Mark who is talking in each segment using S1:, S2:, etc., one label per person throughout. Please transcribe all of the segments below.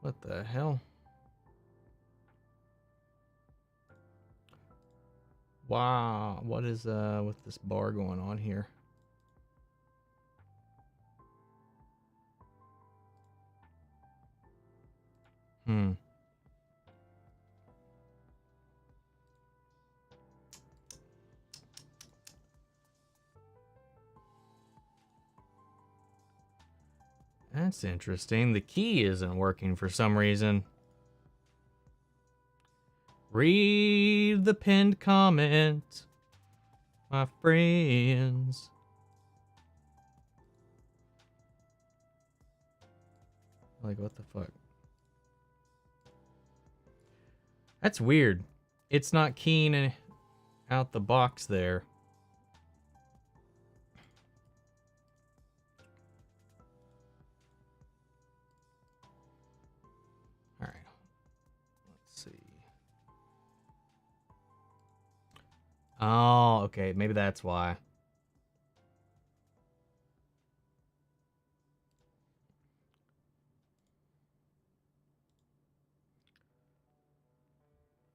S1: What the hell? Wow, what is with this bar going on here? That's interesting. The key isn't working for some reason. Read the pinned comment, my friends. Like, what the fuck? That's weird. It's not keying out the box there. All right. Let's see. Oh, okay. Maybe that's why.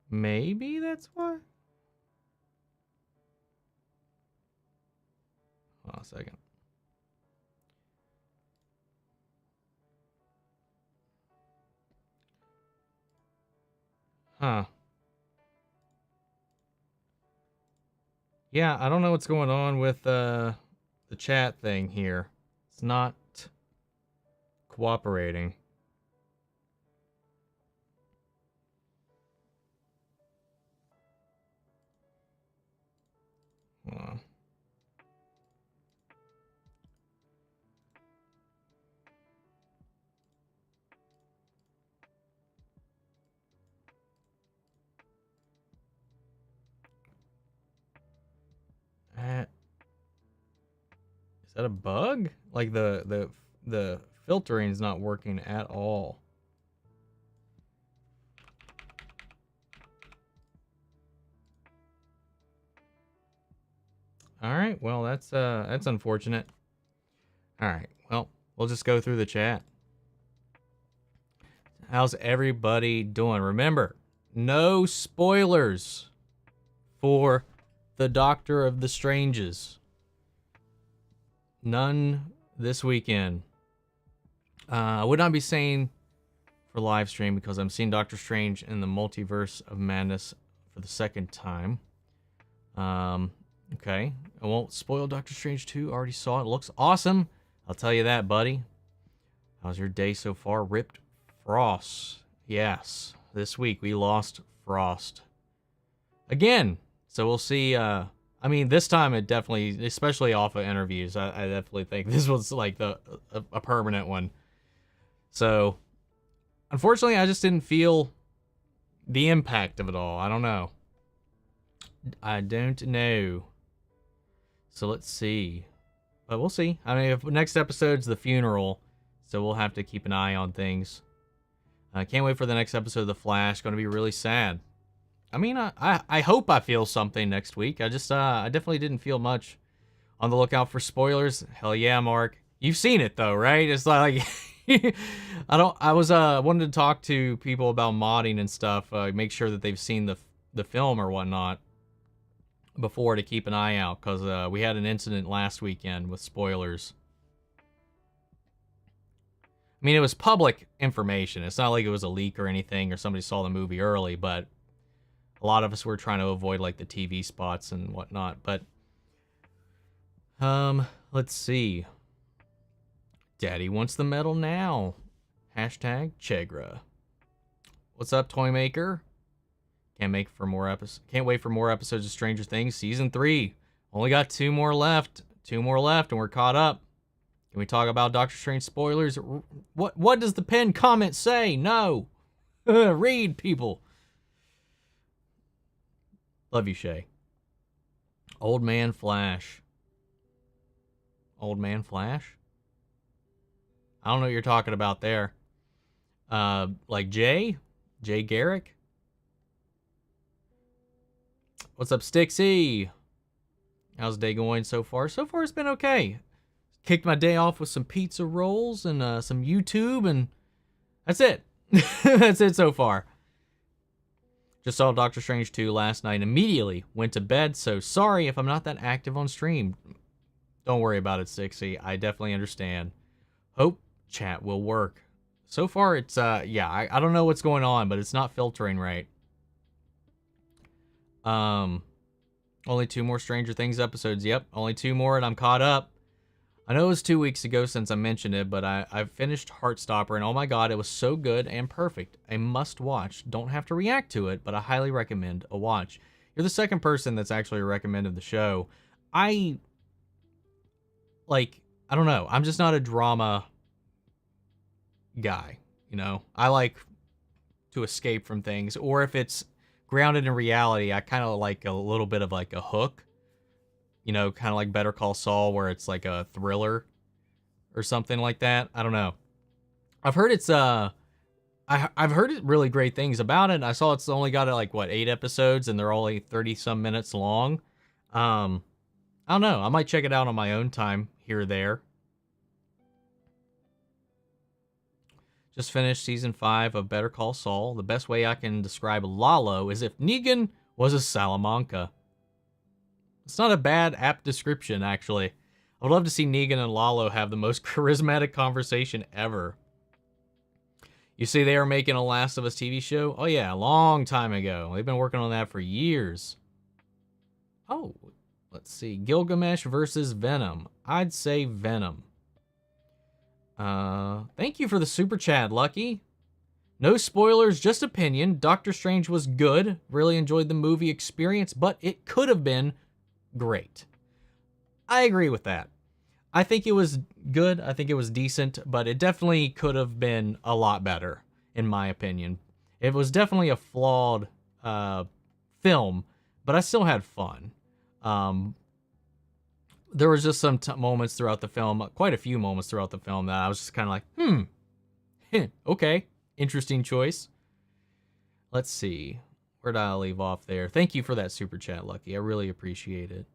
S1: Maybe that's why? Hold on a second. Huh. Yeah, I don't know what's going on with the chat thing here. It's not cooperating. Hold on. Is that a bug? Like the filtering is not working at all. All right, well that's unfortunate. All right, well we'll just go through the chat. How's everybody doing? Remember, no spoilers for the Doctor of the Stranges. None this weekend. I would not be saying for live stream because I'm seeing Doctor Strange in the Multiverse of Madness for the second time. Okay. I won't spoil Doctor Strange 2. Already saw it. It looks awesome. I'll tell you that, buddy. How's your day so far? Ripped Frost. Yes. This week we lost Frost. Again. So we'll see. I mean, this time it definitely, especially off of interviews, I definitely think this was like a permanent one. So, unfortunately, I just didn't feel the impact of it all. I don't know. I don't know. So let's see. But we'll see. I mean, if next episode's the funeral, so we'll have to keep an eye on things. I can't wait for the next episode of The Flash. Going to be really sad. I mean, I hope I feel something next week. I just, I definitely didn't feel much. On the lookout for spoilers. Hell yeah, Mark. You've seen it though, right? It's like, I was, wanted to talk to people about modding and stuff. Make sure that they've seen the film or whatnot before to keep an eye out. Because, we had an incident last weekend with spoilers. I mean, it was public information. It's not like it was a leak or anything or somebody saw the movie early, but a lot of us were trying to avoid like the TV spots and whatnot. But let's see. Daddy wants the medal now. Hashtag Chegra. What's up, Toymaker? Can't wait for more episodes of Stranger Things season 3. Only got 2 more left. 2 more left, and we're caught up. Can we talk about Doctor Strange spoilers? What does the pinned comment say? No. Read, people. Love you, Shay. Old Man Flash. Old Man Flash? I don't know what you're talking about there. Like Jay Garrick? What's up, Stixie? How's the day going so far? So far, it's been okay. Kicked my day off with some pizza rolls and some YouTube, and that's it. That's it so far. Just saw Doctor Strange 2 last night. Immediately went to bed, so sorry if I'm not that active on stream. Don't worry about it, Sixy. I definitely understand. Hope chat will work. So far, it's, yeah, I don't know what's going on, but it's not filtering right. Only 2 more Stranger Things episodes. Yep, only 2 more and I'm caught up. I know it was 2 weeks ago since I mentioned it, but I've finished Heartstopper, and oh my god, it was so good and perfect. A must watch. Don't have to react to it, but I highly recommend a watch. You're the second person that's actually recommended the show. I don't know. I'm just not a drama guy, you know? I like to escape from things, or if it's grounded in reality, I kind of like a little bit of like a hook. You know, kind of like Better Call Saul, where it's like a thriller or something like that. I don't know. I've heard it's I've heard really great things about it. I saw it's only got like what 8 episodes and they're only 30 some minutes long. I don't know. I might check it out on my own time here or there. Just finished season 5 of Better Call Saul. The best way I can describe Lalo is if Negan was a Salamanca. It's not a bad apt description, actually. I would love to see Negan and Lalo have the most charismatic conversation ever. You see they are making a Last of Us TV show? Oh yeah, a long time ago. They've been working on that for years. Oh, let's see. Gilgamesh versus Venom. I'd say Venom. Thank you for the super chat, Lucky. No spoilers, just opinion. Doctor Strange was good. Really enjoyed the movie experience, but it could have been great. I agree with that. I think it was good. I think it was decent, but it definitely could have been a lot better, in my opinion. It was definitely a flawed film, but I still had fun. There was just some moments throughout the film, quite a few moments throughout the film, that I was just kind of like, okay, interesting choice. Let's see. Where did I leave off there? Thank you for that super chat, Lucky. I really appreciate it.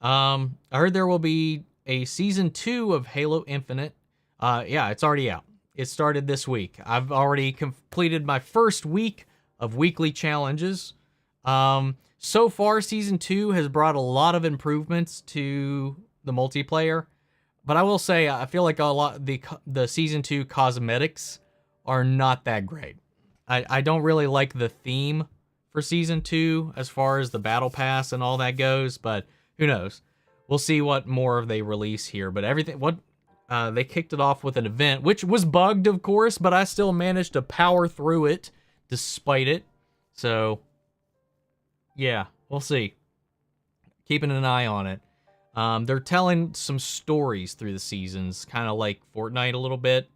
S1: I heard there will be a season 2 of Halo Infinite. Yeah, it's already out. It started this week. I've already completed my first week of weekly challenges. So far, season 2 has brought a lot of improvements to the multiplayer. But I will say, I feel like a lot the season 2 cosmetics are not that great. I don't really like the theme for season 2 as far as the battle pass and all that goes, but who knows? We'll see what more they release here. But everything, they kicked it off with an event, which was bugged, of course, but I still managed to power through it despite it. So, yeah, we'll see. Keeping an eye on it. They're telling some stories through the seasons, kind of like Fortnite a little bit,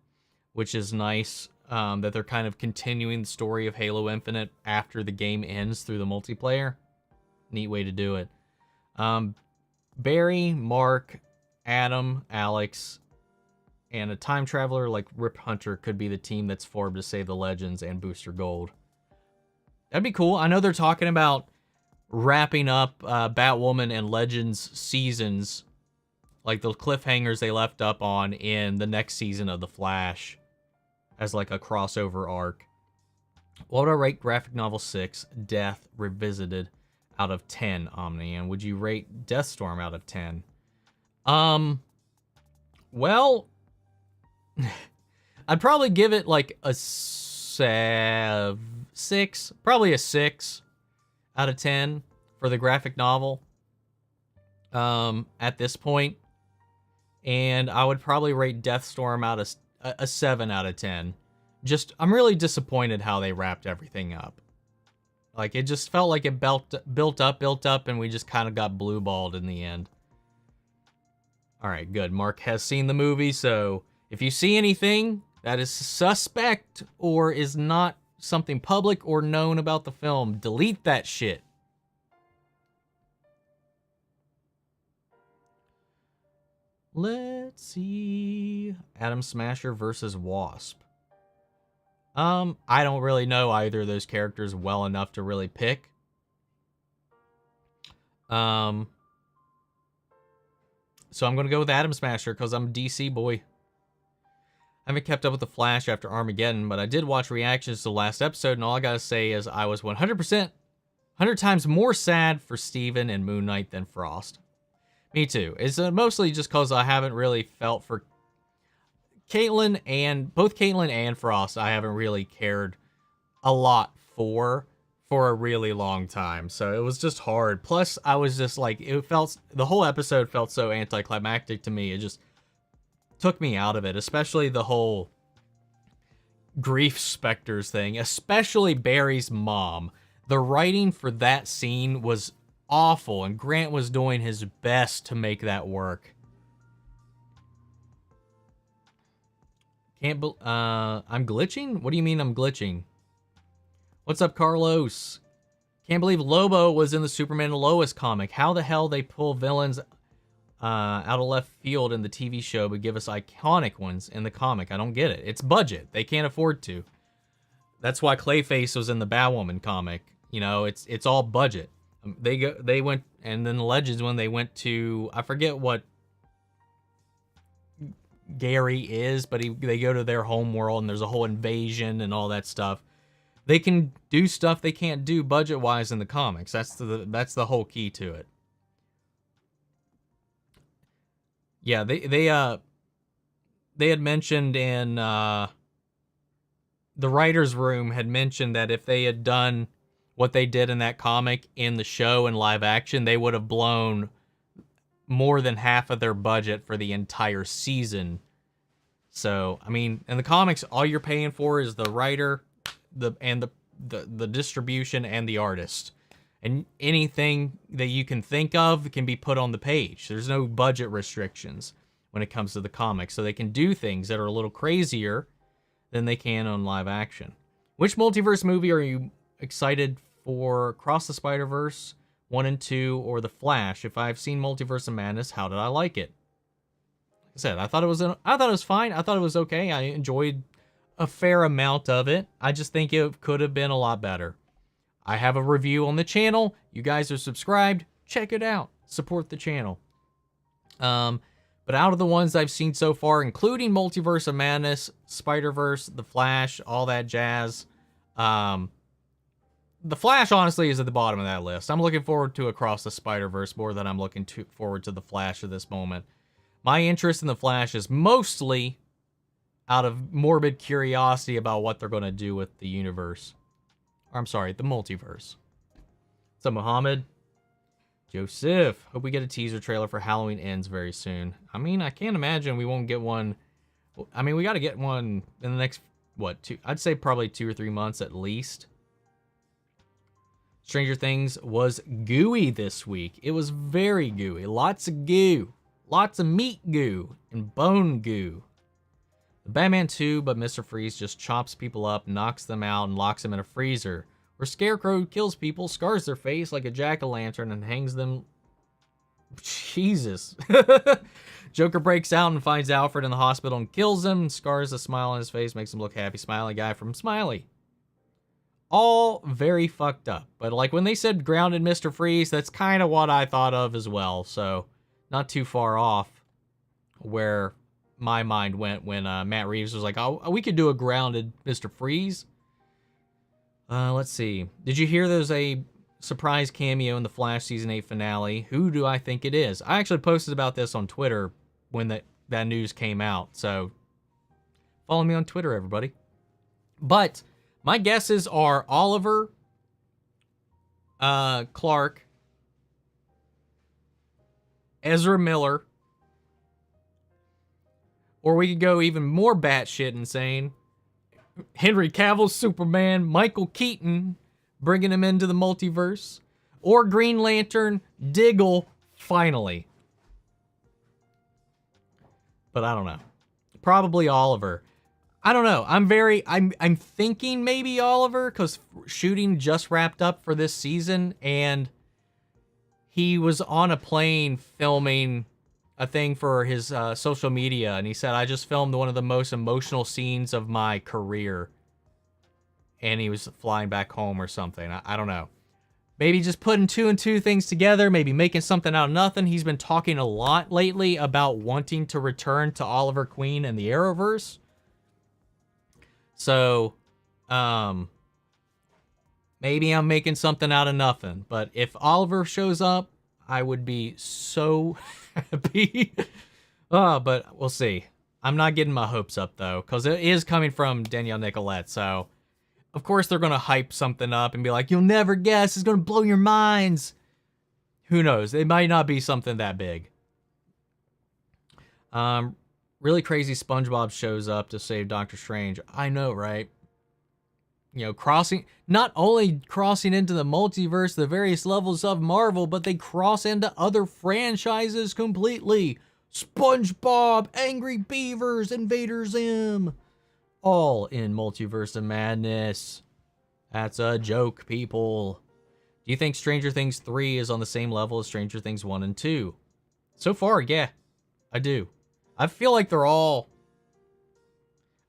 S1: which is nice. That they're kind of continuing the story of Halo Infinite after the game ends through the multiplayer. Neat way to do it. Barry, Mark, Adam, Alex, and a time traveler like Rip Hunter could be the team that's formed to save the Legends and Booster Gold. That'd be cool. I know they're talking about wrapping up Batwoman and Legends seasons, like the cliffhangers they left up on in the next season of The Flash, as like a crossover arc. What would I rate graphic novel 6, Death Revisited, out of 10, Omni? And would you rate Deathstorm out of 10? Well, I'd probably give it like a 6, probably a 6 out of 10 for the graphic novel at this point. And I would probably rate Deathstorm out of a 7 out of 10. I'm really disappointed how they wrapped everything up. Like, it just felt like it built up, and we just kind of got blue-balled in the end. Alright, good. Mark has seen the movie, so if you see anything that is suspect or is not something public or known about the film, delete that shit. Let's see. Atom Smasher versus Wasp. I don't really know either of those characters well enough to really pick. So I'm going to go with Atom Smasher because I'm a DC boy. I haven't kept up with The Flash after Armageddon, but I did watch reactions to the last episode, and all I gotta say is I was 100 times more sad for Steven and Moon Knight than Frost. Me too. It's mostly just because I haven't really felt for both Caitlin and Frost. I haven't really cared a lot for a really long time, so it was just hard. Plus, I was just like, the whole episode felt so anticlimactic to me. It just took me out of it, especially the whole grief specters thing, especially Barry's mom. The writing for that scene was awful, and Grant was doing his best to make that work. I'm glitching? What do you mean I'm glitching? What's up, Carlos? Can't believe Lobo was in the Superman and Lois comic. How the hell they pull villains out of left field in the TV show but give us iconic ones in the comic? I don't get it. It's budget. They can't afford to. That's why Clayface was in the Batwoman comic. You know, it's all budget. They went, and then the Legends, when they went to, I forget what Gary is, but they go to their home world and there's a whole invasion and all that stuff. They can do stuff they can't do budget-wise in the comics. That's the whole key to it. Yeah, they had mentioned in the writer's room had mentioned that if they had done what they did in that comic in the show in live action, they would have blown more than half of their budget for the entire season. So, I mean, in the comics, all you're paying for is the writer, the distribution, and the artist. And anything that you can think of can be put on the page. There's no budget restrictions when it comes to the comics, so they can do things that are a little crazier than they can on live action. Which multiverse movie are you excited for? Across the Spider-Verse 1 and 2, or The Flash? If I've seen Multiverse of Madness, how did I like it? Like I said, I thought it was fine. I thought it was okay. I enjoyed a fair amount of it. I just think it could have been a lot better. I have a review on the channel. You guys are subscribed. Check it out. Support the channel. But out of the ones I've seen so far, including Multiverse of Madness, Spider-Verse, The Flash, all that jazz, The Flash, honestly, is at the bottom of that list. I'm looking forward to Across the Spider-Verse more than I'm looking forward to The Flash at this moment. My interest in The Flash is mostly out of morbid curiosity about what they're going to do with the universe. Or, I'm sorry, the multiverse. So, Muhammad, Joseph, hope we get a teaser trailer for Halloween Ends very soon. I mean, I can't imagine we won't get one. I mean, we got to get one in the next, I'd say probably 2 or 3 months at least. Stranger Things was gooey this week. It was very gooey. Lots of goo. Lots of meat goo and bone goo. The Batman 2, but Mr. Freeze just chops people up, knocks them out, and locks them in a freezer. Where Scarecrow kills people, scars their face like a jack-o'-lantern, and hangs them... Jesus. Joker breaks out and finds Alfred in the hospital and kills him. Scars a smile on his face, makes him look happy. Smiley guy from Smiley. All very fucked up. But like when they said grounded Mr. Freeze, that's kind of what I thought of as well. So not too far off where my mind went when Matt Reeves was like, oh, we could do a grounded Mr. Freeze. Let's see. Did you hear there's a surprise cameo in the Flash Season 8 finale? Who do I think it is? I actually posted about this on Twitter when that news came out. So follow me on Twitter, everybody. But my guesses are Oliver, Clark, Ezra Miller, or we could go even more batshit insane. Henry Cavill's Superman, Michael Keaton, bringing him into the multiverse, or Green Lantern, Diggle, finally. But I don't know. Probably Oliver. I don't know. I'm thinking maybe Oliver, because shooting just wrapped up for this season, and he was on a plane filming a thing for his social media, and he said, I just filmed one of the most emotional scenes of my career. And he was flying back home or something. I don't know. Maybe just putting 2 and 2 things together, maybe making something out of nothing. He's been talking a lot lately about wanting to return to Oliver Queen and the Arrowverse. So, maybe I'm making something out of nothing. But if Oliver shows up, I would be so happy. But we'll see. I'm not getting my hopes up, though, because it is coming from Danielle Nicolette. So, of course, they're going to hype something up and be like, you'll never guess. It's going to blow your minds. Who knows? It might not be something that big. Really crazy SpongeBob shows up to save Doctor Strange. I know, right? You know, not only crossing into the multiverse, the various levels of Marvel, but they cross into other franchises completely. SpongeBob, Angry Beavers, Invader Zim. All in Multiverse of Madness. That's a joke, people. Do you think Stranger Things 3 is on the same level as Stranger Things 1 and 2? So far, yeah, I do. I feel like they're all...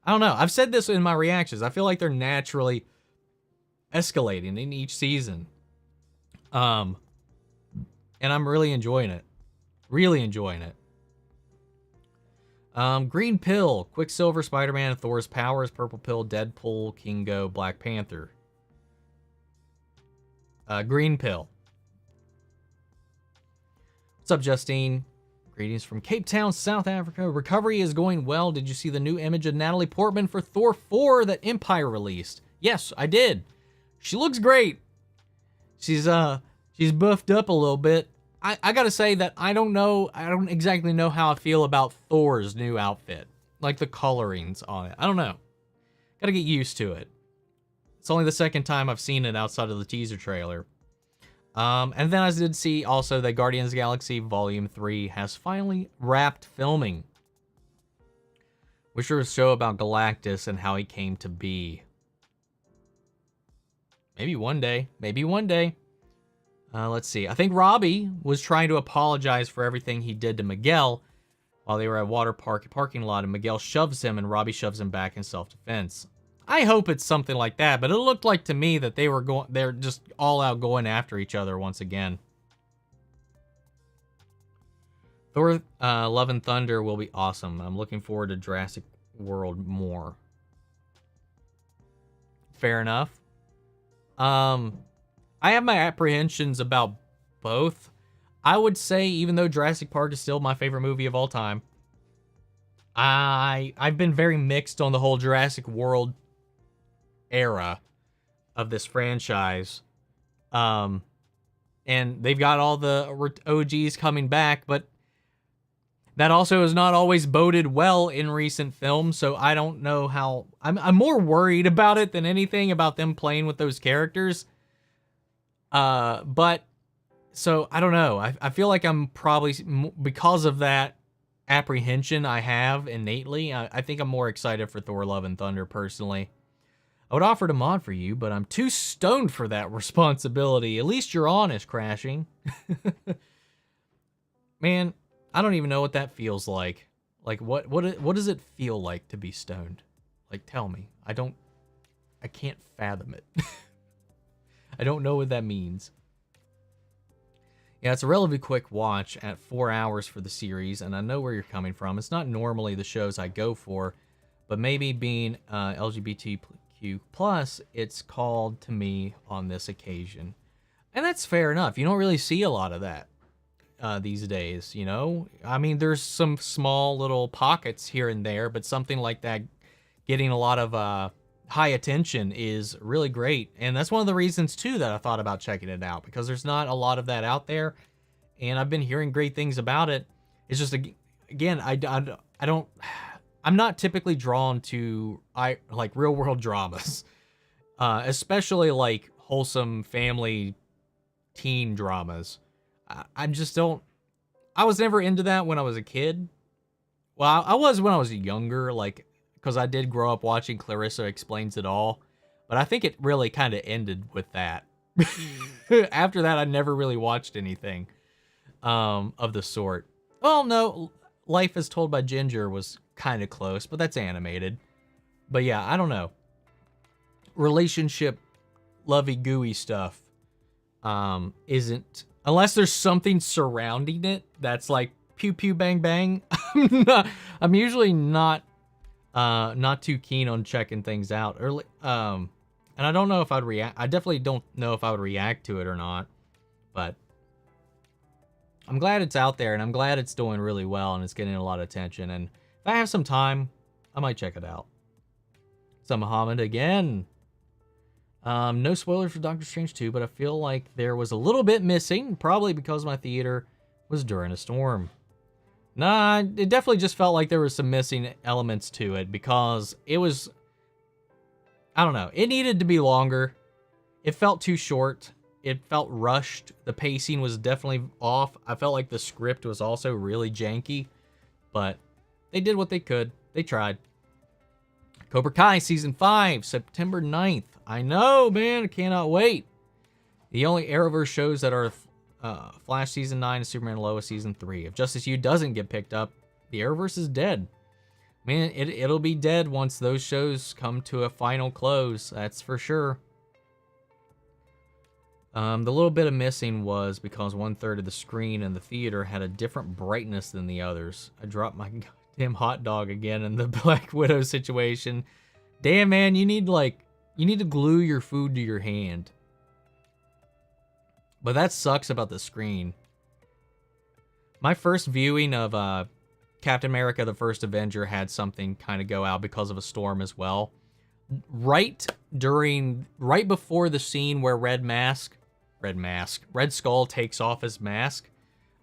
S1: I don't know. I've said this in my reactions. I feel like they're naturally escalating in each season. And I'm really enjoying it. Really enjoying it. Green Pill, Quicksilver, Spider-Man, Thor's Powers, Purple Pill, Deadpool, Kingo, Black Panther. Green Pill. What's up, Justine? Greetings from Cape Town, South Africa. Recovery is going well. Did you see the new image of Natalie Portman for Thor 4 that Empire released? Yes, I did. She looks great. She's buffed up a little bit. I gotta say that I don't exactly know how I feel about Thor's new outfit. Like the colorings on it. I don't know. Gotta get used to it. It's only the second time I've seen it outside of the teaser trailer. And then I did see also that Guardians of the Galaxy Volume 3 has finally wrapped filming. Which was a show about Galactus and how he came to be. Maybe one day. Maybe one day. Let's see. I think Robbie was trying to apologize for everything he did to Miguel while they were at water park parking lot, and Miguel shoves him and Robbie shoves him back in self-defense. I hope it's something like that, but it looked like to me that they're just all out going after each other once again. Thor Love and Thunder will be awesome. I'm looking forward to Jurassic World more. Fair enough. I have my apprehensions about both. I would say, even though Jurassic Park is still my favorite movie of all time, I've been very mixed on the whole Jurassic World era of this franchise. And they've got all the OGs coming back, but that also has not always boded well in recent films, so I don't know how... I'm more worried about it than anything about them playing with those characters. But, so, I don't know. I feel like I'm probably, because of that apprehension I have innately, I think I'm more excited for Thor Love and Thunder, personally. I would offer to mod for you, but I'm too stoned for that responsibility. At least you're honest, Crashing. Man, I don't even know what that feels like. Like, what does it feel like to be stoned? Like, tell me. I can't fathom it. I don't know what that means. Yeah, it's a relatively quick watch at 4 hours for the series, and I know where you're coming from. It's not normally the shows I go for, but maybe being LGBTQ+, it's called to me on this occasion. And that's fair enough. You don't really see a lot of that these days, you know? I mean, there's some small little pockets here and there, but something like that getting a lot of... high attention is really great, and that's one of the reasons too that I thought about checking it out, because there's not a lot of that out there, and I've been hearing great things about it. It's just, again, I'm not typically drawn to like real world dramas, especially like wholesome family teen dramas. I just don't. I was never into that when I was a kid. Well, I was when I was younger, like, because I did grow up watching Clarissa Explains It All, but I think it really kind of ended with that. After that, I never really watched anything of the sort. Well, no, Life is Told by Ginger was kind of close, but that's animated. But yeah, I don't know. Relationship, lovey-gooey stuff isn't... Unless there's something surrounding it that's like pew pew bang bang. I'm usually not not too keen on checking things out early. And I don't know if I'd react. I definitely don't know if I would react to it or not. But I'm glad it's out there, and I'm glad it's doing really well, and it's getting a lot of attention. And if I have some time, I might check it out. So Muhammad again. No spoilers for Doctor Strange 2, but I feel like there was a little bit missing, probably because my theater was during a storm. Nah, it definitely just felt like there was some missing elements to it, because it was, I don't know, it needed to be longer. It felt too short. It felt rushed. The pacing was definitely off. I felt like the script was also really janky, but they did what they could. They tried. Cobra Kai Season 5, September 9th. I know, man. I cannot wait. The only Arrowverse shows that are Flash Season 9 and Superman and Lois Season 3. If Justice U doesn't get picked up, the Arrowverse is dead. Man, it'll be dead once those shows come to a final close. That's for sure. The little bit of missing was because 1/3 of the screen in the theater had a different brightness than the others. I dropped my goddamn hot dog again in the Black Widow situation. Damn, man, you need to glue your food to your hand. But that sucks about the screen. My first viewing of Captain America: The First Avenger had something kind of go out because of a storm as well. Right before the scene where Red Skull takes off his mask,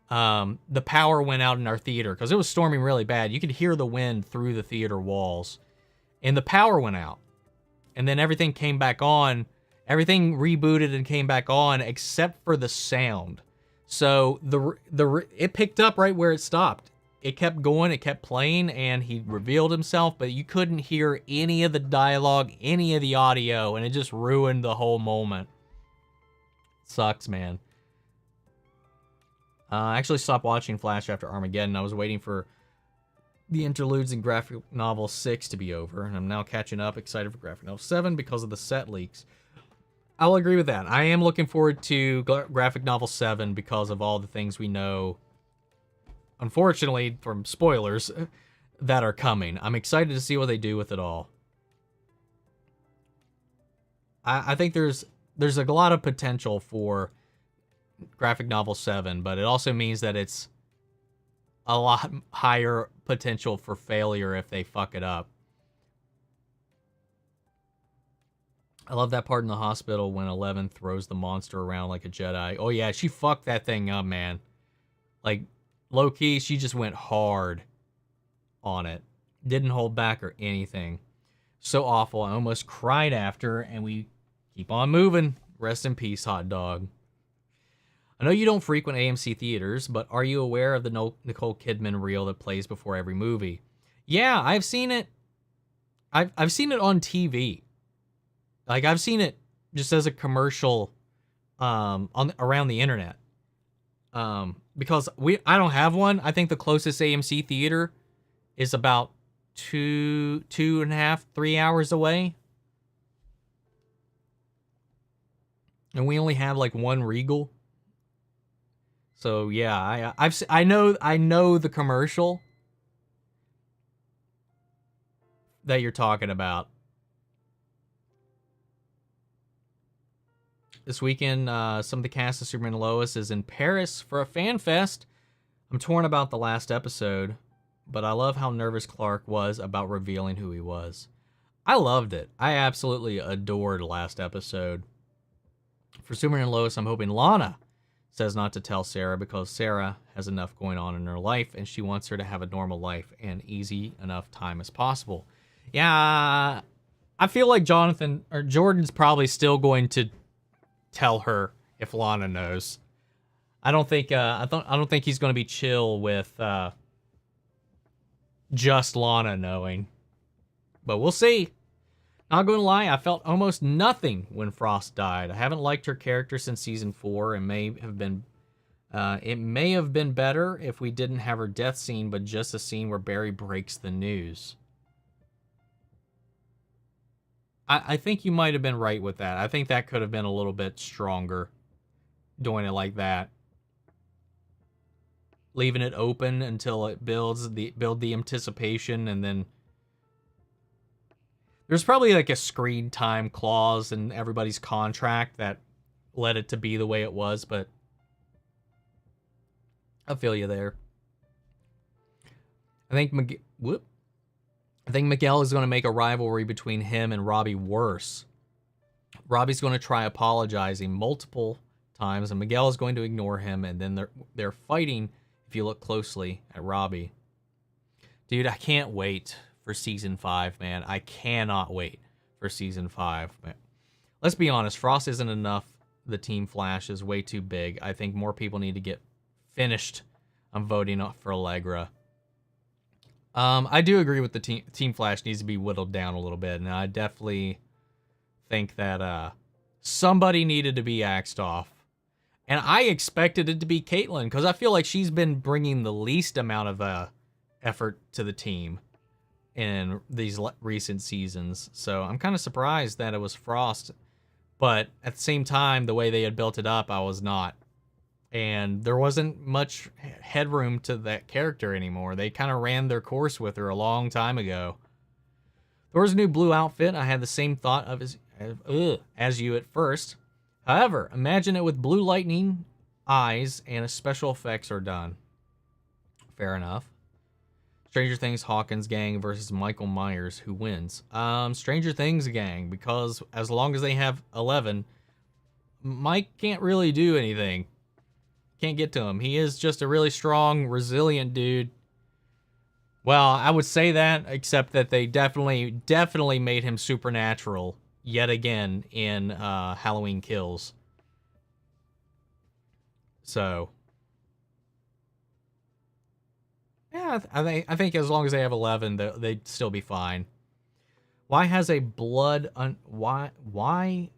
S1: the power went out in our theater because it was storming really bad. You could hear the wind through the theater walls, and the power went out. And then everything came back on. Everything rebooted and came back on except for the sound. So it picked up right where it stopped. It kept going, it kept playing, and he revealed himself, but you couldn't hear any of the dialogue, any of the audio, and it just ruined the whole moment. Sucks, man. I actually stopped watching Flash after Armageddon. I was waiting for the interludes in Graphic Novel 6 to be over, and I'm now catching up, excited for Graphic Novel 7 because of the set leaks. I'll agree with that. I am looking forward to Graphic Novel 7 because of all the things we know, unfortunately, from spoilers, that are coming. I'm excited to see what they do with it all. I think there's a lot of potential for Graphic Novel 7, but it also means that it's a lot higher potential for failure if they fuck it up. I love that part in the hospital when 11 throws the monster around like a Jedi. Oh yeah, she fucked that thing up, man. Like, low-key, she just went hard on it. Didn't hold back or anything. So awful. I almost cried after, and we keep on moving. Rest in peace, hot dog. I know you don't frequent AMC theaters, but are you aware of the Nicole Kidman reel that plays before every movie? Yeah, I've seen it. I've seen it on TV. Like, I've seen it just as a commercial around the internet. Because I don't have one. I think the closest AMC theater is about 2.5, 3 hours away. And we only have like one Regal. So yeah, I know the commercial that you're talking about. This weekend, some of the cast of Superman and Lois is in Paris for a fan fest. I'm torn about the last episode, but I love how nervous Clark was about revealing who he was. I loved it. I absolutely adored last episode. For Superman and Lois, I'm hoping Lana says not to tell Sarah because Sarah has enough going on in her life and she wants her to have a normal life and easy enough time as possible. Yeah, I feel like Jordan's probably still going to tell her if Lana knows. I don't think he's going to be chill with just Lana knowing. But we'll see. Not going to lie, I felt almost nothing when Frost died. I haven't liked her character since season 4 and it may have been better if we didn't have her death scene, but just a scene where Barry breaks the news. I think you might have been right with that. I think that could have been a little bit stronger doing it like that. Leaving it open until it build the anticipation and then There's probably like a screen time clause in everybody's contract that led it to be the way it was, but I feel you there. I think Miguel is going to make a rivalry between him and Robbie worse. Robbie's going to try apologizing multiple times, and Miguel is going to ignore him, and then they're fighting if you look closely at Robbie. Dude, I can't wait for Season 5, man. I cannot wait for Season 5. Man. Let's be honest, Frost isn't enough. The Team Flash is way too big. I think more people need to get finished. I'm voting for Allegra. I do agree with the Team Flash needs to be whittled down a little bit, and I definitely think that somebody needed to be axed off. And I expected it to be Caitlyn, because I feel like she's been bringing the least amount of effort to the team in these recent seasons. So I'm kind of surprised that it was Frost. But at the same time, the way they had built it up, I was not. And there wasn't much headroom to that character anymore. They kind of ran their course with her a long time ago. Thor's new blue outfit, I had the same thought of as you at first. However, imagine it with blue lightning eyes and special effects are done. Fair enough. Stranger Things Hawkins gang versus Michael Myers. Who wins? Stranger Things gang, because as long as they have 11, Mike can't really do anything. Can't get to him. He is just a really strong, resilient dude. Well, I would say that, except that they definitely made him supernatural yet again in Halloween Kills. So, yeah, I think as long as they have 11, they'd still be fine. Why has a blood why?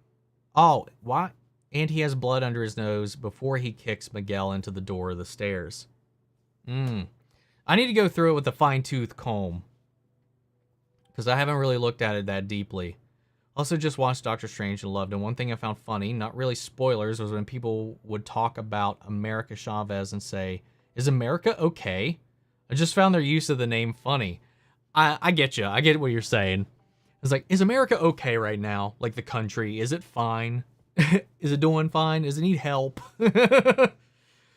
S1: Oh, why? And he has blood under his nose before he kicks Miguel into the door of the stairs. I need to go through it with a fine-tooth comb, because I haven't really looked at it that deeply. Also just watched Doctor Strange and loved it. One thing I found funny, not really spoilers, was when people would talk about America Chavez and say, "Is America okay?" I just found their use of the name funny. I get you. I get what you're saying. It's like, is America okay right now? Like the country, is it fine? Is it doing fine? Does it need help?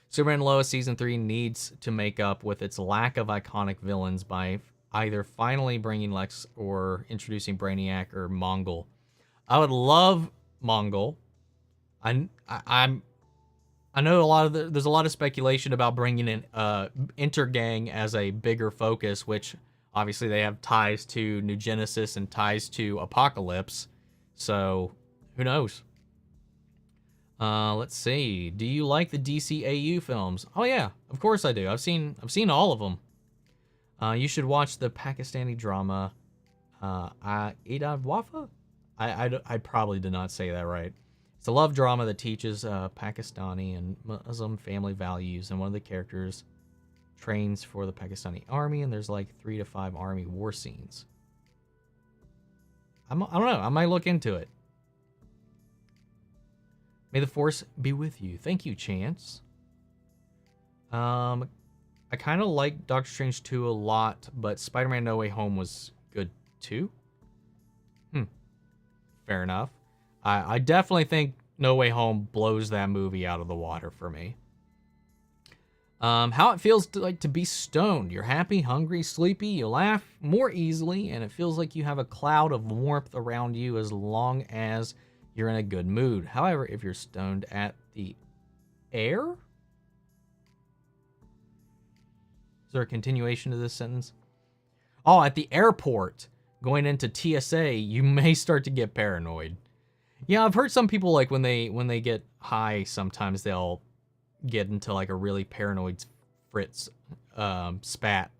S1: Superman Lois Season 3 needs to make up with its lack of iconic villains by either finally bringing Lex or introducing Brainiac or Mongol. I would love Mongol. I know there's a lot of speculation about bringing in Intergang as a bigger focus, which obviously they have ties to New Genesis and ties to Apocalypse. So who knows? Let's see. Do you like the DCAU films? Oh yeah, of course I do. I've seen all of them. You should watch the Pakistani drama, Ida Wafa? I probably did not say that right. It's a love drama that teaches Pakistani and Muslim family values, and one of the characters trains for the Pakistani army, and there's like 3 to 5 army war scenes. I don't know. I might look into it. May the Force be with you. Thank you, Chance. I kind of like Doctor Strange 2 a lot, but Spider-Man No Way Home was good too. Fair enough. I definitely think No Way Home blows that movie out of the water for me. How it feels to be stoned. You're happy, hungry, sleepy, you laugh more easily, and it feels like you have a cloud of warmth around you as long as you're in a good mood. However, if you're stoned at the air? Is there a continuation to this sentence? Oh, at the airport, going into TSA, you may start to get paranoid. Yeah, I've heard some people, like, when they get high, sometimes they'll get into, like, a really paranoid spat.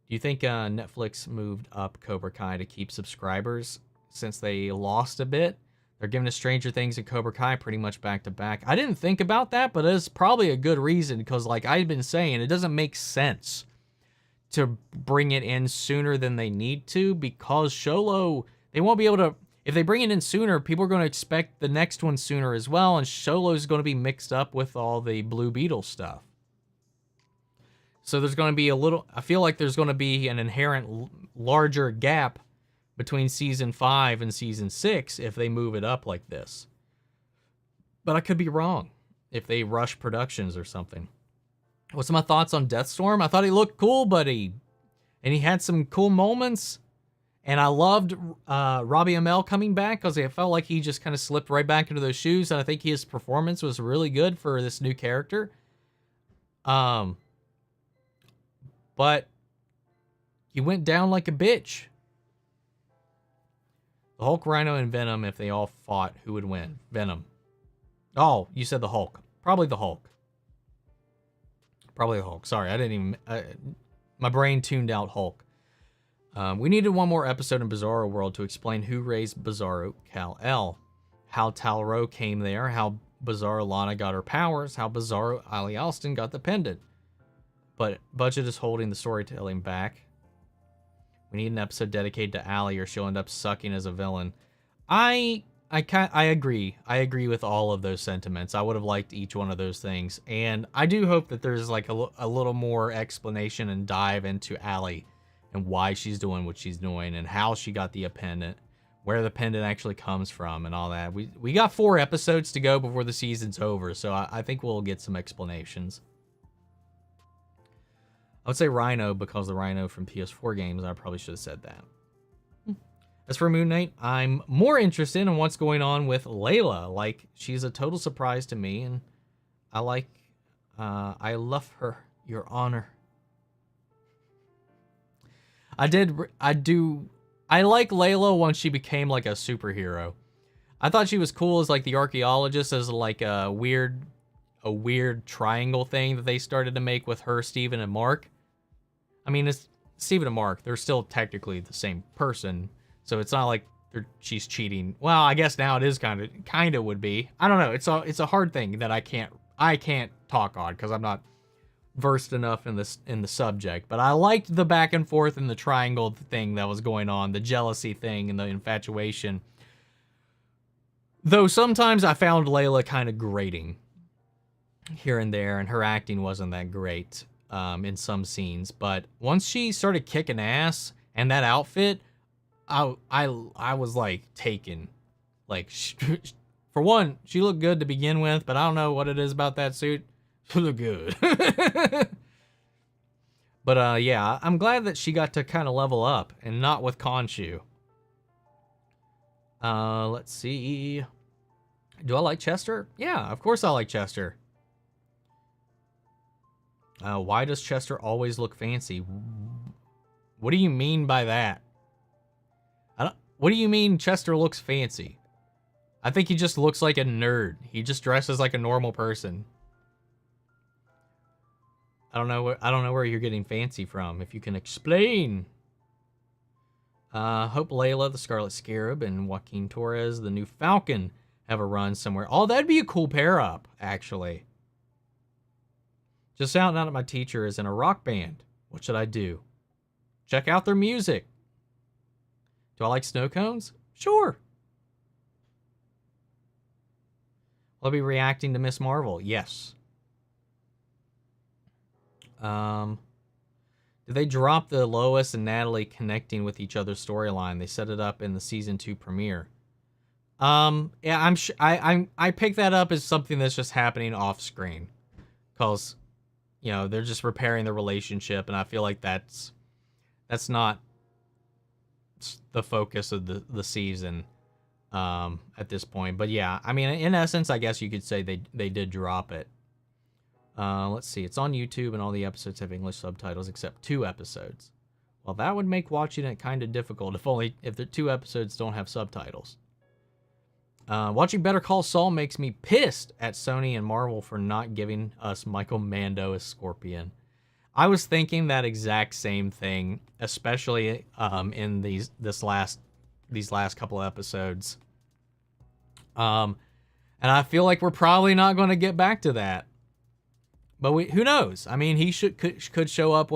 S1: Do you think Netflix moved up Cobra Kai to keep subscribers since they lost a bit? They're giving us Stranger Things and Cobra Kai pretty much back to back. I didn't think about that, but it's probably a good reason, because like I've been saying, it doesn't make sense to bring it in sooner than they need to, because Sholo, they won't be able to, if they bring it in sooner, people are going to expect the next one sooner as well, and Sholo is going to be mixed up with all the Blue Beetle stuff. So there's going to be a little, I feel like there's going to be an inherent larger gap between season 5 and season 6 if they move it up like this. But I could be wrong if they rush productions or something. What's my thoughts on Deathstorm? I thought he looked cool, he had some cool moments. And I loved Robbie Amell coming back because I felt like he just kind of slipped right back into those shoes. And I think his performance was really good for this new character. But he went down like a bitch. The Hulk, Rhino, and Venom, if they all fought, who would win? Venom. Oh, you said the Hulk. Probably the Hulk. Probably the Hulk. Sorry, I didn't even... my brain tuned out Hulk. We needed one more episode in Bizarro World to explain who raised Bizarro Kal-El, how Tal-Rho came there, how Bizarro Lana got her powers, how Bizarro Ali Alston got the pendant. But Budget is holding the storytelling back. We need an episode dedicated to Ali or she'll end up sucking as a villain. I agree. I agree with all of those sentiments. I would have liked each one of those things. And I do hope that there's like a little more explanation and dive into Ali and why she's doing what she's doing and how she got the pendant, where the pendant actually comes from and all that. We got 4 episodes to go before the season's over, so I think we'll get some explanations. I would say Rhino because the Rhino from PS4 games, I probably should have said that. As for Moon Knight, I'm more interested in what's going on with Layla. Like, she's a total surprise to me, and I love her, Your Honor. I like Layla once she became like a superhero. I thought she was cool as like the archaeologist, as like a weird triangle thing that they started to make with her, Steven, and Mark. I mean, it's Steven and Mark. They're still technically the same person, so it's not like she's cheating. Well, I guess now it is kind of would be. I don't know. It's a hard thing that I can't talk on because I'm not versed enough in the subject. But I liked the back and forth and the triangle thing that was going on, the jealousy thing and the infatuation. Though sometimes I found Layla kind of grating here and there, and her acting wasn't that great in some scenes. But once she started kicking ass and that outfit, I was like taken. Like, for one, she looked good to begin with, but I don't know what it is about that suit. She looked good. But yeah, I'm glad that she got to kind of level up and not with Khonshu. Let's see. Do I like Chester? Yeah, of course I like Chester. Why does Chester always look fancy? What do you mean by that? What do you mean Chester looks fancy? I think he just looks like a nerd. He just dresses like a normal person. I don't know where you're getting fancy from. If you can explain. Hope Layla, the Scarlet Scarab, and Joaquin Torres, the new Falcon, have a run somewhere. Oh, that'd be a cool pair up, actually. Just found out that my teacher is in a rock band. What should I do? Check out their music. Do I like snow cones? Sure. Will I be reacting to Miss Marvel? Yes. Did they drop the Lois and Natalie connecting with each other's storyline? They set it up in the season 2 premiere. Yeah, I picked that up as something that's just happening off screen, cause, you know, they're just repairing the relationship, and I feel like that's not the focus of the season, at this point. But yeah, I mean, in essence, I guess you could say they did drop it. Let's see, it's on YouTube and all the episodes have English subtitles except 2 episodes. Well, that would make watching it kind of difficult if the 2 episodes don't have subtitles. Watching Better Call Saul makes me pissed at Sony and Marvel for not giving us Michael Mando as Scorpion. I was thinking that exact same thing, especially in these last couple of episodes. And I feel like we're probably not going to get back to that. But who knows? I mean, he could show up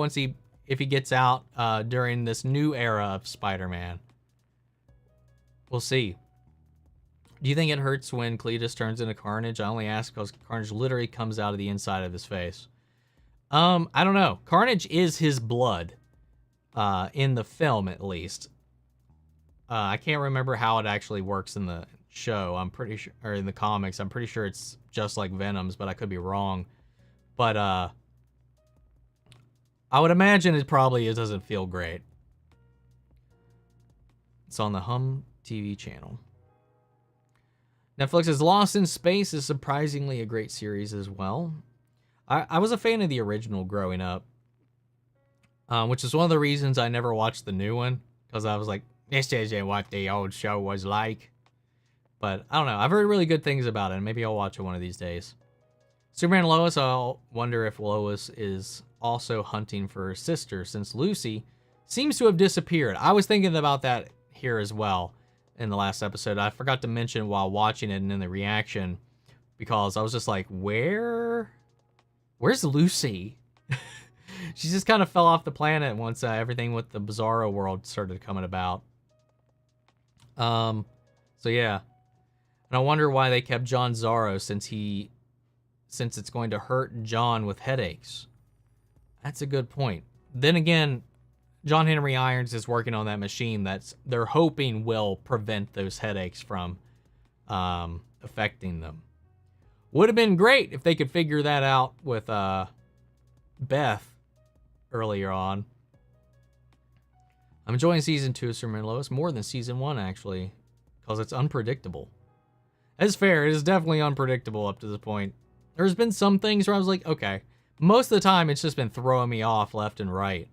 S1: if he gets out during this new era of Spider-Man. We'll see. Do you think it hurts when Cletus turns into Carnage? I only ask because Carnage literally comes out of the inside of his face. I don't know. Carnage is his blood, in the film at least. I can't remember how it actually works in the show. I'm pretty sure, or in the comics, I'm pretty sure it's just like Venom's, but I could be wrong. But I would imagine it doesn't feel great. It's on the Hum TV channel. Netflix's Lost in Space is surprisingly a great series as well. I was a fan of the original growing up, which is one of the reasons I never watched the new one, because I was like, this isn't what the old show was like. But I don't know. I've heard really good things about it, and maybe I'll watch it one of these days. Superman Lois, I'll wonder if Lois is also hunting for her sister, since Lucy seems to have disappeared. I was thinking about that here as well in the last episode. I forgot to mention while watching it and in the reaction, because I was just like, where's Lucy? She just kind of fell off the planet once everything with the Bizarro world started coming about. So yeah. And I wonder why they kept John Zorro, since it's going to hurt John with headaches. That's a good point. Then again, John Henry Irons is working on that machine they're hoping will prevent those headaches from affecting them. Would have been great if they could figure that out with Beth earlier on. I'm enjoying season 2 of Superman Lois more than season 1, actually, because it's unpredictable. That's fair. It is definitely unpredictable up to this point. There's been some things where I was like, okay. Most of the time, it's just been throwing me off left and right.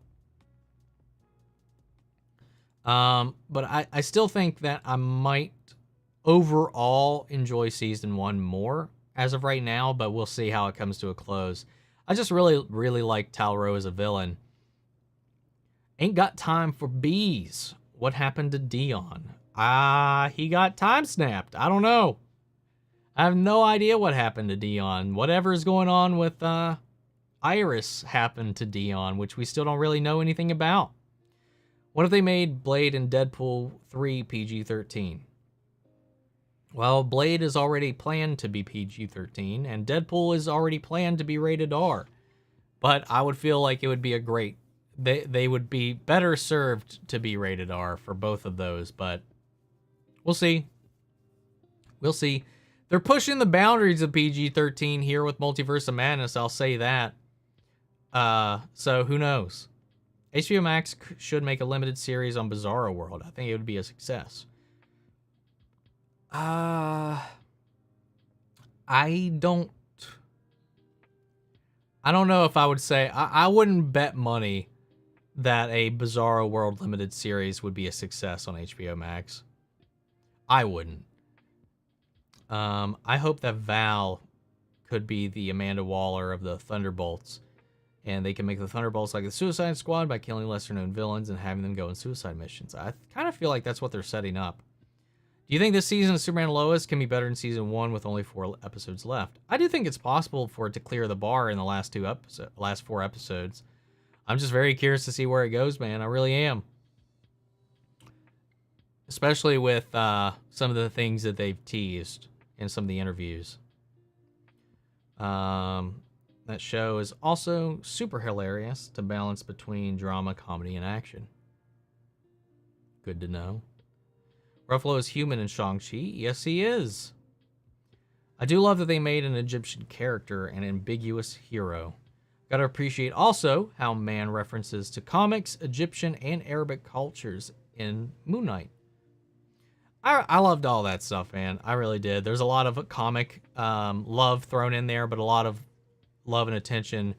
S1: But I still think that I might overall enjoy season 1 more as of right now, but we'll see how it comes to a close. I just really, really like Talro as a villain. Ain't got time for bees. What happened to Dion? He got time snapped. I don't know. I have no idea what happened to Dion. Whatever's going on with Iris happened to Dion, which we still don't really know anything about. What if they made Blade and Deadpool 3 PG-13? Well, Blade is already planned to be PG-13, and Deadpool is already planned to be rated R. But I would feel like it would be a great... They would be better served to be rated R for both of those, but we'll see. We'll see. They're pushing the boundaries of PG-13 here with Multiverse of Madness, I'll say that. So who knows? HBO Max should make a limited series on Bizarro World. I think it would be a success. I don't know if I would say... I wouldn't bet money that a Bizarro World limited series would be a success on HBO Max. I wouldn't. I hope that Val could be the Amanda Waller of the Thunderbolts, and they can make the Thunderbolts like the Suicide Squad by killing lesser-known villains and having them go on suicide missions. I kind of feel like that's what they're setting up. Do you think this season of Superman and Lois can be better than season 1 with only 4 episodes left? I do think it's possible for it to clear the bar in the last 4 episodes. I'm just very curious to see where it goes, man. I really am. Especially with some of the things that they've teased in some of the interviews. That show is also super hilarious to balance between drama, comedy, and action. Good to know. Ruffalo is human in Shang-Chi. Yes, he is. I do love that they made an Egyptian character an ambiguous hero. Gotta appreciate also how Man references to comics, Egyptian, and Arabic cultures in Moon Knight. I loved all that stuff, man. I really did. There's a lot of comic love thrown in there, but a lot of love and attention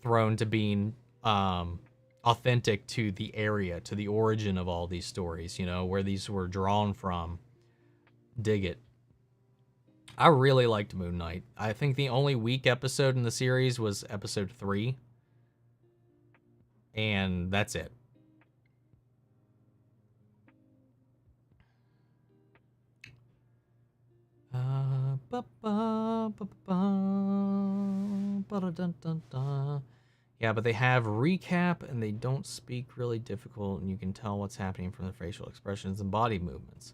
S1: thrown to being authentic to the area, to the origin of all these stories, you know, where these were drawn from. Dig it. I really liked Moon Knight. I think the only weak episode in the series was episode 3. And that's it. Yeah, but they have recap and they don't speak really difficult, and you can tell what's happening from their facial expressions and body movements.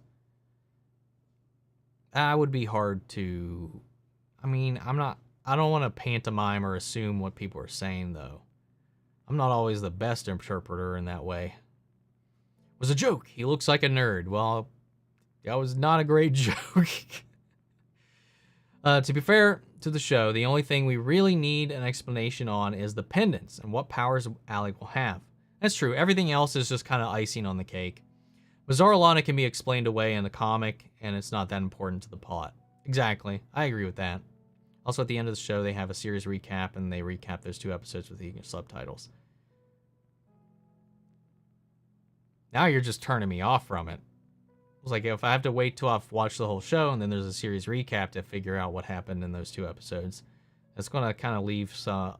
S1: That would be hard to... I mean, I don't want to pantomime or assume what people are saying, though. I'm not always the best interpreter in that way. It was a joke. He looks like a nerd. Well, that was not a great joke. To be fair to the show, the only thing we really need an explanation on is the pendants and what powers Allie will have. That's true. Everything else is just kind of icing on the cake. Bizarre Lana can be explained away in the comic, and it's not that important to the plot. Exactly. I agree with that. Also, at the end of the show, they have a series recap, and they recap those 2 episodes with the subtitles. Now you're just turning me off from it. It's like, if I have to wait till I've watched the whole show, and then there's a series recap to figure out what happened in those 2 episodes, that's going to kind of leave a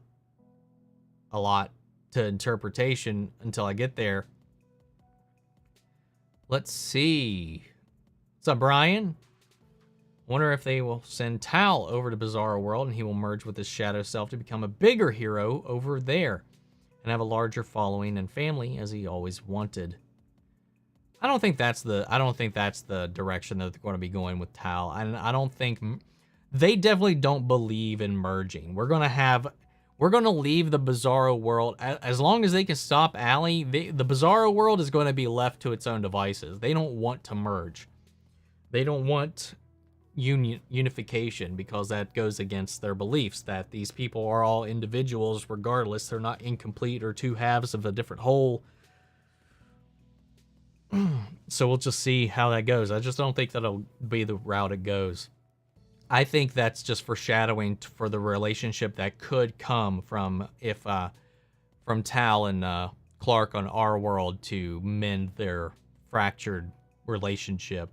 S1: lot to interpretation until I get there. Let's see. What's up, Brian? Wonder if they will send Tal over to Bizarro World and he will merge with his shadow self to become a bigger hero over there and have a larger following and family as he always wanted. I don't think that's the direction that they're going to be going with Tal. I don't think they definitely don't believe in merging. We're going to leave the Bizarro World as long as they can stop Allie. The Bizarro World is going to be left to its own devices. They don't want to merge. They don't want unification because that goes against their beliefs that these people are all individuals regardless. They're not incomplete or 2 halves of a different whole. So we'll just see how that goes. I just don't think that'll be the route it goes. I think that's just foreshadowing for the relationship that could come from from Tal and Clark on our world to mend their fractured relationship.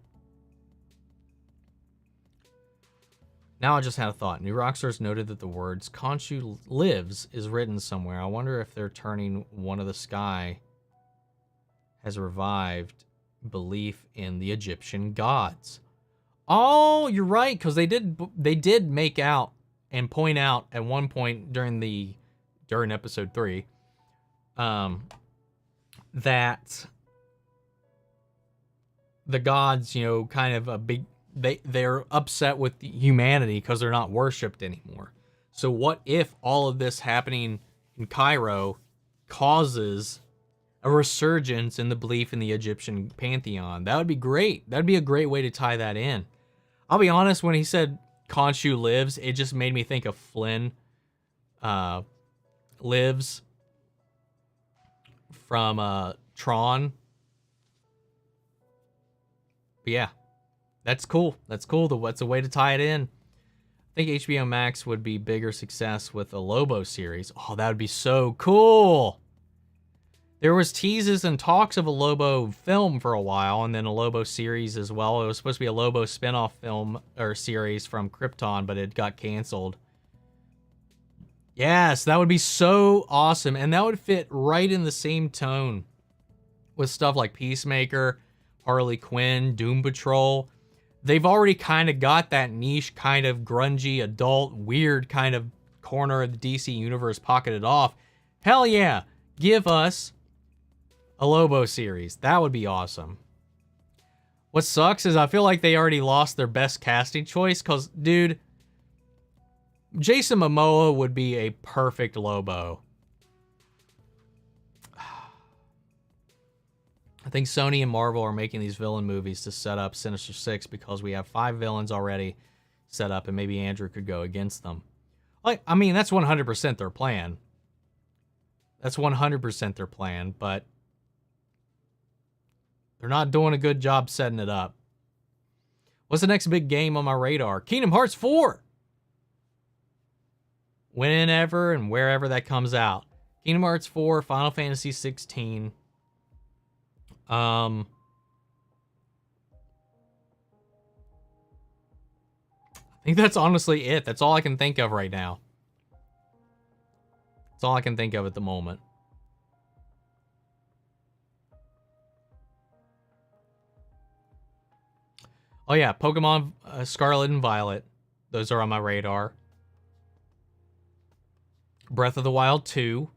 S1: Now I just had a thought. New Rockstars noted that the words Khonshu lives is written somewhere. I wonder if they're turning one of the sky has revived belief in the Egyptian gods. Oh, you're right, because they did make out and point out at one point during episode 3 that the gods, kind of a big they're upset with humanity because they're not worshipped anymore. So what if all of this happening in Cairo causes a resurgence in the belief in the Egyptian pantheon? That would be great. That'd be a great way to tie that in. I'll be honest, when he said Khonshu lives, it just made me think of Flynn lives from Tron. But yeah, that's cool. That's cool. That's a way to tie it in. I think HBO Max would be bigger success with a Lobo series. Oh, that would be so cool. There was teases and talks of a Lobo film for a while, and then a Lobo series as well. It was supposed to be a Lobo spinoff film or series from Krypton, but it got canceled. Yes, that would be so awesome, and that would fit right in the same tone with stuff like Peacemaker, Harley Quinn, Doom Patrol. They've already kind of got that niche, kind of grungy, adult, weird kind of corner of the DC universe pocketed off. Hell yeah, give us a Lobo series. That would be awesome. What sucks is I feel like they already lost their best casting choice because, dude, Jason Momoa would be a perfect Lobo. I think Sony and Marvel are making these villain movies to set up Sinister Six because we have 5 villains already set up and maybe Andrew could go against them. I mean, that's 100% their plan. That's 100% their plan, but they're not doing a good job setting it up. What's the next big game on my radar? Kingdom Hearts 4! Whenever and wherever that comes out. Kingdom Hearts 4, Final Fantasy 16. I think that's honestly it. That's all I can think of right now. That's all I can think of at the moment. Oh yeah, Pokemon Scarlet and Violet. Those are on my radar. Breath of the Wild 2.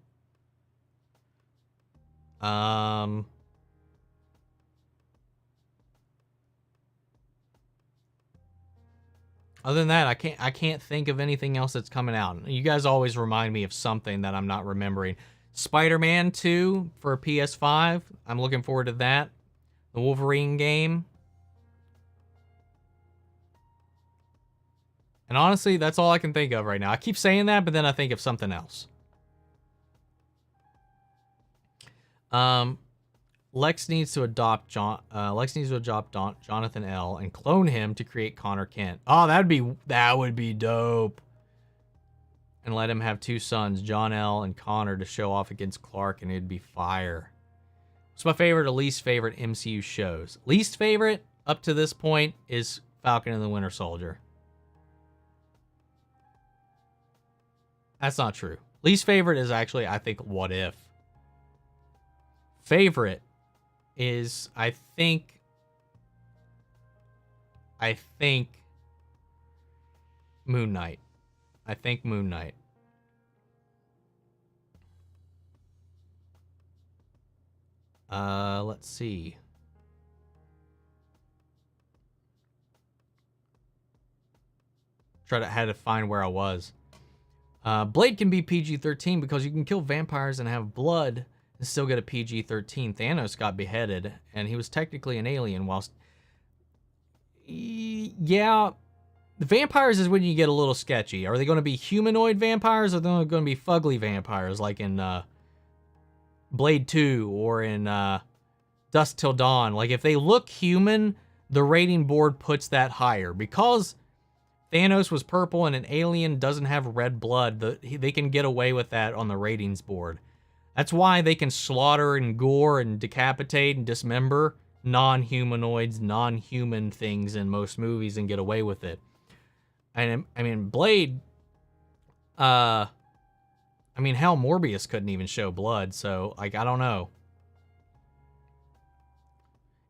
S1: Other than that, I can't think of anything else that's coming out. You guys always remind me of something that I'm not remembering. Spider-Man 2 for PS5. I'm looking forward to that. The Wolverine game. And honestly, that's all I can think of right now. I keep saying that, but then I think of something else. Lex needs to adopt Jonathan L. and clone him to create Connor Kent. Oh, that would be dope. And let him have 2 sons, John L. and Connor, to show off against Clark, and it'd be fire. What's my favorite or least favorite MCU shows? Least favorite up to this point is Falcon and the Winter Soldier. That's not true. Least favorite is actually, I think, What If. Favorite is, I think Moon Knight. I think Moon Knight. Let's see. Had to find where I was. Blade can be PG-13 because you can kill vampires and have blood and still get a PG-13. Thanos got beheaded, and he was technically an alien whilst... Yeah, the vampires is when you get a little sketchy. Are they going to be humanoid vampires, or are they going to be fugly vampires like in Blade 2 or in Dusk Till Dawn? Like, if they look human, the rating board puts that higher. Because Thanos was purple and an alien doesn't have red blood, they can get away with that on the ratings board. That's why they can slaughter and gore and decapitate and dismember non-humanoids, non-human things in most movies and get away with it. And I mean, Blade, hell, Morbius couldn't even show blood, so, like, I don't know.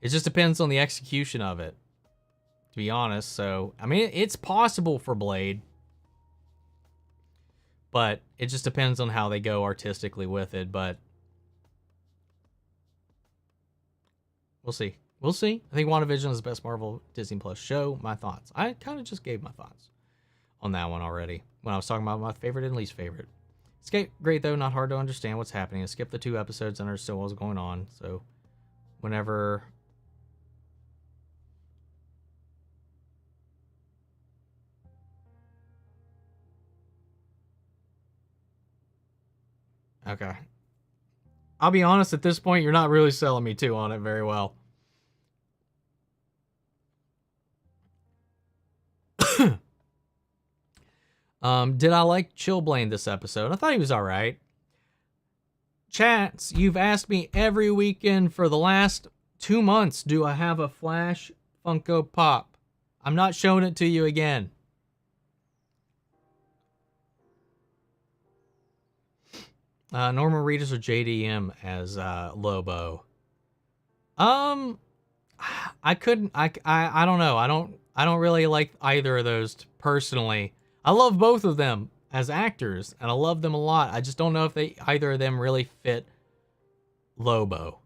S1: It just depends on the execution of it, to be honest. So, I mean, it's possible for Blade, but it just depends on how they go artistically with it. But we'll see. We'll see. I think WandaVision is the best Marvel Disney Plus show. My thoughts. I kind of just gave my thoughts on that one already when I was talking about my favorite and least favorite. It's great, though. Not hard to understand what's happening. I skipped the 2 episodes and understood what was going on. So whenever... Okay. I'll be honest, at this point, you're not really selling me too on it very well. Did I like Chillblaine this episode? I thought he was alright. Chats, you've asked me every weekend for the last 2 months, do I have a Flash Funko Pop? I'm not showing it to you again. Norman Reedus or JDM as Lobo. I don't know. I don't really like either of those personally. I love both of them as actors, and I love them a lot. I just don't know if either of them really fit Lobo.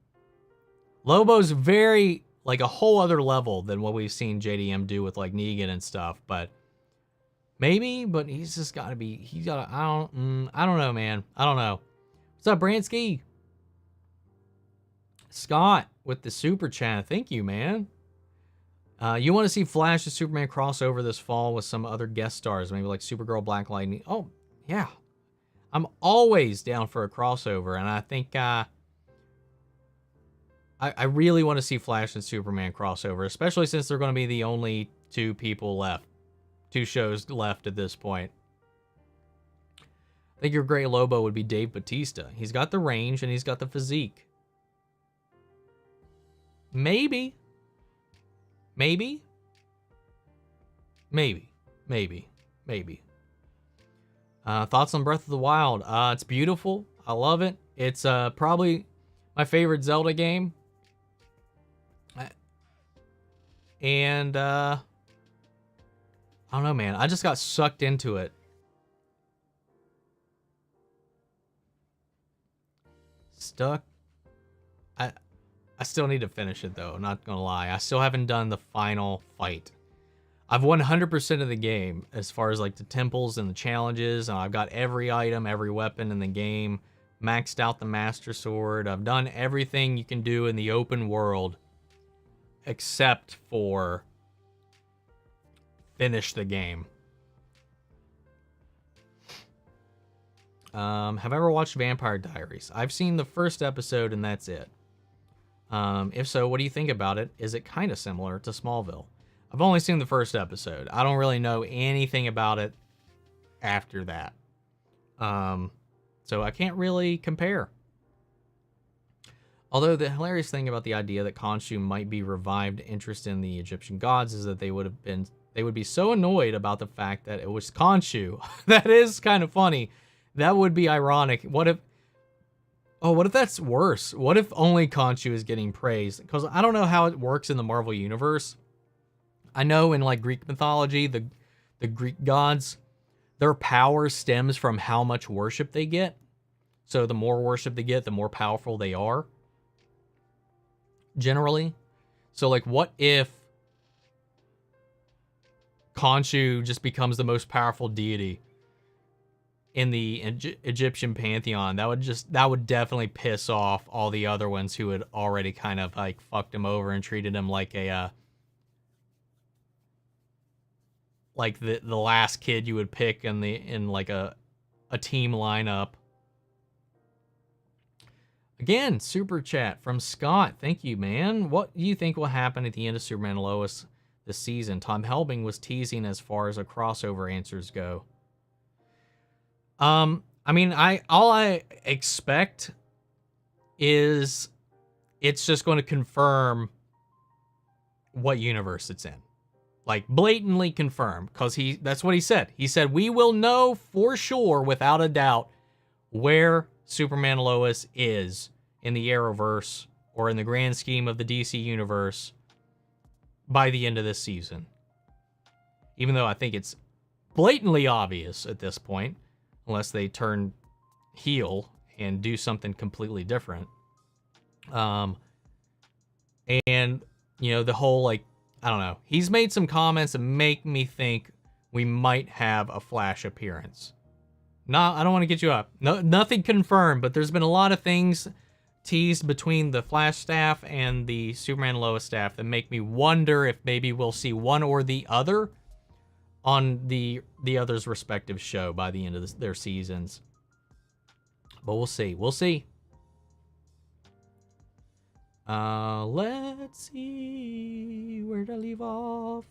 S1: Lobo's very, like, a whole other level than what we've seen JDM do with, like, Negan and stuff, but maybe, but he's just got to be, I don't know, man. I don't know. What's up, Bransky? Scott with the super chat. Thank you, man. You want to see Flash and Superman crossover this fall with some other guest stars, maybe like Supergirl, Black Lightning. Oh, yeah. I'm always down for a crossover, and I think I really want to see Flash and Superman crossover, especially since they're going to be the only 2 people left. 2 shows left at this point. I think your great Lobo would be Dave Bautista. He's got the range and he's got the physique. Maybe. Thoughts on Breath of the Wild? It's beautiful. I love it. It's probably my favorite Zelda game. And I don't know, man. I just got sucked into it. Stuck. I still need to finish it, though. Not gonna lie. I still haven't done the final fight. I've 100% of the game as far as like the temples and the challenges. And I've got every item, every weapon in the game, maxed out the Master Sword. I've done everything you can do in the open world except for finish the game. Have I ever watched Vampire Diaries? I've seen the first episode and that's it. If so, what do you think about it? Is it kind of similar to Smallville? I've only seen the first episode. I don't really know anything about it after that. So I can't really compare. Although the hilarious thing about the idea that Khonshu might be revived interest in the Egyptian gods is that they would be so annoyed about the fact that it was Khonshu. That is kind of funny. That would be ironic. What if that's worse? What if only Khonshu is getting praised? Because I don't know how it works in the Marvel Universe. I know in like Greek mythology, the Greek gods, their power stems from how much worship they get. So the more worship they get, the more powerful they are. Generally. So like what if Khonshu just becomes the most powerful deity in the Egyptian pantheon? That would definitely piss off all the other ones who had already kind of like fucked him over and treated him like a like the last kid you would pick in like a team lineup. Again, super chat from Scott. Thank you, man. What do you think will happen at the end of Superman and Lois this season? Tom Helbing was teasing as far as a crossover answers go. I mean, all I expect is it's just going to confirm what universe it's in. Like, blatantly confirm, because that's what he said. He said, we will know for sure, without a doubt, where Superman and Lois is in the Arrowverse, or in the grand scheme of the DC universe, by the end of this season. Even though I think it's blatantly obvious at this point, unless they turn heel and do something completely different. And, you know, the whole, like, I don't know. He's made some comments that make me think we might have a Flash appearance. No, I don't want to get you up. No, nothing confirmed, but there's been a lot of things teased between the Flash staff and the Superman and Lois staff that make me wonder if maybe we'll see one or the other on the other's respective show by the end of their seasons. But we'll see. We'll see. Let's see where to leave off.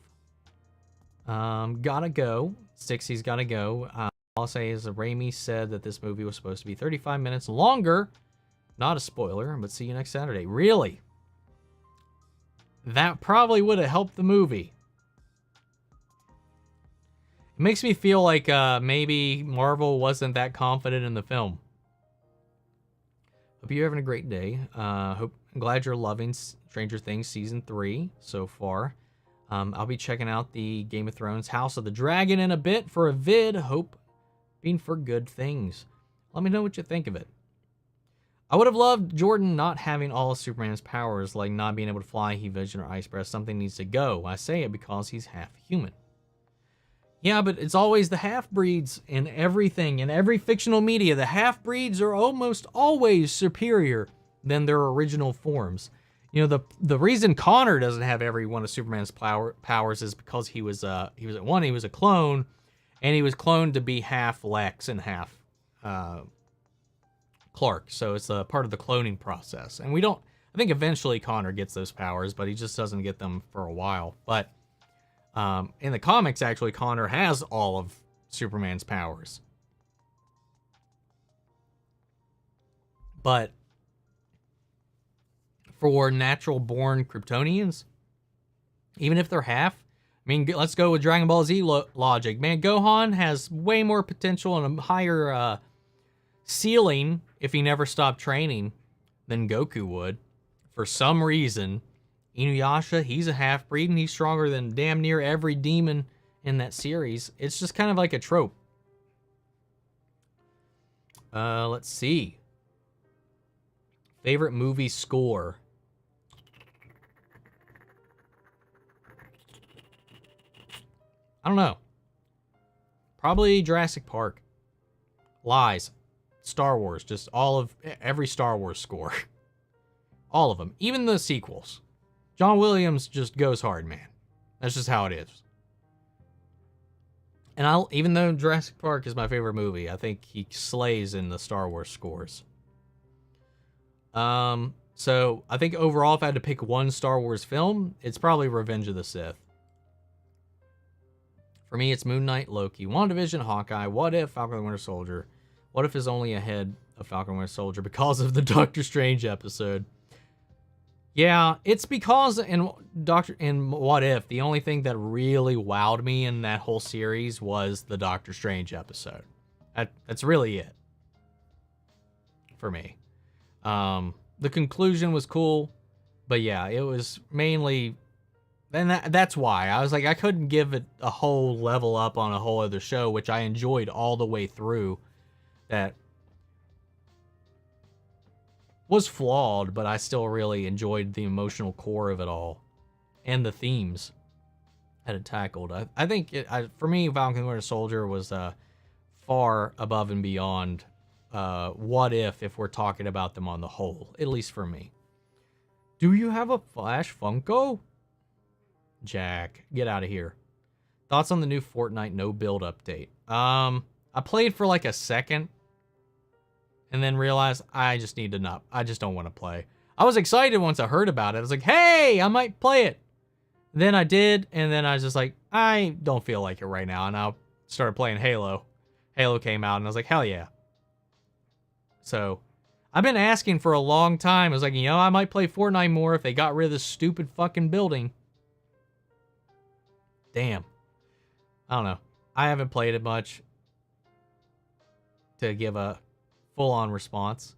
S1: Gotta go. Stixie's gotta go. All I'll say is that Raimi said that this movie was supposed to be 35 minutes longer. Not a spoiler, but see you next Saturday. Really? That probably would have helped the movie. It makes me feel like maybe Marvel wasn't that confident in the film. Hope you're having a great day. I'm glad you're loving Stranger Things Season 3 so far. I'll be checking out the Game of Thrones House of the Dragon in a bit for a vid. Hoping for good things. Let me know what you think of it. I would have loved Jordan not having all of Superman's powers, like not being able to fly, heat vision, or ice breath. Something needs to go. I say it because he's half human. Yeah, but it's always the half-breeds in everything. In every fictional media, the half-breeds are almost always superior than their original forms. You know, the reason Connor doesn't have every one of Superman's powers is because he was a clone, and he was cloned to be half Lex and half Clark. So it's a part of the cloning process. And I think eventually Connor gets those powers, but he just doesn't get them for a while. But in the comics, actually, Connor has all of Superman's powers. But for natural-born Kryptonians, even if they're half, I mean, let's go with Dragon Ball Z logic. Man, Gohan has way more potential and a higher ceiling if he never stopped training than Goku would. For some reason, Inuyasha, he's a half-breed and he's stronger than damn near every demon in that series. It's just kind of like a trope. Let's see. Favorite movie score. I don't know. Probably Jurassic Park. Lies. Star Wars. Just every Star Wars score. All of them. Even the sequels. John Williams just goes hard, man. That's just how it is. And even though Jurassic Park is my favorite movie, I think he slays in the Star Wars scores. So I think overall, if I had to pick one Star Wars film, it's probably Revenge of the Sith. For me, it's Moon Knight, Loki, WandaVision, Hawkeye, What If, Falcon and the Winter Soldier. What If is only ahead of Falcon and Winter Soldier because of the Doctor Strange episode. Yeah, it's because in What If, the only thing that really wowed me in that whole series was the Doctor Strange episode. That's really it for me. The conclusion was cool, but yeah, it was mainly, and that's why I was like, I couldn't give it a whole level up on a whole other show, which I enjoyed all the way through. That was flawed, but I still really enjoyed the emotional core of it all and the themes that it tackled. I think for me, Falcon and Winter Soldier was far above and beyond What if we're talking about them on the whole, at least for me. Do you have a Flash Funko? Jack, get out of here. Thoughts on the new Fortnite no build update? I played for like a second and then realized I just need to not. I just don't want to play. I was excited once I heard about it. I was like, hey, I might play it. Then I did, and then I was just like, I don't feel like it right now. And I started playing Halo. Halo came out, and I was like, hell yeah. So, I've been asking for a long time. I was like, I might play Fortnite more if they got rid of this stupid fucking building. Damn. I don't know. I haven't played it much to give a full-on response.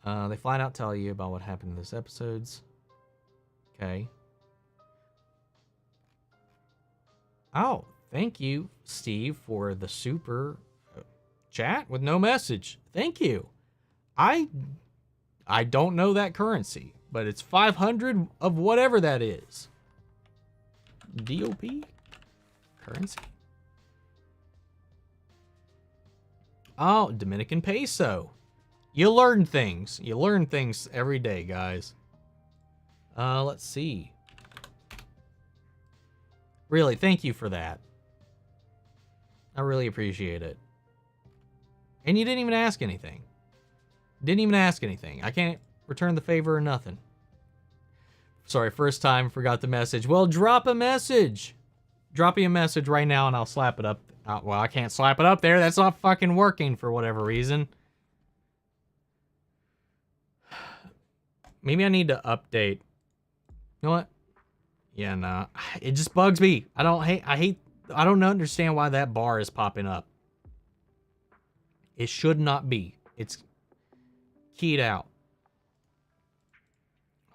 S1: They flat out tell you about what happened in this episodes. Okay. Oh, thank you, Steve, for the super chat with no message. Thank you. I don't know that currency, but it's 500 of whatever that is. DOP? Currency? Oh, Dominican peso. You learn things. You learn things every day, guys. Let's see. Really, thank you for that. I really appreciate it. And you didn't even ask anything. Didn't even ask anything. I can't return the favor or nothing. Sorry, first time, forgot the message. Well, drop a message. Drop me a message right now and I'll slap it up. Well, I can't slap it up there. That's not fucking working for whatever reason. Maybe I need to update. You know what? Yeah, nah. It just bugs me. I don't understand why that bar is popping up. It should not be. It's keyed out.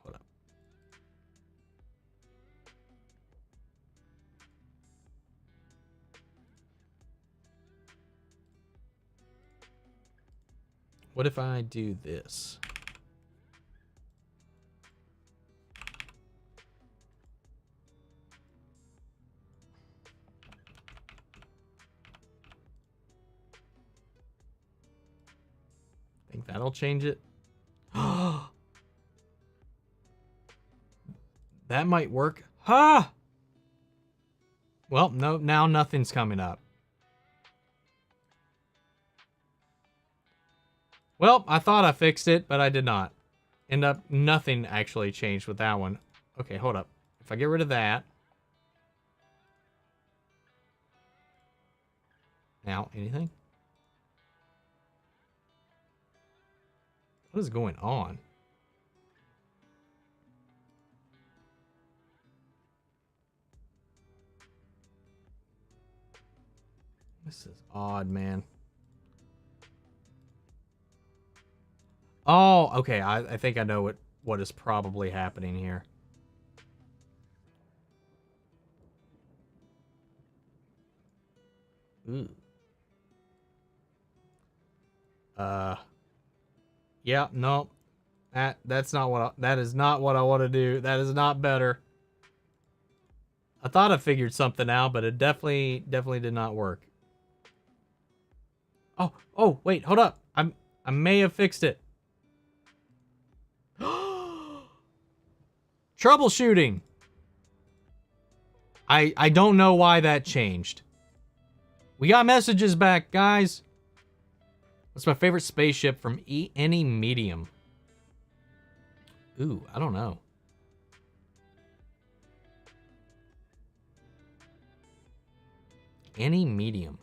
S1: Hold up. What if I do this? Think that'll change it? That might work. Ha! Well, no, now nothing's coming up. Well, I thought I fixed it, but I did not. Nothing actually changed with that one. Okay, hold up. If I get rid of that. Now, anything? What is going on? This is odd, man. Oh, okay. I think I know what is probably happening here. Ooh. Yeah, no. That's not what that is not what I want to do. That is not better. I thought I figured something out, but it definitely did not work. Oh, wait, hold up. I may have fixed it. Troubleshooting. I don't know why that changed. We got messages back, guys. What's my favorite spaceship from any medium? Ooh, I don't know. Any medium.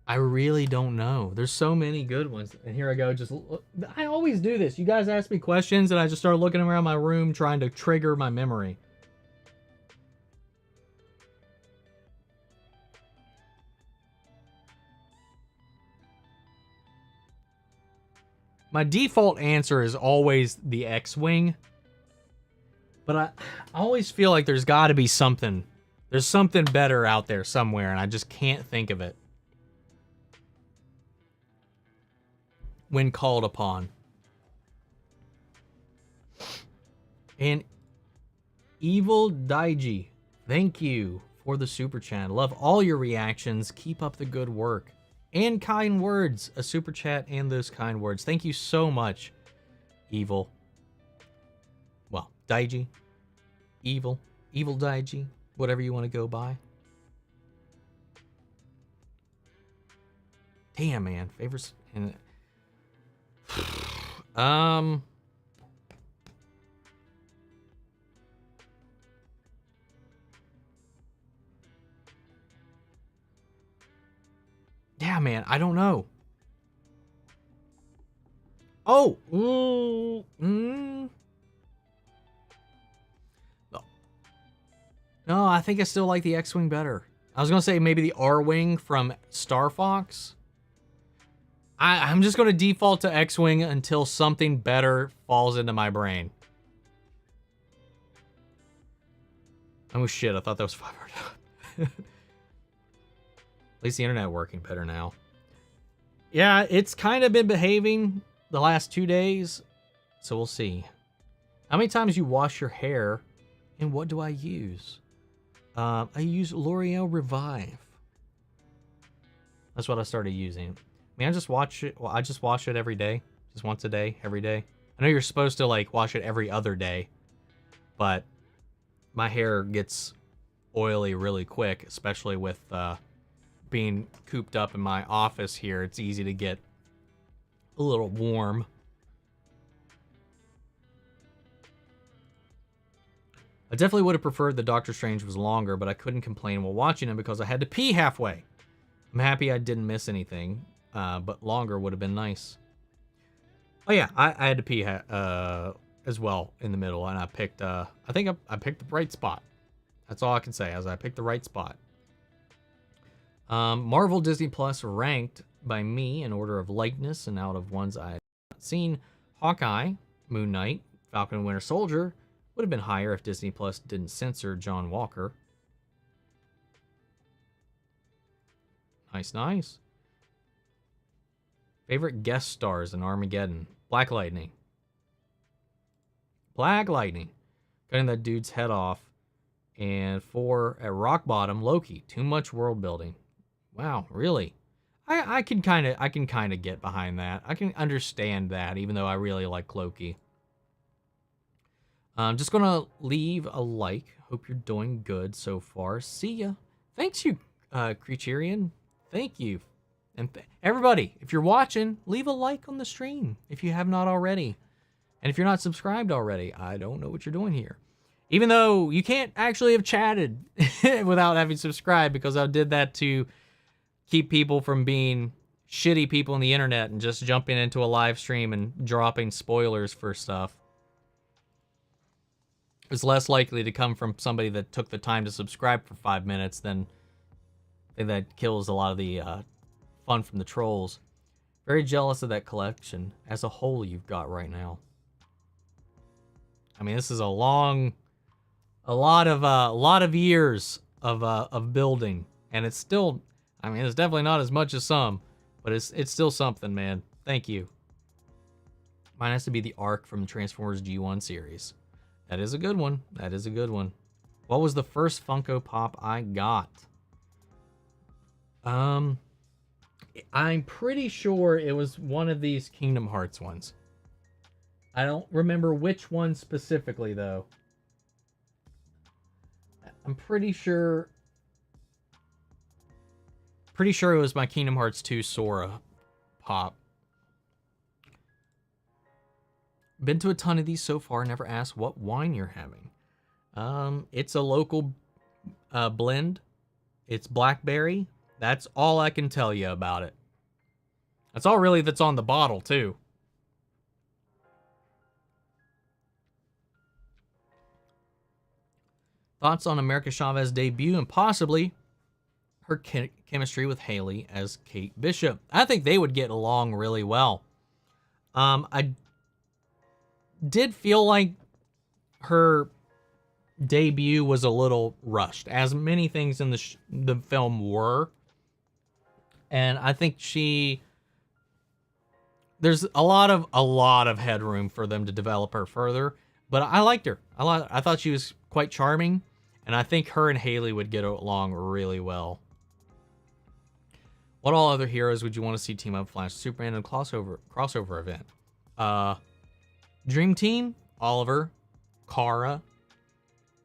S1: I really don't know. There's so many good ones. And here I go. I always do this. You guys ask me questions and I just start looking around my room trying to trigger my memory. My default answer is always the X-Wing. But I always feel like there's got to be something. There's something better out there somewhere and I just can't think of it. When called upon. And Evil Daiji, thank you for the super chat. Love all your reactions. Keep up the good work. And kind words. A super chat and those kind words. Thank you so much, Evil. Well, Daiji. Evil Daiji. Whatever you want to go by. Damn, man. Favorites. And yeah, man, I don't know. Oh, no, I think I still like the X-Wing better. I was gonna say maybe the R-Wing from Star Fox. I'm just going to default to X-Wing until something better falls into my brain. Oh shit, I thought that was 500. At least the internet working better now. Yeah, it's kind of been behaving the last 2 days, so we'll see. How many times you wash your hair, and what do I use? I use L'Oreal Revive. That's what I started using. I mean, I just watch it. Well, I just wash it every day, just once a day, every day. I know you're supposed to like wash it every other day, but my hair gets oily really quick, especially with being cooped up in my office here. It's easy to get a little warm. I definitely would have preferred the Doctor Strange was longer, but I couldn't complain while watching him because I had to pee halfway. I'm happy I didn't miss anything. But longer would have been nice. Oh yeah, I had to pee as well in the middle, and I picked. I think I picked the right spot. That's all I can say, as I picked the right spot. Marvel Disney Plus ranked by me in order of likeness and out of ones I had not seen. Hawkeye, Moon Knight, Falcon and Winter Soldier would have been higher if Disney Plus didn't censor John Walker. Nice. Favorite guest stars in Armageddon? Black Lightning. Cutting that dude's head off. And 4 at rock bottom, Loki. Too much world building. Wow, really? I can kind of get behind that. I can understand that, even though I really like Loki. I'm just gonna leave a like. Hope you're doing good so far. See ya. Thanks, you, Creaturian. Thank you. And everybody, if you're watching, leave a like on the stream if you have not already. And if you're not subscribed already, I don't know what you're doing here. Even though you can't actually have chatted without having subscribed, because I did that to keep people from being shitty people on the internet and just jumping into a live stream and dropping spoilers for stuff. It's less likely to come from somebody that took the time to subscribe for 5 minutes than that kills a lot of the fun from the trolls. Very jealous of that collection as a whole you've got right now. I mean, this is a lot of years of building, and it's still, I mean, it's definitely not as much as some, But it's still something, man. Thank you. Mine has to be the arc from the Transformers G1 series. That is a good one. That is a good one. What was the first Funko Pop I got? I'm pretty sure it was one of these Kingdom Hearts ones. I don't remember which one specifically, though. I'm pretty sure it was my Kingdom Hearts 2 Sora Pop. Been to a ton of these so far. Never asked what wine you're having. It's a local blend. It's blackberry. That's all I can tell you about it. That's all really that's on the bottle, too. Thoughts on America Chavez's debut and possibly her chemistry with Haley as Kate Bishop? I think they would get along really well. I did feel like her debut was a little rushed, as many things in the film were. And I think there's a lot of headroom for them to develop her further. But I liked her. I thought she was quite charming, and I think her and Haley would get along really well. What all other heroes would you want to see team up Flash, Superman, and crossover event? Dream Team, Oliver, Kara.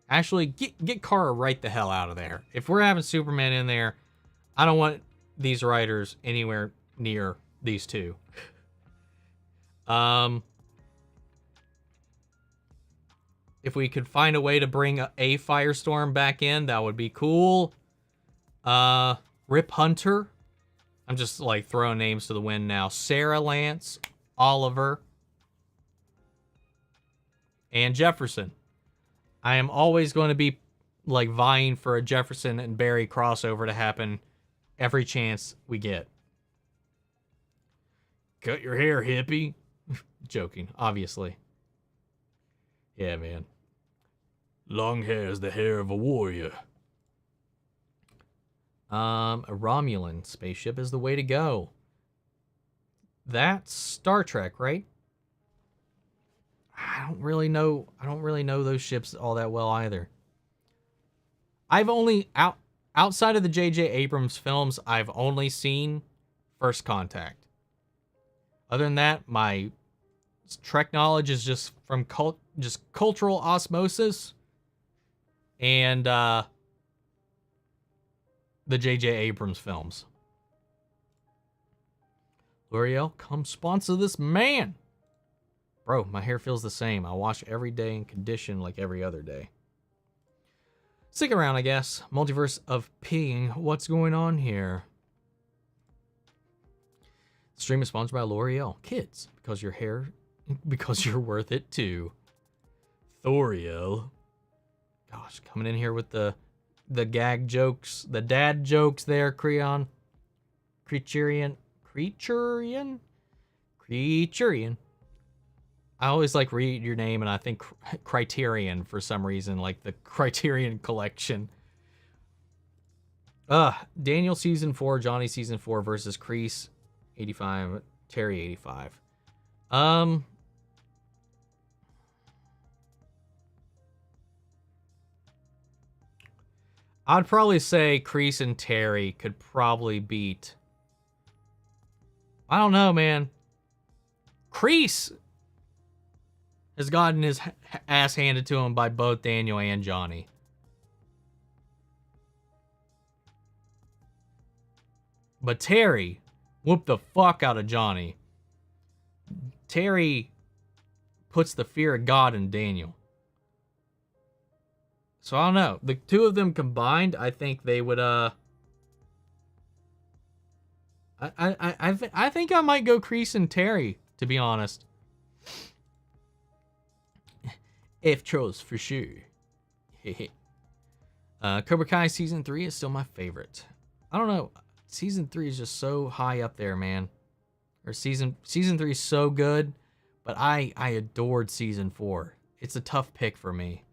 S1: Actually, get Kara right the hell out of there. If we're having Superman in there, I don't want these writers anywhere near these two. If we could find a way to bring a Firestorm back in, that would be cool. Rip Hunter. I'm just like throwing names to the wind now. Sarah Lance, Oliver, and Jefferson. I am always going to be like vying for a Jefferson and Barry crossover to happen every chance we get. Cut your hair, hippie. Joking, obviously. Yeah, man. Long hair is the hair of a warrior. A Romulan spaceship is the way to go. That's Star Trek, right? I don't really know those ships all that well either. I've only outside of the J.J. Abrams films, I've only seen First Contact. Other than that, my Trek knowledge is just from cultural osmosis and the J.J. Abrams films. L'Oreal, come sponsor this man. Bro, my hair feels the same. I wash every day and condition like every other day. Stick around, I guess. Multiverse of peeing. What's going on here? Stream is sponsored by L'Oreal. Kids, because you're worth it too. Thoriel. Gosh, coming in here with the gag jokes, the dad jokes there, Creon. Creaturian. I always like read your name and I think Criterion for some reason, like the Criterion Collection. Daniel season 4, Johnny season 4 versus Kreese 85, Terry 85. I'd probably say Kreese and Terry could probably beat. I don't know, man. Kreese has gotten his ass handed to him by both Daniel and Johnny. But Terry whooped the fuck out of Johnny. Terry puts the fear of God in Daniel. So I don't know. The two of them combined, I think they would I think I might go Kreese and Terry, to be honest. F chose for sure. Cobra Kai season 3 is still my favorite. I don't know. Season 3 is just so high up there, man. Or season 3 is so good, but I adored season 4. It's a tough pick for me.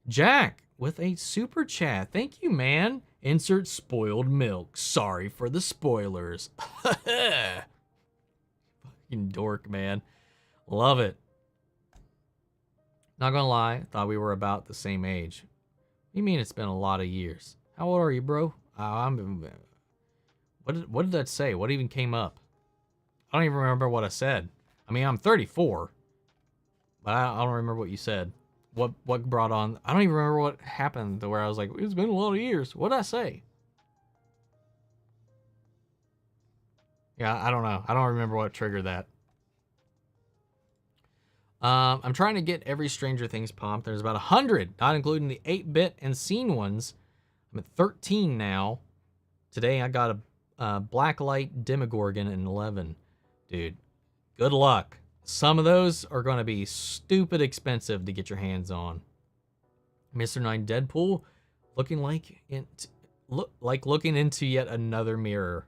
S1: Jack with a super chat. Thank you, man. Insert spoiled milk. Sorry for the spoilers. Fucking dork, man. Love it. Not gonna lie, thought we were about the same age. What do you mean it's been a lot of years? How old are you, bro? What did that say? What even came up? I don't even remember what I said. I mean, I'm 34, but I don't remember what you said. What brought on? I don't even remember what happened to where I was like, it's been a lot of years. What did I say? Yeah, I don't know. I don't remember what triggered that. I'm trying to get every Stranger Things pump. There's about 100, not including the 8-bit and scene ones. I'm at 13 now. Today I got a Blacklight Demogorgon in 11. Dude, good luck. Some of those are going to be stupid expensive to get your hands on. Mr. 9 Deadpool looking looking into yet another mirror.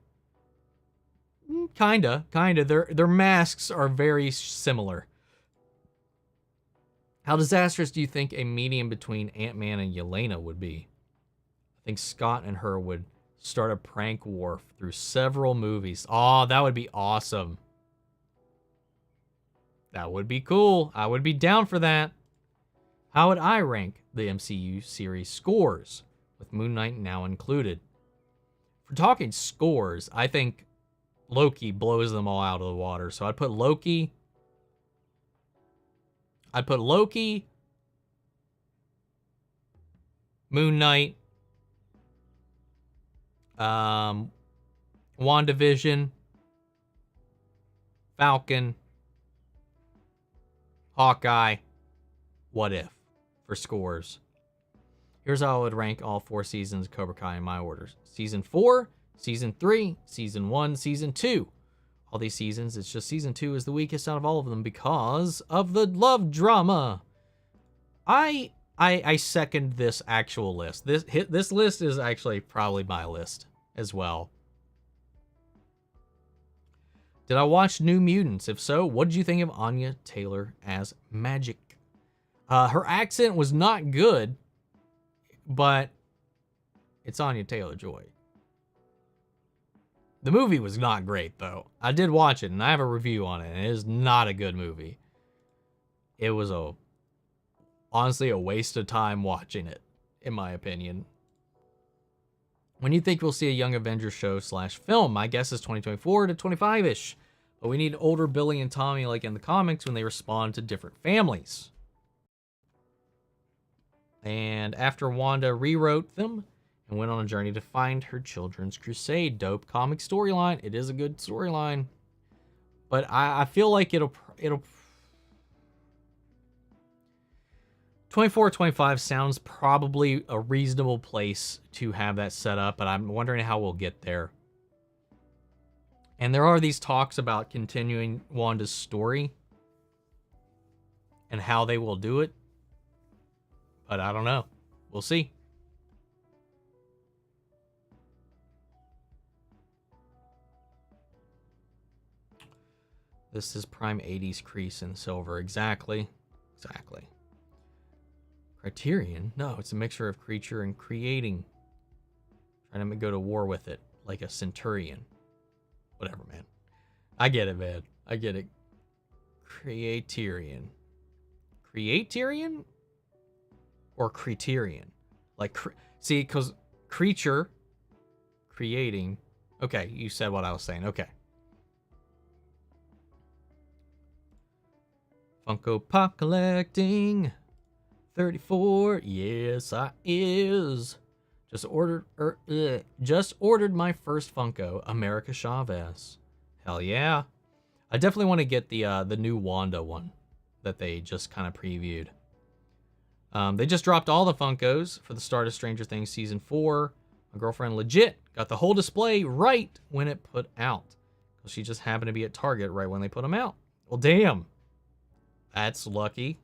S1: Kinda. Their masks are very similar. How disastrous do you think a medium between Ant-Man and Yelena would be? I think Scott and her would start a prank war through several movies. Oh, that would be awesome. That would be cool. I would be down for that. How would I rank the MCU series scores, with Moon Knight now included? If we're talking scores, I think Loki blows them all out of the water. So I'd put Loki, Moon Knight, WandaVision, Falcon, Hawkeye, What If for scores. Here's how I would rank all 4 seasons of Cobra Kai in my orders. Season 4, Season 3, Season 1, Season 2. All these seasons, it's just Season 2 is the weakest out of all of them because of the love drama. I second this actual list. This list is actually probably my list as well. Did I watch New Mutants? If so, what did you think of Anya Taylor as Magic? Her accent was not good, but it's Anya Taylor-Joy. The movie was not great, though. I did watch it, and I have a review on it, and it is not a good movie. It was honestly a waste of time watching it, in my opinion. When do you think we'll see a Young Avengers show / film? My guess is 2024 to 25-ish. But we need older Billy and Tommy like in the comics when they respond to different families. And after Wanda rewrote them and went on a journey to find her children's crusade. Dope comic storyline. It is a good storyline. But I feel like it'll 24, 25 sounds probably a reasonable place to have that set up, but I'm wondering how we'll get there. And there are these talks about continuing Wanda's story and how they will do it. But I don't know. We'll see. This is prime 80s crease in silver. Exactly. Criterion? No, it's a mixture of creature and creating. Trying to go to war with it, like a centurion. Whatever, man. I get it, man. I get it. Createrion. Createrion? Or criterion? Like, see, because creature, creating. Okay, you said what I was saying. Okay. Funko Pop collecting. 34, yes, I is. Just ordered my first Funko, America Chavez. Hell yeah. I definitely want to get the new Wanda one that they just kind of previewed. They just dropped all the Funkos for the start of Stranger Things Season 4. My girlfriend legit got the whole display right when it put out. She just happened to be at Target right when they put them out. Well, damn. That's lucky.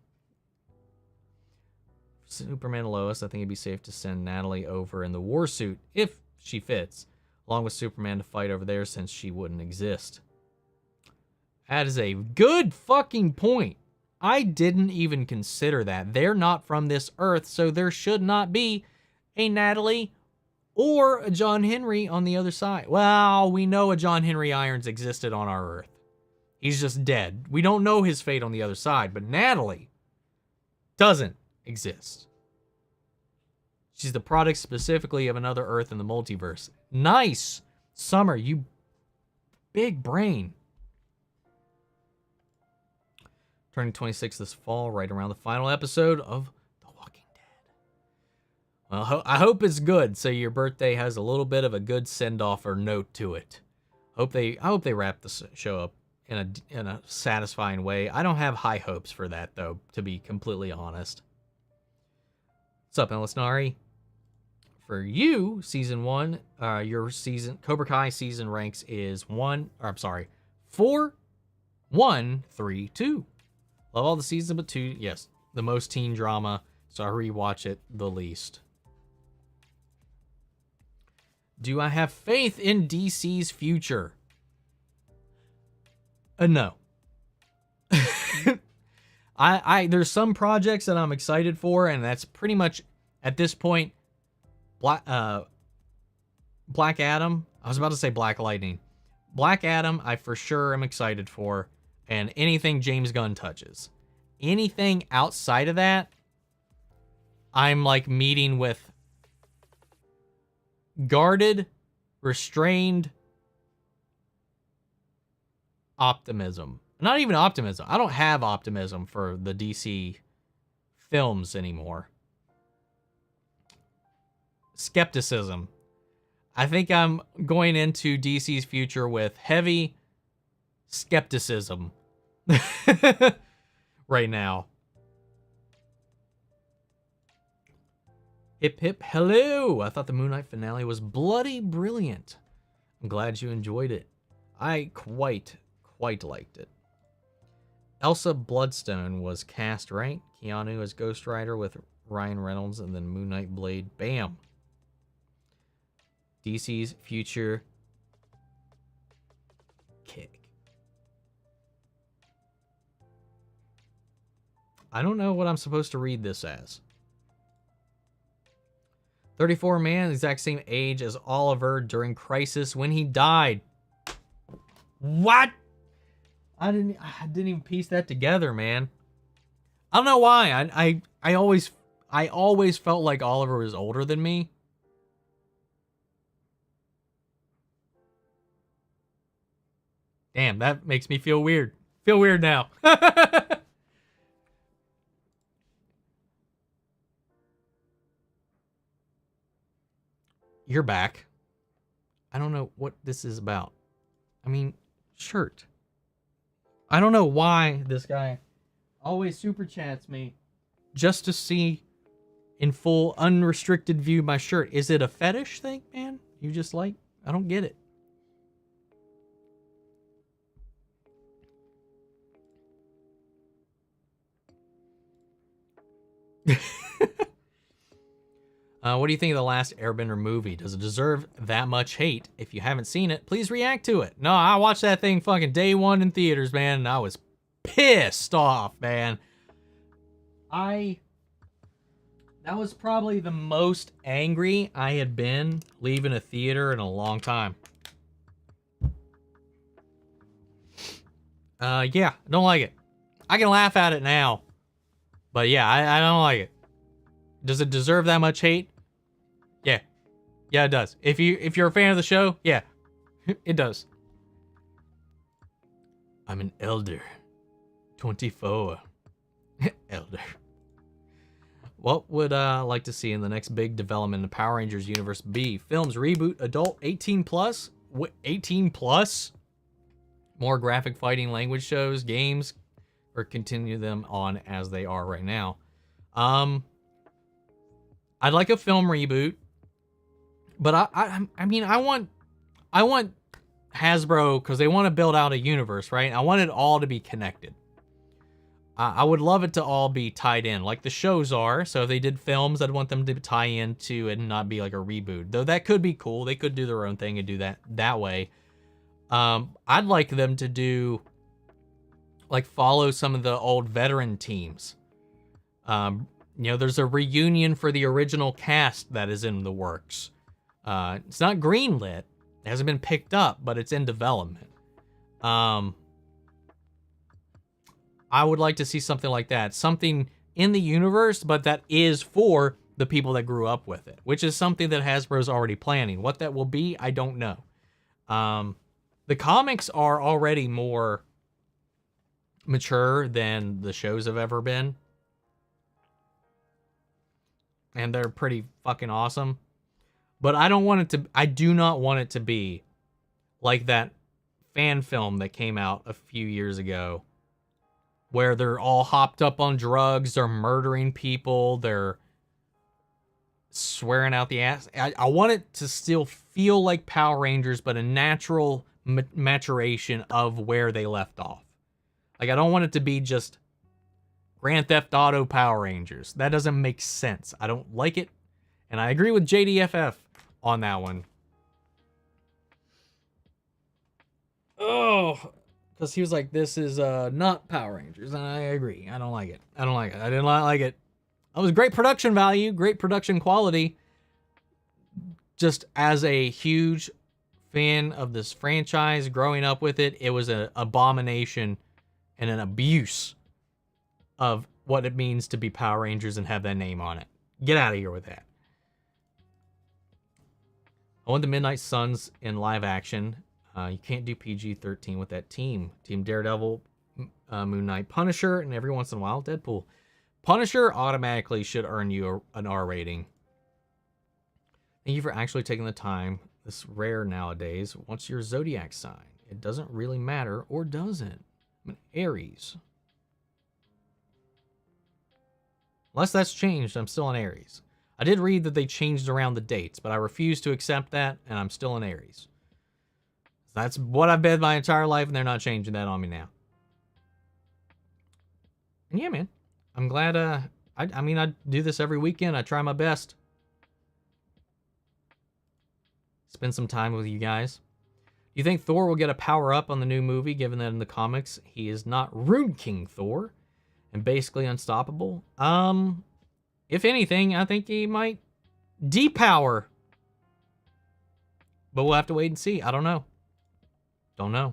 S1: Superman and Lois, I think it'd be safe to send Natalie over in the war suit, if she fits, along with Superman to fight over there since she wouldn't exist. That is a good fucking point. I didn't even consider that. They're not from this Earth, so there should not be a Natalie or a John Henry on the other side. Well, we know a John Henry Irons existed on our Earth. He's just dead. We don't know his fate on the other side, but Natalie doesn't exist. She's the product specifically of another Earth in the multiverse. Nice! Summer, you big brain. Turning 26 this fall, right around the final episode of The Walking Dead. Well, I hope it's good, so your birthday has a little bit of a good send-off or note to it. I hope they wrap the show up in a satisfying way. I don't have high hopes for that, though, to be completely honest. What's up, Elisnari? For you, season 1, your season Cobra Kai season ranks is 4, 1, 3, 2. Love all the seasons, but 2, yes, the most teen drama, so I rewatch it the least. Do I have faith in DC's future? No. There's some projects that I'm excited for, and that's pretty much at this point Black Adam. I was about to say Black Lightning. Black Adam, I for sure am excited for, and anything James Gunn touches. Anything outside of that, I'm like meeting with guarded, restrained optimism. Not even optimism. I don't have optimism for the DC films anymore. Skepticism. I think I'm going into DC's future with heavy skepticism right now. Hip hip hello! I thought the Moon Knight finale was bloody brilliant. I'm glad you enjoyed it. I quite liked it. Elsa Bloodstone was cast, right? Keanu as Ghost Rider with Ryan Reynolds, and then Moon Knight Blade. Bam! DC's future kick. I don't know what I'm supposed to read this as. 34 man, exact same age as Oliver during Crisis when he died. What? I didn't even piece that together, man. I don't know why. I always felt like Oliver was older than me. Damn, that makes me feel weird. Feel weird now. You're back. I don't know what this is about. I mean, shirt. I don't know why this guy always super chats me just to see in full unrestricted view my shirt. Is it a fetish thing, man? You just like, I don't get it. What do you think of the last Airbender movie? Does it deserve that much hate? If you haven't seen it, please react to it. No, I watched that thing fucking day one in theaters, man, and I was pissed off, man. That was probably the most angry I had been leaving a theater in a long time. Yeah, I don't like it. I can laugh at it now, but yeah, I don't like it. Does it deserve that much hate? Yeah. Yeah, it does. If you're a fan of the show, yeah. It does. I'm an elder. 24. Elder. What would I like to see in the next big development in the Power Rangers universe be? Films, reboot, adult, 18 plus? 18 plus? More graphic fighting language shows, games, or continue them on as they are right now? I'd like a film reboot, but I mean, I want Hasbro, because they want to build out a universe, right? I want it all to be connected. I would love it to all be tied in, like the shows are. So if they did films, I'd want them to tie into it and not be like a reboot. Though that could be cool. They could do their own thing and do that way. I'd like them to do, like, follow some of the old veteran teams. You know, there's a reunion for the original cast that is in the works. It's not greenlit. It hasn't been picked up, but it's in development. I would like to see something like that. Something in the universe, but that is for the people that grew up with it, which is something that Hasbro's already planning. What that will be, I don't know. The comics are already more mature than the shows have ever been. And they're pretty fucking awesome. But I do not want it to be like that fan film that came out a few years ago where they're all hopped up on drugs, they're murdering people, they're swearing out the ass. I want it to still feel like Power Rangers, but a natural maturation of where they left off. Like, I don't want it to be just Grand Theft Auto Power Rangers. That doesn't make sense. I don't like it. And I agree with JDFF on that one. Oh, because he was like, this is not Power Rangers. And I agree. I don't like it. I don't like it. I did not like it. It was great production value, great production quality. Just as a huge fan of this franchise, growing up with it, it was an abomination and an abuse of what it means to be Power Rangers and have that name on it. Get out of here with that. I want the Midnight Suns in live action. You can't do PG-13 with that team. Team Daredevil, Moon Knight, Punisher, and every once in a while, Deadpool. Punisher automatically should earn you an R rating. Thank you for actually taking the time. This is rare nowadays. What's your zodiac sign? It doesn't really matter, or does it? I'm an Aries. Unless that's changed, I'm still an Aries. I did read that they changed around the dates, but I refuse to accept that, and I'm still an Aries. That's what I've been my entire life, and they're not changing that on me now. And yeah, man, I'm glad. I mean, I do this every weekend. I try my best. Spend some time with you guys. Do you think Thor will get a power-up on the new movie, given that in the comics he is not Rune King Thor and basically unstoppable? If anything, I think he might depower. But we'll have to wait and see. I don't know. Don't know.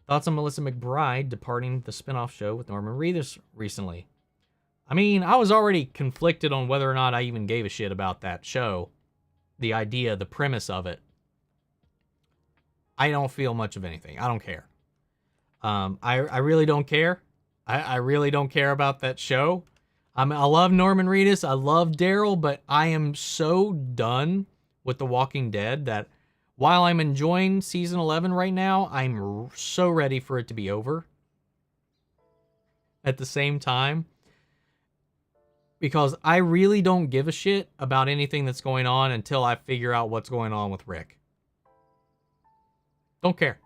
S1: Thoughts on Melissa McBride departing the spinoff show with Norman Reedus recently? I mean, I was already conflicted on whether or not I even gave a shit about that show. The idea, the premise of it. I don't feel much of anything. I don't care. I really don't care. I really don't care about that show. I love Norman Reedus. I love Daryl, but I am so done with The Walking Dead that while I'm enjoying season 11 right now, I'm so ready for it to be over. At the same time, because I really don't give a shit about anything that's going on until I figure out what's going on with Rick. Don't care.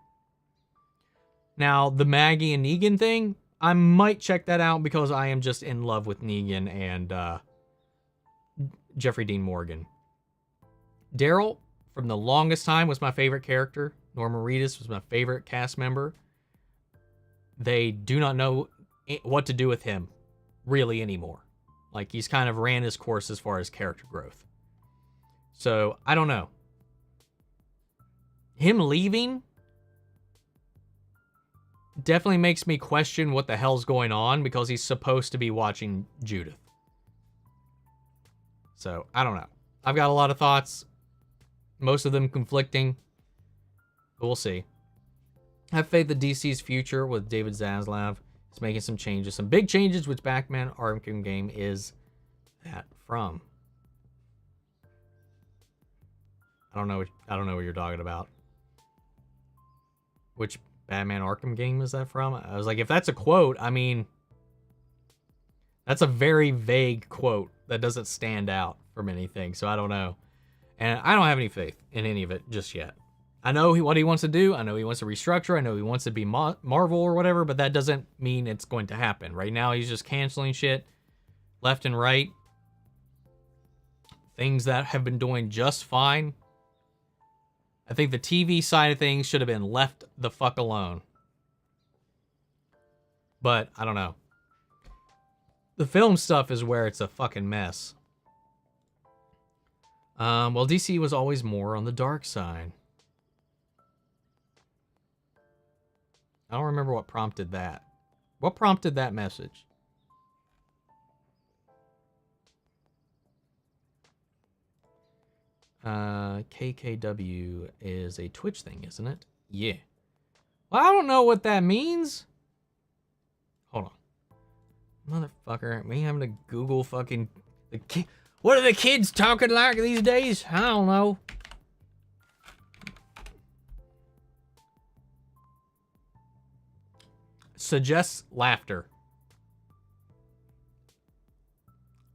S1: Now, the Maggie and Negan thing, I might check that out because I am just in love with Negan and Jeffrey Dean Morgan. Daryl, from the longest time, was my favorite character. Norman Reedus was my favorite cast member. They do not know what to do with him, really, anymore. Like, he's kind of ran his course as far as character growth. So, I don't know. Him leaving definitely makes me question what the hell's going on because he's supposed to be watching Judith. So, I don't know. I've got a lot of thoughts. Most of them conflicting. But we'll see. I have faith that DC's future with David Zaslav is making some changes. Some big changes, which Batman Arkham game is that from. I don't know what you're talking about. Which Batman Arkham game is that from? I was like, if that's a quote, I mean, that's a very vague quote that doesn't stand out from anything. So I don't know. And I don't have any faith in any of it just yet. I know what he wants to do. I know he wants to restructure. I know he wants to be Marvel or whatever, but that doesn't mean it's going to happen. Right now, he's just canceling shit left and right. Things that have been doing just fine. I think the TV side of things should have been left the fuck alone. But, I don't know. The film stuff is where it's a fucking mess. Well, DC was always more on the dark side. I don't remember what prompted that. What prompted that message? KKW is a Twitch thing, isn't it? Yeah. Well, I don't know what that means. Hold on. Motherfucker, me having to Google fucking... What are the kids talking like these days? I don't know. Suggests laughter.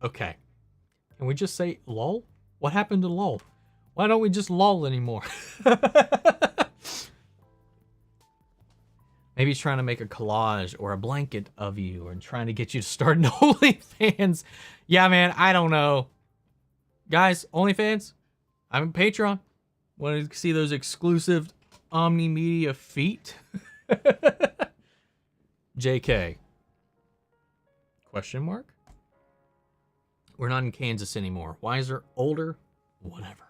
S1: Okay. Can we just say lol? What happened to lol? Why don't we just lol anymore? Maybe he's trying to make a collage or a blanket of you and trying to get you to start an OnlyFans. Yeah, man, I don't know. Guys, OnlyFans, I'm a Patreon. Want to see those exclusive Omni Media feet? JK. Question mark? We're not in Kansas anymore. Wiser, older, whatever.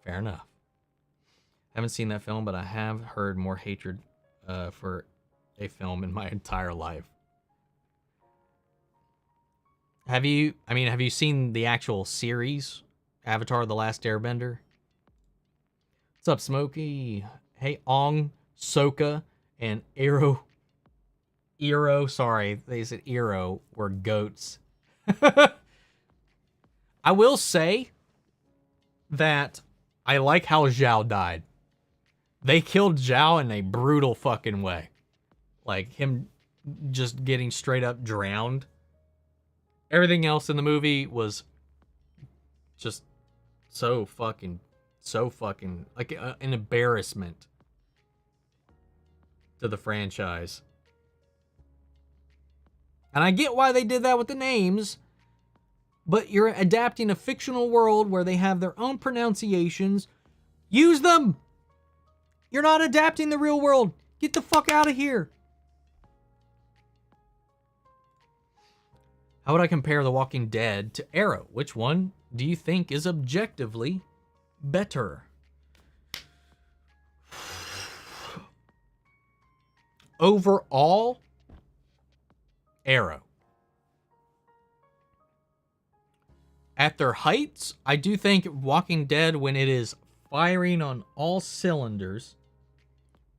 S1: Fair enough. Haven't seen that film, but I have heard more hatred for a film in my entire life. Have you seen the actual series, Avatar: The Last Airbender? What's up, Smokey? Hey, Ong, Soka, and Eero, sorry, they said Eero, were goats. I will say that I like how Zhao died. They killed Zhao in a brutal fucking way. Like, him just getting straight up drowned. Everything else in the movie was just so fucking, like an embarrassment to the franchise. And I get why they did that with the names, but you're adapting a fictional world where they have their own pronunciations. Use them! You're not adapting the real world. Get the fuck out of here. How would I compare The Walking Dead to Arrow? Which one do you think is objectively better? Overall, Arrow. At their heights, I do think Walking Dead, when it is firing on all cylinders,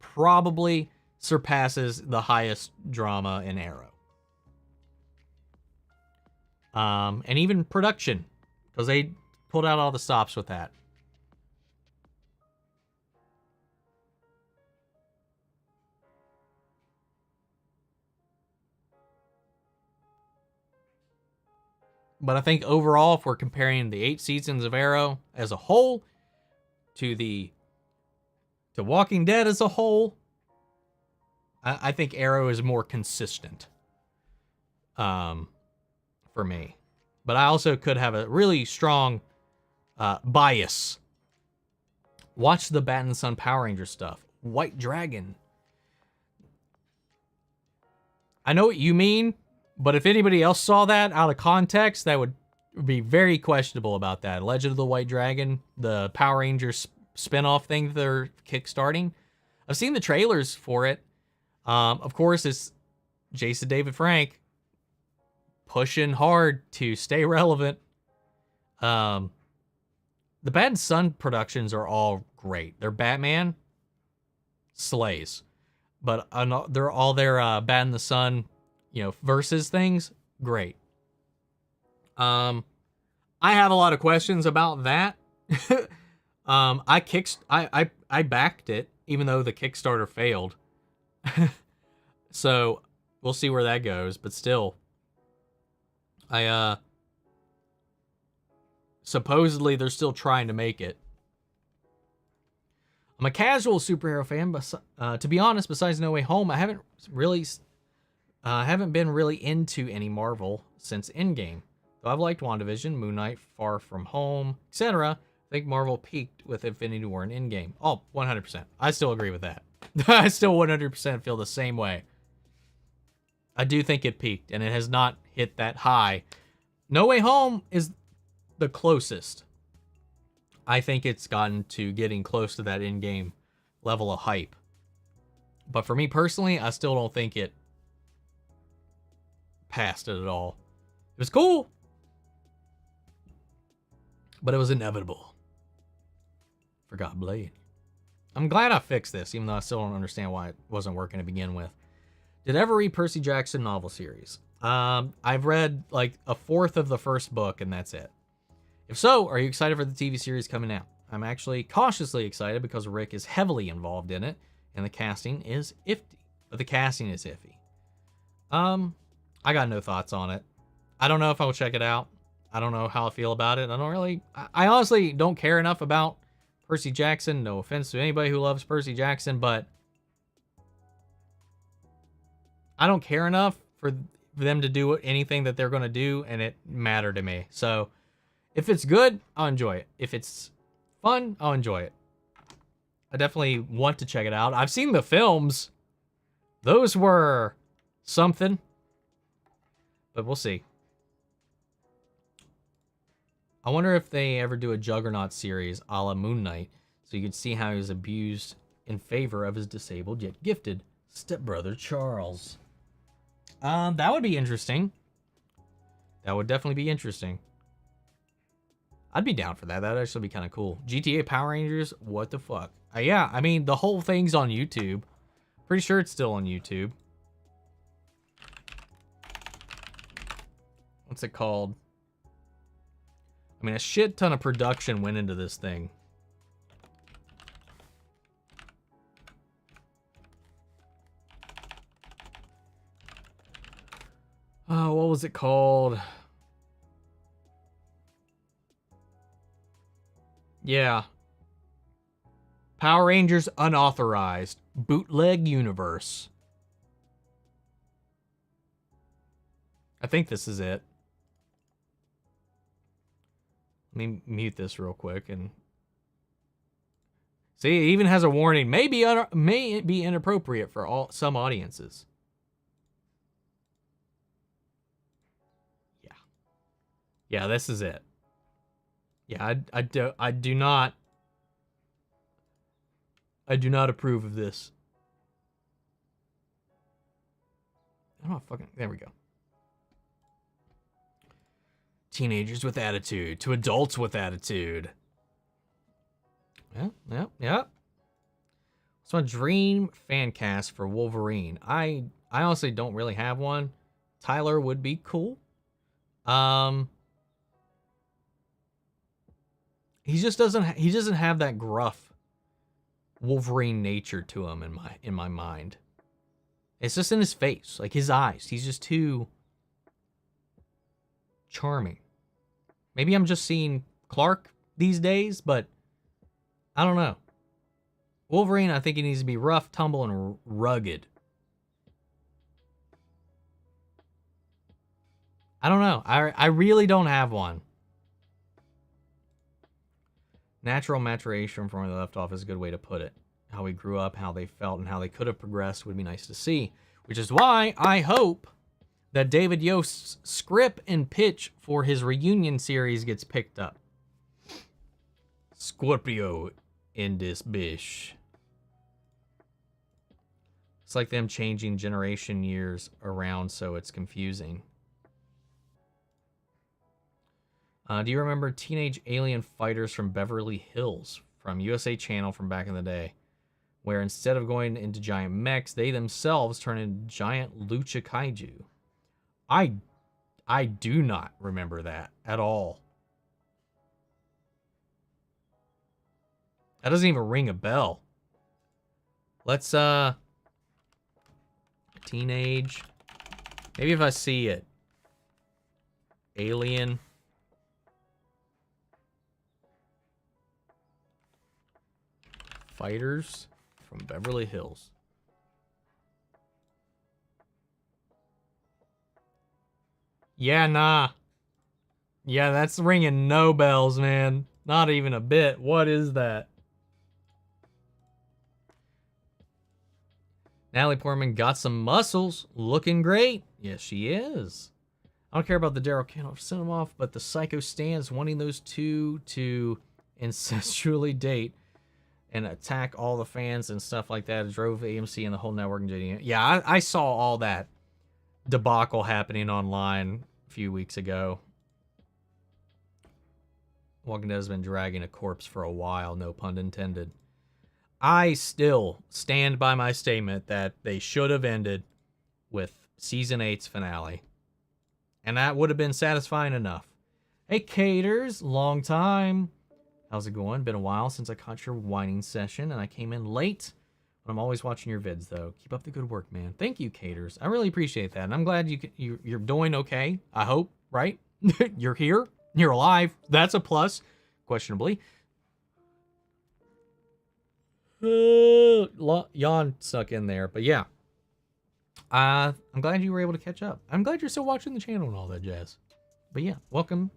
S1: probably surpasses the highest drama in Arrow. And even production, because they pulled out all the stops with that. But I think overall, if we're comparing the 8 seasons of Arrow as a whole to Walking Dead as a whole, I think Arrow is more consistent for me. But I also could have a really strong bias. Watch the Bat and the Sun Power Ranger stuff. White Dragon. I know what you mean, but if anybody else saw that out of context, that would be very questionable about that. Legend of the White Dragon, the Power Rangers spinoff thing that they're kickstarting. I've seen the trailers for it. Of course, it's Jason David Frank pushing hard to stay relevant. The Bat and Sun productions are all great. Their Batman slays, but they're all their Bat and the Sun, versus things, great. I have a lot of questions about that. I backed it, even though the Kickstarter failed. So we'll see where that goes, but still, supposedly they're still trying to make it. I'm a casual superhero fan, but to be honest, besides No Way Home, I haven't been really into any Marvel since Endgame. Though I've liked WandaVision, Moon Knight, Far From Home, etc. I think Marvel peaked with Infinity War and Endgame. Oh, 100%. I still agree with that. I still 100% feel the same way. I do think it peaked, and it has not hit that high. No Way Home is the closest. I think it's gotten to getting close to that in-game level of hype. But for me personally, I still don't think it passed it at all. It was cool, but it was inevitable. Forgot Blade. I'm glad I fixed this, even though I still don't understand why it wasn't working to begin with. Did I ever read Percy Jackson novel series? I've read like a fourth of the first book, and that's it. If so, are you excited for the TV series coming out? I'm actually cautiously excited because Rick is heavily involved in it, and the casting is iffy. But the casting is iffy. I got no thoughts on it. I don't know if I will check it out. I don't know how I feel about it. I honestly don't care enough about Percy Jackson. No offense to anybody who loves Percy Jackson, but I don't care enough for them to do anything that they're going to do, and it mattered to me. So if it's good, I'll enjoy it. If it's fun, I'll enjoy it. I definitely want to check it out. I've seen the films. Those were something. But we'll see. I wonder if they ever do a Juggernaut series a la Moon Knight, so you can see how he was abused in favor of his disabled yet gifted stepbrother Charles. That would be interesting. That would definitely be interesting. I'd be down for that. That'd actually be kind of cool. GTA Power Rangers? What the fuck? Yeah, I mean, the whole thing's on YouTube. Pretty sure it's still on YouTube. What's it called? I mean, a shit ton of production went into this thing. Oh, what was it called? Yeah. Power Rangers Unauthorized. Bootleg Universe. I think this is it. Let me mute this real quick and see. It even has a warning. May be inappropriate for some audiences. Yeah, this is it. Yeah, I do not approve of this. Oh fucking, there we go. Teenagers with attitude to adults with attitude. Yeah. So a dream fan cast for Wolverine. I honestly don't really have one. Tyler would be cool. He doesn't have that gruff Wolverine nature to him in my mind. It's just in his face, like his eyes. He's just too charming. Maybe I'm just seeing Clark these days, but I don't know. Wolverine, I think he needs to be rough, tumble, and rugged. I don't know. I really don't have one. Natural maturation from where they left off is a good way to put it. How we grew up, how they felt, and how they could have progressed would be nice to see. Which is why I hope that David Yost's script and pitch for his reunion series gets picked up. Scorpio in this bish. It's like them changing generation years around so it's confusing. Do you remember Teenage Alien Fighters from Beverly Hills from USA Channel from back in the day? Where instead of going into giant mechs, they themselves turn into giant lucha kaiju. I do not remember that at all. That doesn't even ring a bell. Let's teenage. Maybe if I see it. Alien Fighters from Beverly Hills. Yeah, nah. Yeah, that's ringing no bells, man. Not even a bit. What is that? Natalie Portman got some muscles. Looking great. Yes, she is. I don't care about the Daryl Kent send him off, but the Psycho Stans wanting those two to incestually date and attack all the fans and stuff like that. It drove AMC and the whole network into it. Yeah, I saw all that debacle happening online a few weeks ago. Walking Dead has been dragging a corpse for a while, no pun intended. I still stand by my statement that they should have ended with Season 8's finale. And that would have been satisfying enough. Hey, Caters, long time. How's it going? Been a while since I caught your whining session, and I came in late. But I'm always watching your vids, though. Keep up the good work, man. Thank you, Caters. I really appreciate that, and I'm glad you're doing okay. I hope, right? You're here. You're alive. That's a plus. Questionably. Yawn stuck in there, but yeah. I'm glad you were able to catch up. I'm glad you're still watching the channel and all that jazz. But yeah, welcome.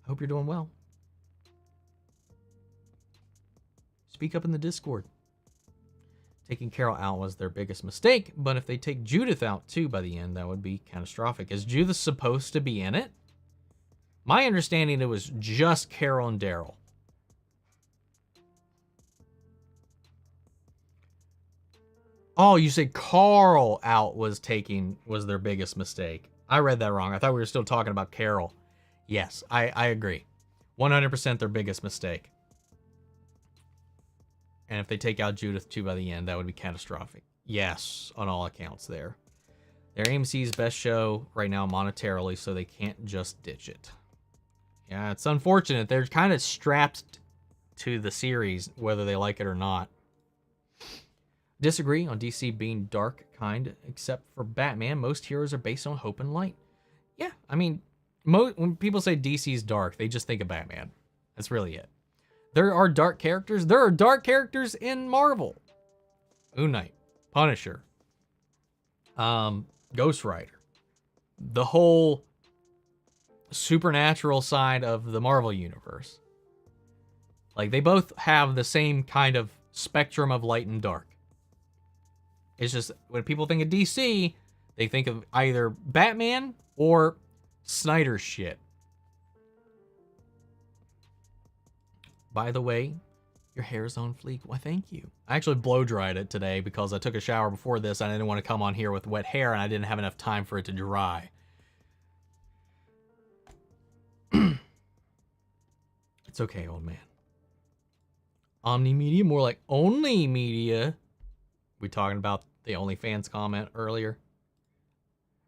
S1: I hope you're doing well. Speak up in the Discord. Taking Carol out was their biggest mistake, but if they take Judith out too by the end, that would be catastrophic. Is Judith supposed to be in it? My understanding, it was just Carol and Daryl. Oh, you said Carl out was their biggest mistake. I read that wrong. I thought we were still talking about Carol. Yes, I agree. 100% their biggest mistake. And if they take out Judith too by the end, that would be catastrophic. Yes, on all accounts there. They're AMC's best show right now monetarily, so they can't just ditch it. Yeah, it's unfortunate. They're kind of strapped to the series, whether they like it or not. Disagree on DC being dark kind, except for Batman. Most heroes are based on hope and light. Yeah, I mean, when people say DC's dark, they just think of Batman. That's really it. There are dark characters. There are dark characters in Marvel. Moon Knight, Punisher, Ghost Rider. The whole supernatural side of the Marvel universe. Like, they both have the same kind of spectrum of light and dark. It's just, when people think of DC, they think of either Batman or Snyder shit. By the way, your hair's on fleek. Why, thank you. I actually blow-dried it today because I took a shower before this. And I didn't want to come on here with wet hair, and I didn't have enough time for it to dry. It's okay, old man. Omni Media, more like Only Media. We talking about the OnlyFans comment earlier?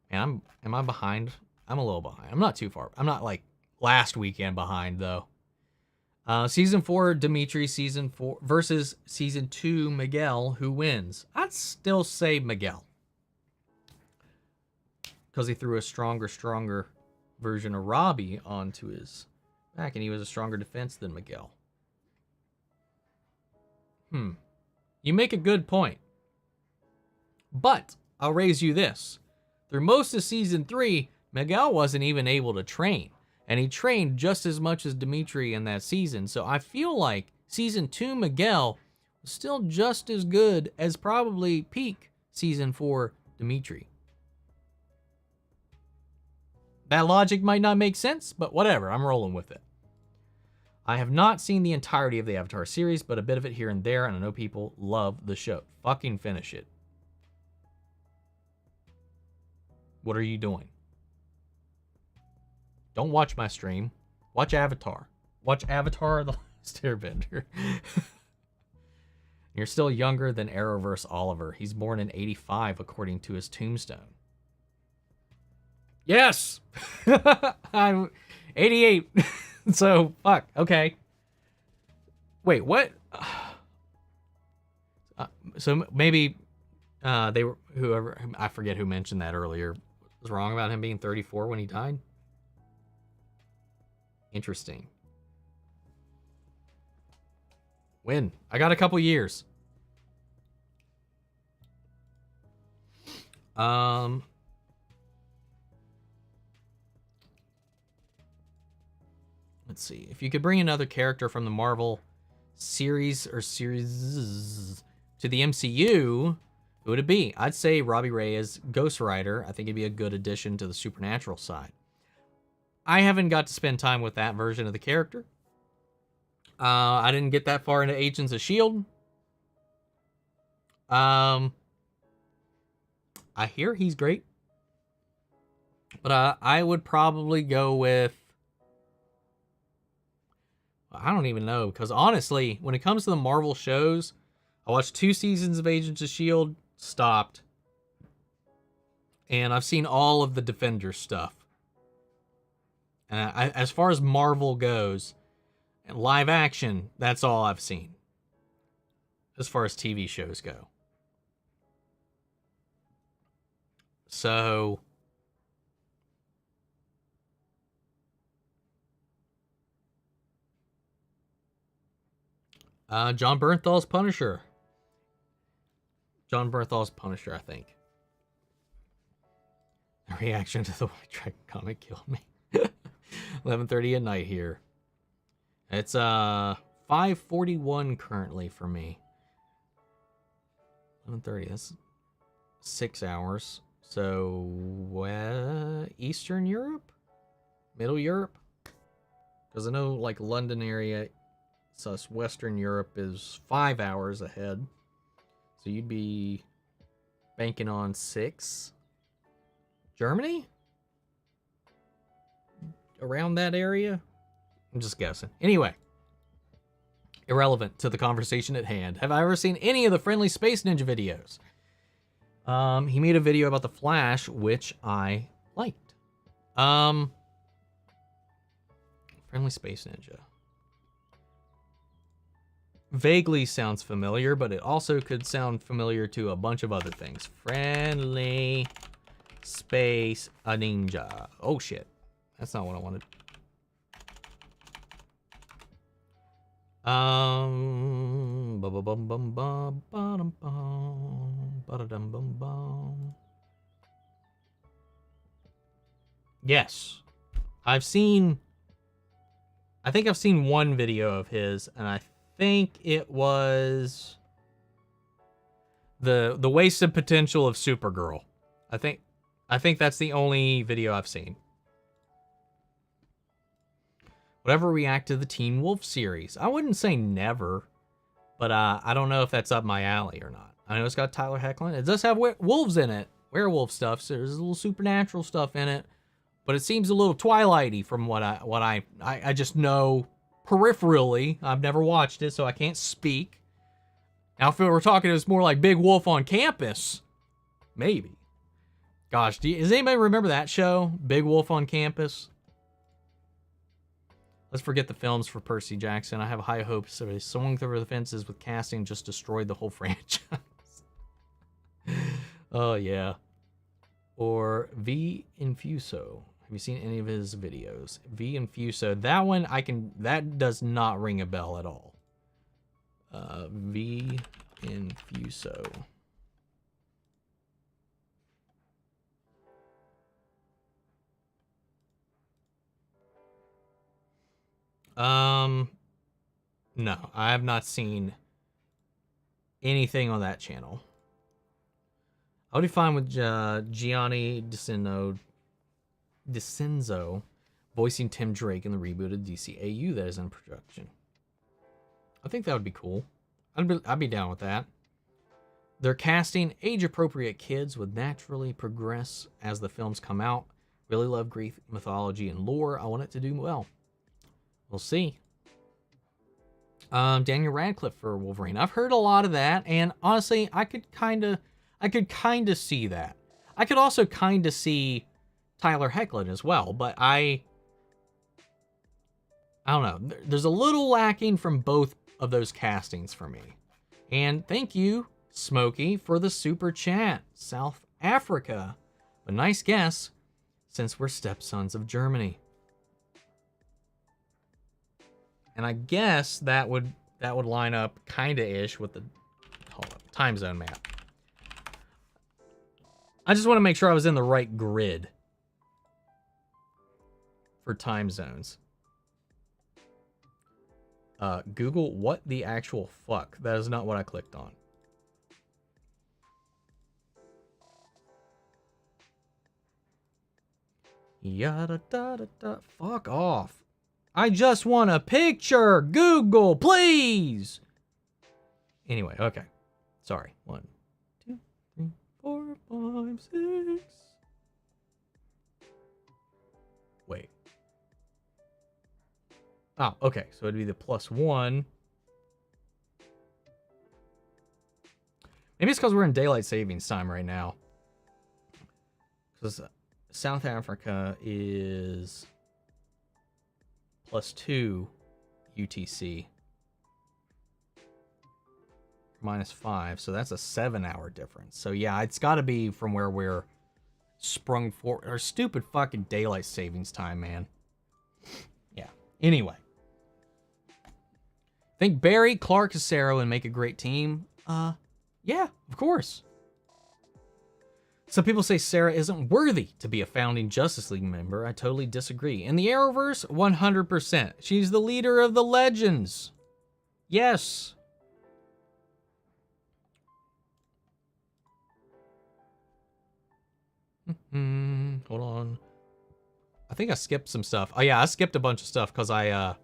S1: And am I behind? I'm a little behind. I'm not too far. I'm not like last weekend behind though. Season 4 Dimitri, Season 4 versus Season 2 Miguel. Who wins? I'd still say Miguel, because he threw a stronger version of Robbie onto his back, and he was a stronger defense than Miguel. You make a good point. But I'll raise you this. Through most of Season 3, Miguel wasn't even able to train. And he trained just as much as Dimitri in that season. So I feel like Season 2 Miguel was still just as good as probably peak Season 4 Dimitri. That logic might not make sense, but whatever. I'm rolling with it. I have not seen the entirety of the Avatar series, but a bit of it here and there, and I know people love the show. Fucking finish it. What are you doing? Don't watch my stream. Watch Avatar. Watch Avatar The Last Airbender. You're still younger than Arrowverse Oliver. He's born in 85, according to his tombstone. Yes! I'm 88. So, fuck. Okay. Wait, what? So maybe they were, whoever, I forget who mentioned that earlier, was wrong about him being 34 when he died? Interesting. When? I got a couple years. Let's see. If you could bring another character from the Marvel series to the MCU, who would it be? I'd say Robbie Reyes, Ghost Rider. I think it'd be a good addition to the supernatural side. I haven't got to spend time with that version of the character. I didn't get that far into Agents of S.H.I.E.L.D. I hear he's great. But I would probably go with... I don't even know, because honestly, when it comes to the Marvel shows, I watched 2 seasons of Agents of S.H.I.E.L.D., stopped, and I've seen all of the Defenders stuff. And as far as Marvel goes, and live action, that's all I've seen. As far as TV shows go. So... John Bernthal's Punisher. John Bernthal's Punisher, I think. The reaction to the White Dragon comic killed me. 11:30 at night here. It's 5:41 currently for me. 11:30. That's 6 hours. So Eastern Europe, Middle Europe, because I know like London area. So Western Europe is 5 hours ahead. So you'd be banking on 6. Germany? Around that area? I'm just guessing. Anyway. Irrelevant to the conversation at hand. Have I ever seen any of the Friendly Space Ninja videos? He made a video about the Flash, which I liked. Friendly Space Ninja. Vaguely sounds familiar, but it also could sound familiar to a bunch of other things. Friendly Space Ninja. Oh shit. That's not what I wanted. Yes. I think I've seen one video of his, and I think it was the wasted potential of Supergirl. I think that's the only video I've seen. Would ever react to the Teen Wolf series? I wouldn't say never, but I don't know if that's up my alley or not. I know it's got Tyler Hoechlin. It does have wolves in it, werewolf stuff. So there's a little supernatural stuff in it, but it seems a little Twilighty from what I just know. Peripherally, I've never watched it, so I can't speak. Now, if we're talking, it's more like Big Wolf on Campus. Maybe. Gosh, does anybody remember that show? Big Wolf on Campus? Let's forget the films for Percy Jackson. I have high hopes. So he swung through the fences with casting, just destroyed the whole franchise. Oh, yeah. Or V Infuso. Have you seen any of his videos? V Infuso. That one, that does not ring a bell at all. V Infuso. No, I have not seen anything on that channel. I'll be fine with Gianni DiCenzo voicing Tim Drake in the rebooted DCAU that is in production. I think that would be cool. I'd be down with that. They're casting age-appropriate kids would naturally progress as the films come out. Really love Greek mythology and lore. I want it to do well. We'll see. Daniel Radcliffe for Wolverine. I've heard a lot of that, and honestly, I could kind of see that. I could also kind of see Tyler Hoechlin as well, but I don't know. There's a little lacking from both of those castings for me. And thank you, Smokey, for the super chat. South Africa. A nice guess, since we're stepsons of Germany. And I guess that would line up kinda-ish with the time zone map. I just want to make sure I was in the right grid for time zones. Google, what the actual fuck? That is not what I clicked on. Yada da da da. Fuck off. I just want a picture. Google, please. Anyway, okay. Sorry. 1, 2, 3, 4, 5, 6. Wait. Oh, okay. So it'd be the +1. Maybe it's because we're in daylight savings time right now. Because South Africa is +2 UTC. -5, so that's a 7-hour difference. So yeah, it's got to be from where we're sprung for, or stupid fucking daylight savings time, man. Yeah. Anyway, think Barry, Clark, Cicero, and make a great team. Yeah, of course. Some people say Sarah isn't worthy to be a founding Justice League member. I totally disagree. In the Arrowverse, 100%. She's the leader of the Legends. Yes. Hold on. I think I skipped some stuff. Oh yeah, I skipped a bunch of stuff because I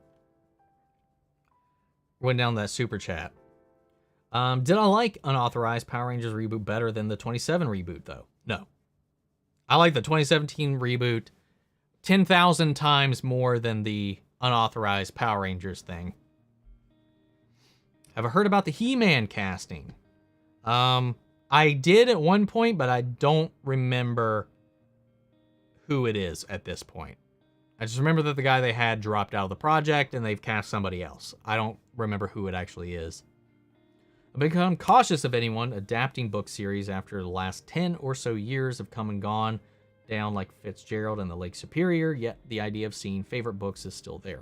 S1: went down that super chat. Did I like unauthorized Power Rangers reboot better than the 27 reboot though? No. I like the 2017 reboot 10,000 times more than the unauthorized Power Rangers thing. Have I heard about the He-Man casting? I did at one point, but I don't remember who it is at this point. I just remember that the guy they had dropped out of the project and they've cast somebody else. I don't remember who it actually is. I've become cautious of anyone adapting book series after the last 10 or so years have come and gone down like Fitzgerald and the Lake Superior, yet the idea of seeing favorite books is still there.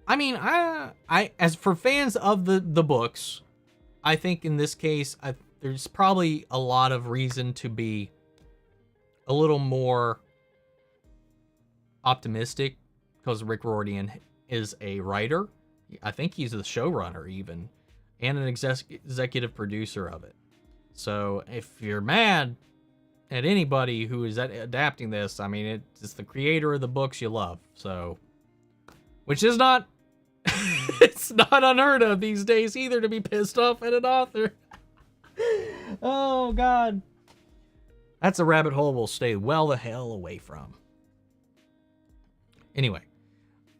S1: I mean, I as for fans of the books, I think in this case, there's probably a lot of reason to be a little more optimistic because Rick Riordan is a writer. I think he's the showrunner even, and an executive producer of it. So if you're mad at anybody who is adapting this, I mean, it's the creator of the books you love. So, which is not, it's not unheard of these days either to be pissed off at an author. Oh, God. That's a rabbit hole we'll stay well the hell away from. Anyway.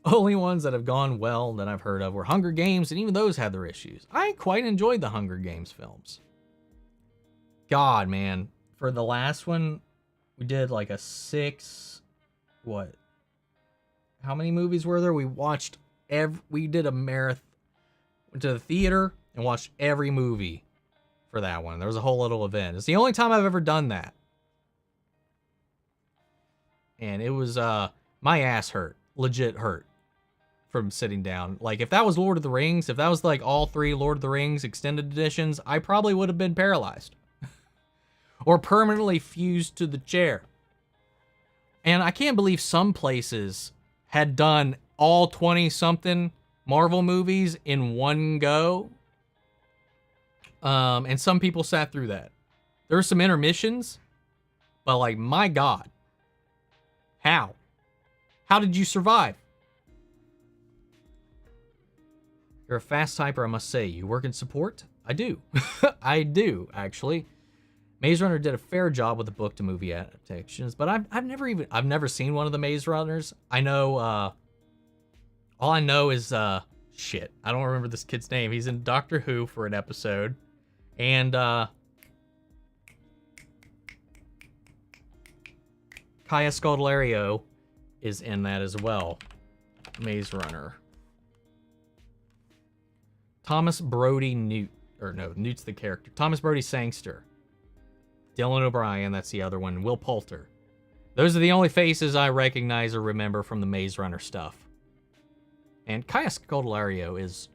S1: Only ones that have gone well that I've heard of were Hunger Games, and even those had their issues. I quite enjoyed the Hunger Games films. God, man. For the last one, we did like a 6... What? How many movies were there? We watched we did a marathon. Went to the theater and watched every movie for that one. There was a whole little event. It's the only time I've ever done that. And it was, my ass hurt. Legit hurt. From sitting down. Like, if that was Lord of the Rings, if that was like all 3 Lord of the Rings extended editions, I probably would have been paralyzed. Or permanently fused to the chair. And I can't believe some places had done all 20-something Marvel movies in one go. And some people sat through that. There were some intermissions, but like, my God. How? How did you survive? You're a fast typer, I must say. You work in support? I do. I do, actually. Maze Runner did a fair job with the book to movie adaptations, but I've never seen one of the Maze Runners. I know, all I know is, shit. I don't remember this kid's name. He's in Doctor Who for an episode. And, Kaya Scodelario is in that as well. Maze Runner. Thomas Brody Newt. Or no, Newt's the character. Thomas Brody Sangster. Dylan O'Brien, that's the other one. Will Poulter. Those are the only faces I recognize or remember from the Maze Runner stuff. And Kaya Scodelario is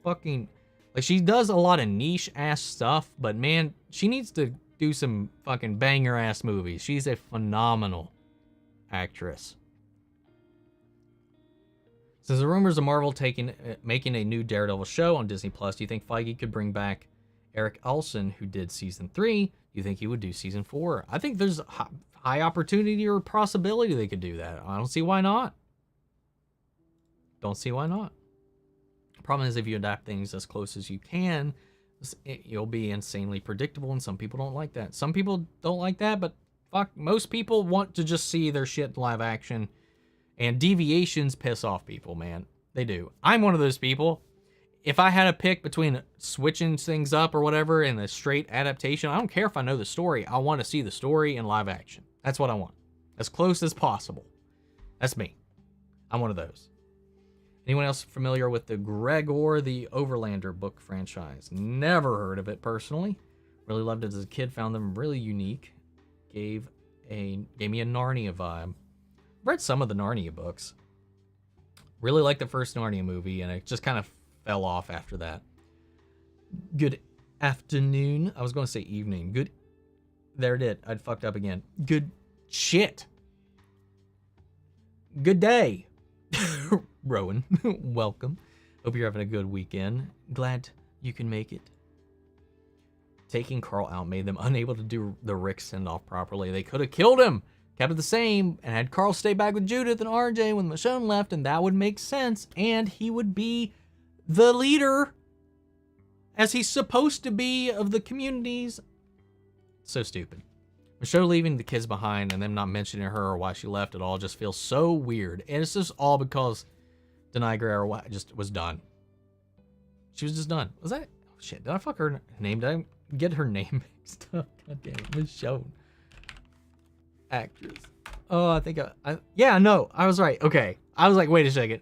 S1: fucking... Like, she does a lot of niche-ass stuff, but man, she needs to do some fucking banger-ass movies. She's a phenomenal actress. Since the rumors of Marvel making a new Daredevil show on Disney Plus, do you think Feige could bring back Eric Olson, who did season 3, you think he would do season 4? I think there's high opportunity or possibility they could do that. I don't see why not. Don't see why not. Problem is, if you adapt things as close as you can, you'll be insanely predictable, and some people don't like that. Some people don't like that, but fuck, most people want to just see their shit in live action, and deviations piss off people, man. They do. I'm one of those people. If I had a pick between switching things up or whatever and a straight adaptation, I don't care if I know the story. I want to see the story in live action. That's what I want. As close as possible. That's me. I'm one of those. Anyone else familiar with the Gregor the Overlander book franchise? Never heard of it personally. Really loved it as a kid. Found them really unique. Gave me a Narnia vibe. Read some of the Narnia books. Really liked the first Narnia movie, and it just kind of fell off after that. Good afternoon. I was going to say evening. Good. There it is. I'd fucked up again. Good shit. Good day. Rowan, welcome. Hope you're having a good weekend. Glad you can make it. Taking Carl out made them unable to do the Rick send-off properly. They could have killed him, kept it the same, and had Carl stay back with Judith and RJ when Michonne left, and that would make sense, and he would be the leader, as he's supposed to be, of the communities. So stupid. Michonne leaving the kids behind and them not mentioning her or why she left at all just feels so weird. And it's just all because Denai Guerrero just was done. She was just done. Was that? Oh, shit. Did I fuck her name? Did I get her name mixed up? God damn it. Michonne. Actress. Oh, I think yeah, no. I was right. Okay. I was like, wait a second.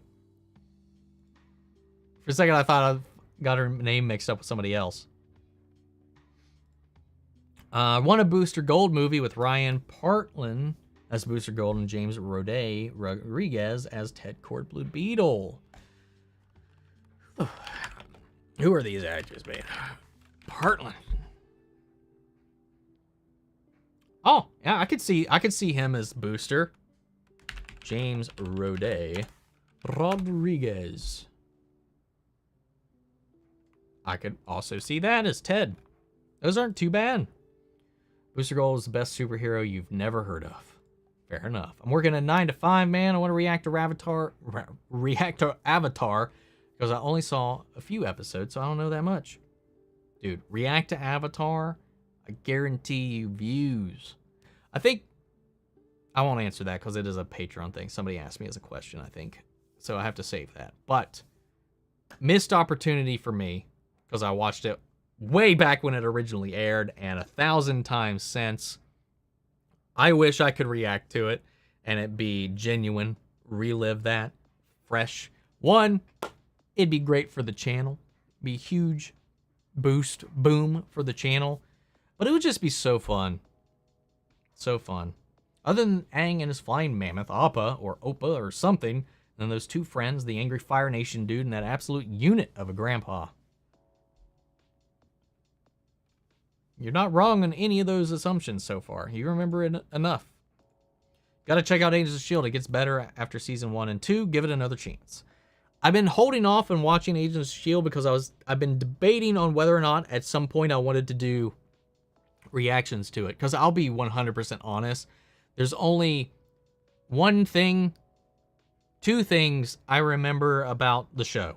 S1: For a second, I thought I got her name mixed up with somebody else. Won a Booster Gold movie with Ryan Partland as Booster Gold and James Rodriguez as Ted Kord Blue Beetle. Who are these actors, man? Partland. Oh, yeah, I could see him as Booster. James Rodriguez. I could also see that as Ted. Those aren't too bad. Booster Gold is the best superhero you've never heard of. Fair enough. I'm working a 9 to 5, man. I want to react to Avatar because I only saw a few episodes, so I don't know that much. Dude, react to Avatar, I guarantee you views. I think I won't answer that because it is a Patreon thing. Somebody asked me as a question, I think. So I have to save that. But missed opportunity for me because I watched it way back when it originally aired and 1,000 times since. I wish I could react to it and it be genuine, relive that, fresh. One, it'd be great for the channel, be huge boost, boom for the channel, but it would just be so fun. So fun. Other than Aang and his flying mammoth, Appa or something, and then those two friends, the angry Fire Nation dude and that absolute unit of a grandpa. You're not wrong on any of those assumptions so far. You remember it enough. Gotta check out Agents of S.H.I.E.L.D. It gets better after season 1 and 2. Give it another chance. I've been holding off on watching Agents of S.H.I.E.L.D. because I've been debating on whether or not at some point I wanted to do reactions to it. Because I'll be 100% honest. There's only two things I remember about the show.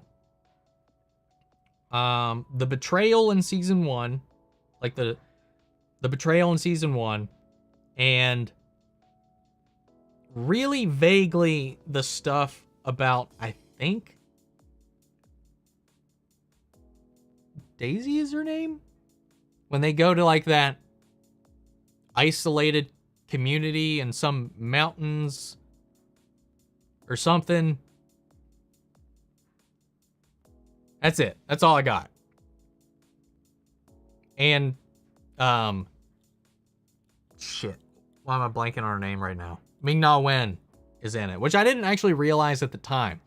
S1: The betrayal in season 1. Like the betrayal in season 1, and really vaguely the stuff about, I think, Daisy is her name? When they go to like that isolated community in some mountains or something. That's it. That's all I got. And, shit. Why am I blanking on her name right now? Ming-Na Wen is in it, which I didn't actually realize at the time.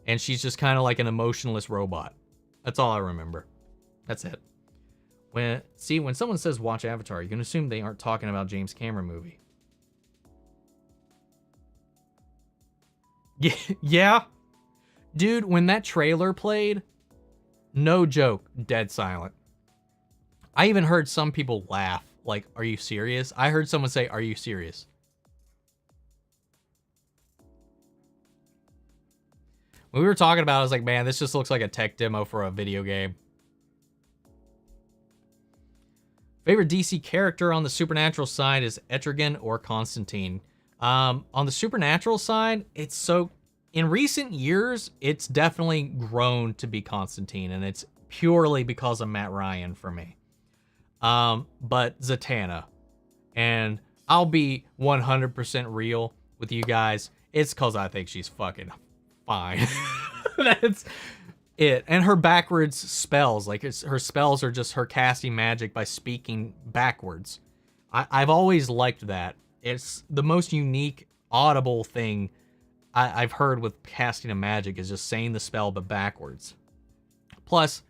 S1: And she's just kind of like an emotionless robot. That's all I remember. That's it. When someone says watch Avatar, you can assume they aren't talking about James Cameron movie. Yeah. Dude, when that trailer played, no joke, dead silent. I even heard some people laugh. Like, are you serious? I heard someone say, are you serious? When we were talking about it, I was like, man, this just looks like a tech demo for a video game. Favorite DC character on the supernatural side is Etrigan or Constantine. On the supernatural side, it's so... In recent years, it's definitely grown to be Constantine, and it's purely because of Matt Ryan for me. But Zatanna. And I'll be 100% real with you guys. It's because I think she's fucking fine. That's it. And her backwards spells, like her spells are just her casting magic by speaking backwards. I've always liked that. It's the most unique, audible thing I've heard with casting a magic is just saying the spell but backwards. Plus,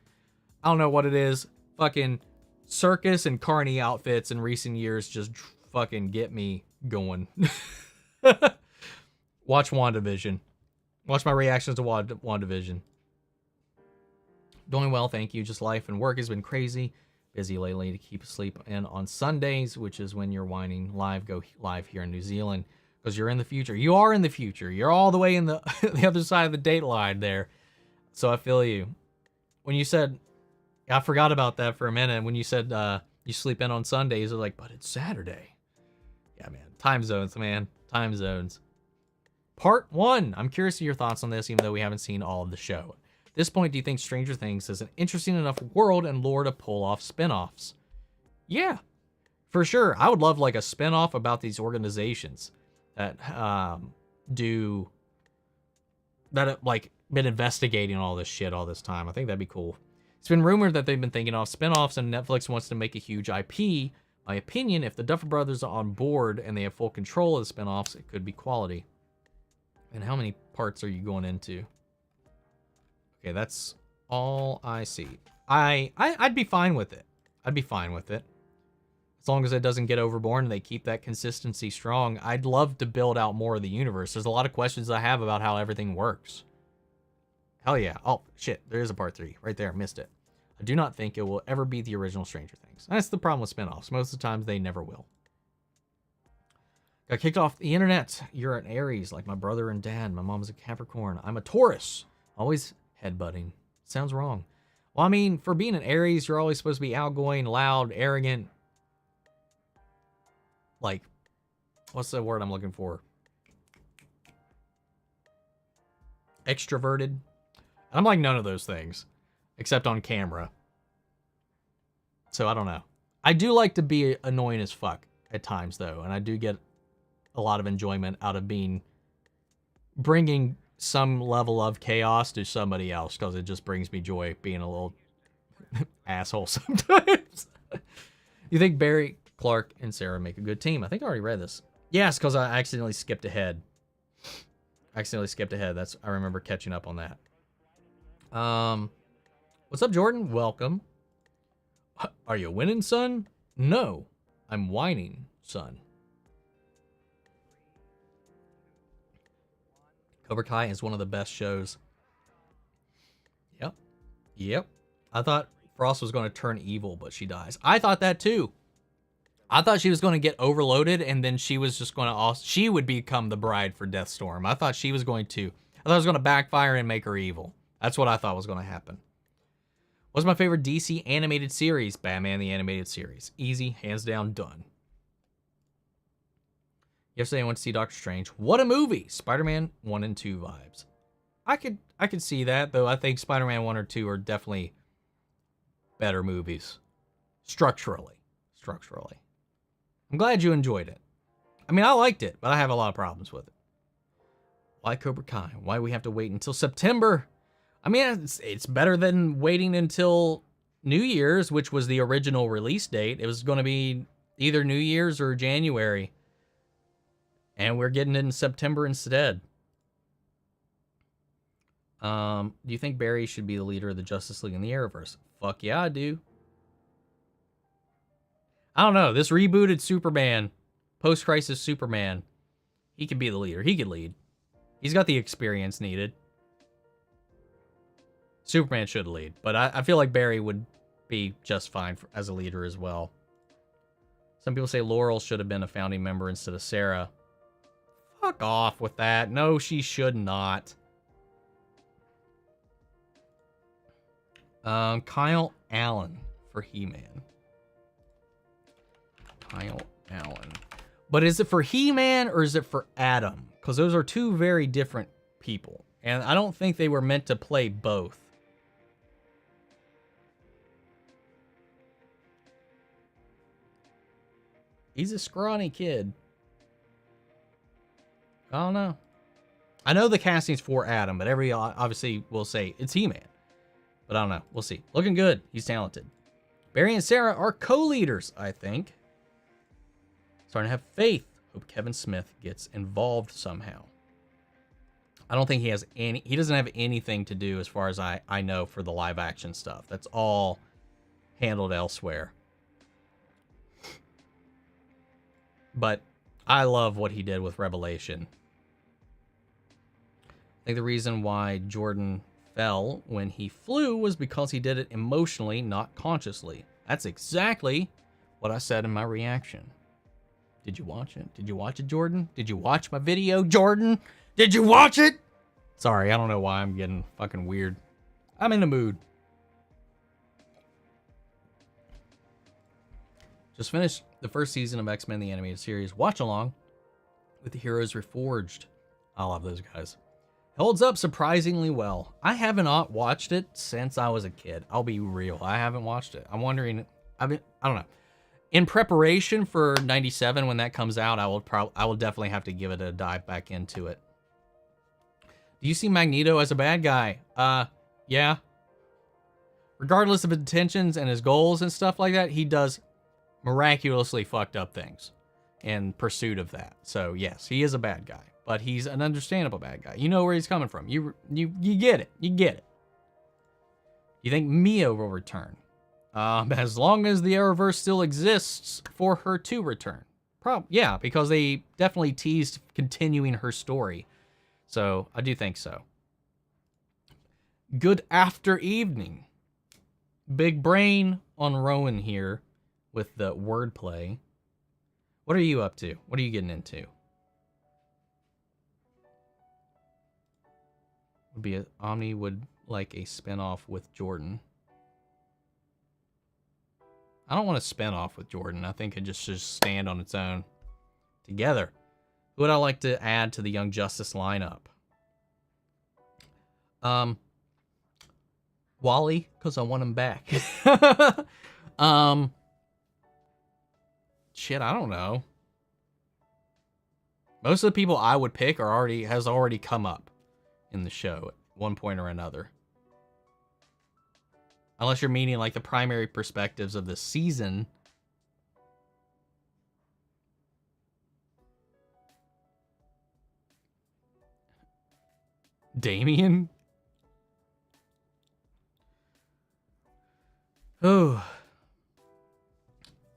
S1: I don't know what it is. Fucking circus and carny outfits in recent years just fucking get me going. Watch WandaVision. Watch my reactions to WandaVision. Doing well, thank you. Just life and work has been crazy. Busy lately to keep asleep. And on Sundays, which is when you're whining live, go live here in New Zealand. Because you're in the future. You are in the future. You're all the way in the the other side of the date line there. So I feel you. When you said, I forgot about that for a minute. When you said you sleep in on Sundays, they're like, but it's Saturday. Yeah, man. Time zones, man. Time zones. Part 1. I'm curious to your thoughts on this, even though we haven't seen all of the show. At this point, do you think Stranger Things is an interesting enough world and lore to pull off spinoffs? Yeah, for sure. I would love like a spinoff about these organizations that have like been investigating all this shit all this time. I think that'd be cool. It's been rumored that they've been thinking off spinoffs and Netflix wants to make a huge IP. My opinion, if the Duffer Brothers are on board and they have full control of the spinoffs, it could be quality. And how many parts are you going into? Okay, that's all I see. I'd be fine with it. I'd be fine with it. As long as it doesn't get overborne and they keep that consistency strong. I'd love to build out more of the universe. There's a lot of questions I have about how everything works. Hell yeah. Oh, shit. There is a part 3. Right there. Missed it. I do not think it will ever be the original Stranger Things. That's the problem with spinoffs. Most of the times they never will. Got kicked off the internet. You're an Aries, like my brother and dad. My mom's a Capricorn. I'm a Taurus. Always headbutting. Sounds wrong. Well, I mean, for being an Aries, you're always supposed to be outgoing, loud, arrogant. Like, what's the word I'm looking for? Extroverted. I'm like none of those things, except on camera. So I don't know. I do like to be annoying as fuck at times, though, and I do get a lot of enjoyment out of bringing some level of chaos to somebody else, because it just brings me joy being a little asshole sometimes. You think Barry, Clark, and Sarah make a good team? I think I already read this. Yes, because I accidentally skipped ahead. That's I remember catching up on that. What's up, Jordan? Welcome. Are you winning, son? No, I'm whining, son. Cobra Kai is one of the best shows. Yep. I thought Frost was going to turn evil, but she dies. I thought that too. I thought she was going to get overloaded, and then she was just going to she would become the bride for Deathstorm. I thought it was going to backfire and make her evil. That's what I thought was going to happen. What's my favorite DC animated series? Batman the Animated Series. Easy, hands down, done. Yesterday I went to see Doctor Strange. What a movie! Spider-Man 1 and 2 vibes. I could see that, though I think Spider-Man 1 or 2 are definitely better movies. Structurally. I'm glad you enjoyed it. I mean, I liked it, but I have a lot of problems with it. Why Cobra Kai? Why do we have to wait until September? I mean, it's better than waiting until New Year's, which was the original release date. It was going to be either New Year's or January. And we're getting it in September instead. Do you think Barry should be the leader of the Justice League in the Arrowverse? Fuck yeah, I do. I don't know. This rebooted Superman, post-crisis Superman, he could be the leader. He could lead. He's got the experience needed. Superman should lead, but I feel like Barry would be just fine as a leader as well. Some people say Laurel should have been a founding member instead of Sarah. Fuck off with that. No, she should not. Kyle Allen for He-Man. Kyle Allen. But is it for He-Man or is it for Adam? Because those are two very different people. And I don't think they were meant to play both. He's a scrawny kid. I don't know. I know the casting's for Adam, but every obviously will say it's He-Man. But I don't know. We'll see. Looking good. He's talented. Barry and Sarah are co-leaders, I think. Starting to have faith. Hope Kevin Smith gets involved somehow. I don't think he has any... He doesn't have anything to do, as far as I know, for the live action stuff. That's all handled elsewhere. But I love what he did with Revelation. I think the reason why Jordan fell when he flew was because he did it emotionally, not consciously. That's exactly what I said in my reaction. Did you watch it? Did you watch it, Jordan? Did you watch my video, Jordan? Did you watch it? Sorry, I don't know why I'm getting fucking weird. I'm in the mood. Just finished the first season of X-Men the Animated Series watch along with the Heroes Reforged. I love those guys. Holds up surprisingly well. I haven't watched it since I was a kid. I'll be real. I haven't watched it. I'm wondering, I don't know. In preparation for 97 when that comes out, I will definitely have to give it a dive back into it. Do you see Magneto as a bad guy? Yeah. Regardless of his intentions and his goals and stuff like that, he does miraculously fucked up things in pursuit of that. So yes, he is a bad guy, but he's an understandable bad guy. You know where he's coming from. You get it. You get it. You think Mia will return? As long as the Arrowverse still exists for her to return. Yeah, because they definitely teased continuing her story. So I do think so. Good after evening. Big brain on Rowan here with the wordplay. What are you up to? What are you getting into? Omni would like a spinoff with Jordan. I don't want a spinoff with Jordan. I think it just should stand on its own. Together. Who would I like to add to the Young Justice lineup? Wally, because I want him back. Shit, I don't know. Most of the people I would pick has already come up in the show at one point or another. Unless you're meaning like the primary perspectives of the season. Damien? Oh.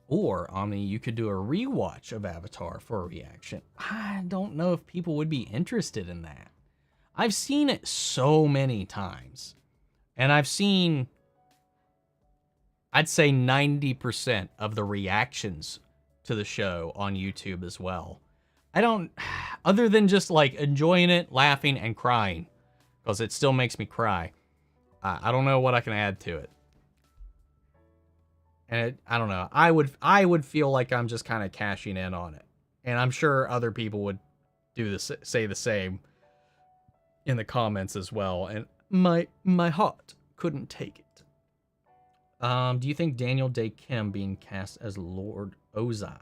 S1: Or, Omni, you could do a rewatch of Avatar for a reaction. I don't know if people would be interested in that. I've seen it so many times. And I've seen, I'd say 90% of the reactions to the show on YouTube as well. I don't, other than just like enjoying it, laughing, and crying, because it still makes me cry. I don't know what I can add to it. And I don't know. I would feel like I'm just kind of cashing in on it. And I'm sure other people would do this, say the same in the comments as well. And my heart couldn't take it. Do you think Daniel Day Kim being cast as Lord Ozai?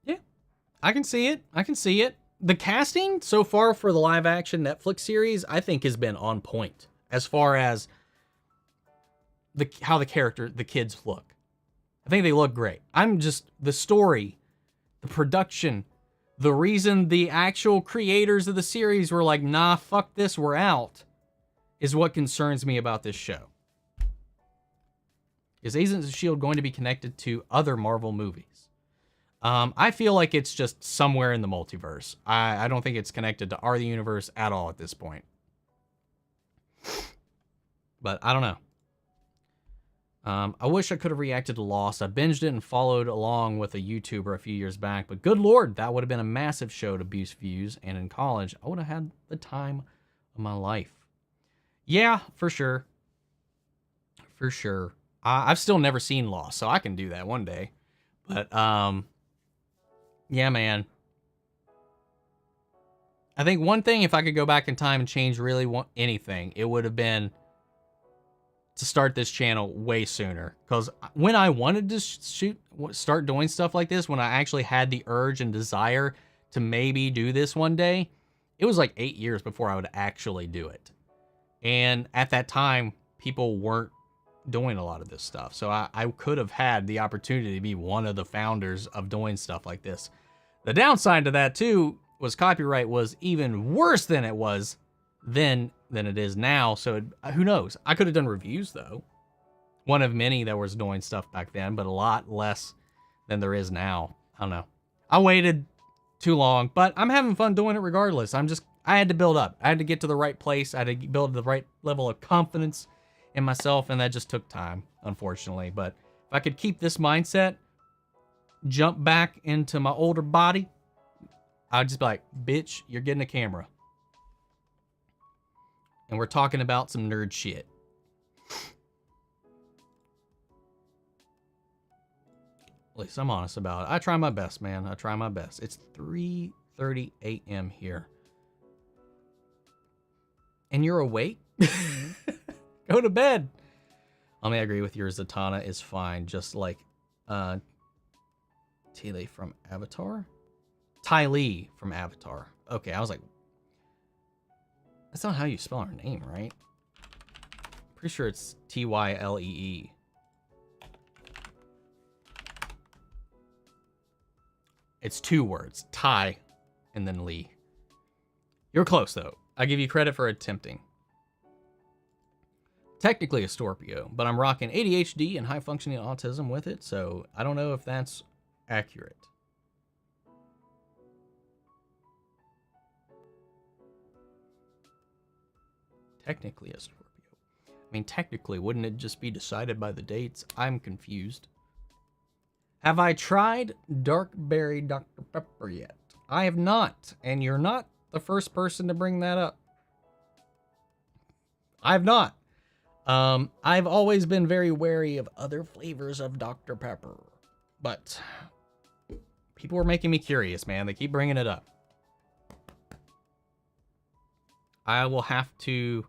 S1: Yeah, I can see it. I can see it. The casting so far for the live action Netflix series, I think, has been on point as far as how the kids look. I think they look great. The story, the production, the reason the actual creators of the series were like, nah, fuck this, we're out, is what concerns me about this show. Is Agents of S.H.I.E.L.D. going to be connected to other Marvel movies? I feel like it's just somewhere in the multiverse. I don't think it's connected to our universe at all at this point. But I don't know. I wish I could have reacted to Lost. I binged it and followed along with a YouTuber a few years back. But good Lord, that would have been a massive show to boost views. And in college, I would have had the time of my life. Yeah, for sure. For sure. I've still never seen Lost, so I can do that one day. But, yeah, man. I think one thing, if I could go back in time and change really anything, it would have been to start this channel way sooner. Because when I wanted to start doing stuff like this, when I actually had the urge and desire to maybe do this one day, it was like 8 years before I would actually do it. And at that time, people weren't doing a lot of this stuff. So I could have had the opportunity to be one of the founders of doing stuff like this. The downside to that, too, was copyright was even worse than it was then than it is now. So who knows? I could have done reviews, though. One of many that was doing stuff back then, but a lot less than there is now. I don't know. I waited too long, but I'm having fun doing it regardless. I had to build up. I had to get to the right place. I had to build the right level of confidence in myself, and that just took time, unfortunately. But if I could keep this mindset, jump back into my older body, I'd just be like, bitch, you're getting a camera. And we're talking about some nerd shit. At least I'm honest about it. I try my best, man. I try my best. It's 3:30 a.m. here. And you're awake? Go to bed. I mean, I agree with yours. Zatanna is fine, just like Ty from Avatar. Ty Lee from Avatar. Okay, I was like, that's not how you spell her name, right? Pretty sure it's Tylee. It's 2 words, Ty and then Lee. You're close, though. I give you credit for attempting. Technically a Scorpio, but I'm rocking ADHD and high-functioning autism with it, so I don't know if that's accurate. Technically a Scorpio. I mean, technically, wouldn't it just be decided by the dates? I'm confused. Have I tried Dark Berry Dr. Pepper yet? I have not, and you're not the first person to bring that up. I have not. I've always been very wary of other flavors of Dr. Pepper, but people are making me curious, man. They keep bringing it up. I will have to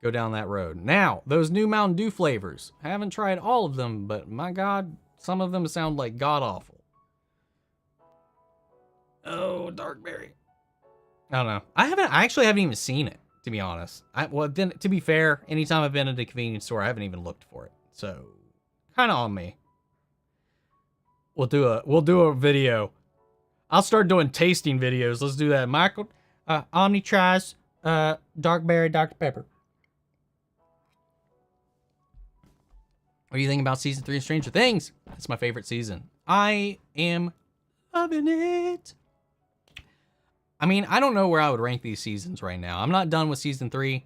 S1: go down that road. Now, those new Mountain Dew flavors. I haven't tried all of them, but my God, some of them sound like god-awful. Oh, Dark Berry. I don't know. I actually haven't even seen it, to be honest. Well, then, to be fair, anytime I've been at a convenience store, I haven't even looked for it. So, kind of on me. We'll do a video. I'll start doing tasting videos. Let's do that. Michael, Omni tries Dark Berry Dr. Pepper. What do you think about season 3 of Stranger Things? It's my favorite season. I am loving it. I mean, I don't know where I would rank these seasons right now. I'm not done with season 3.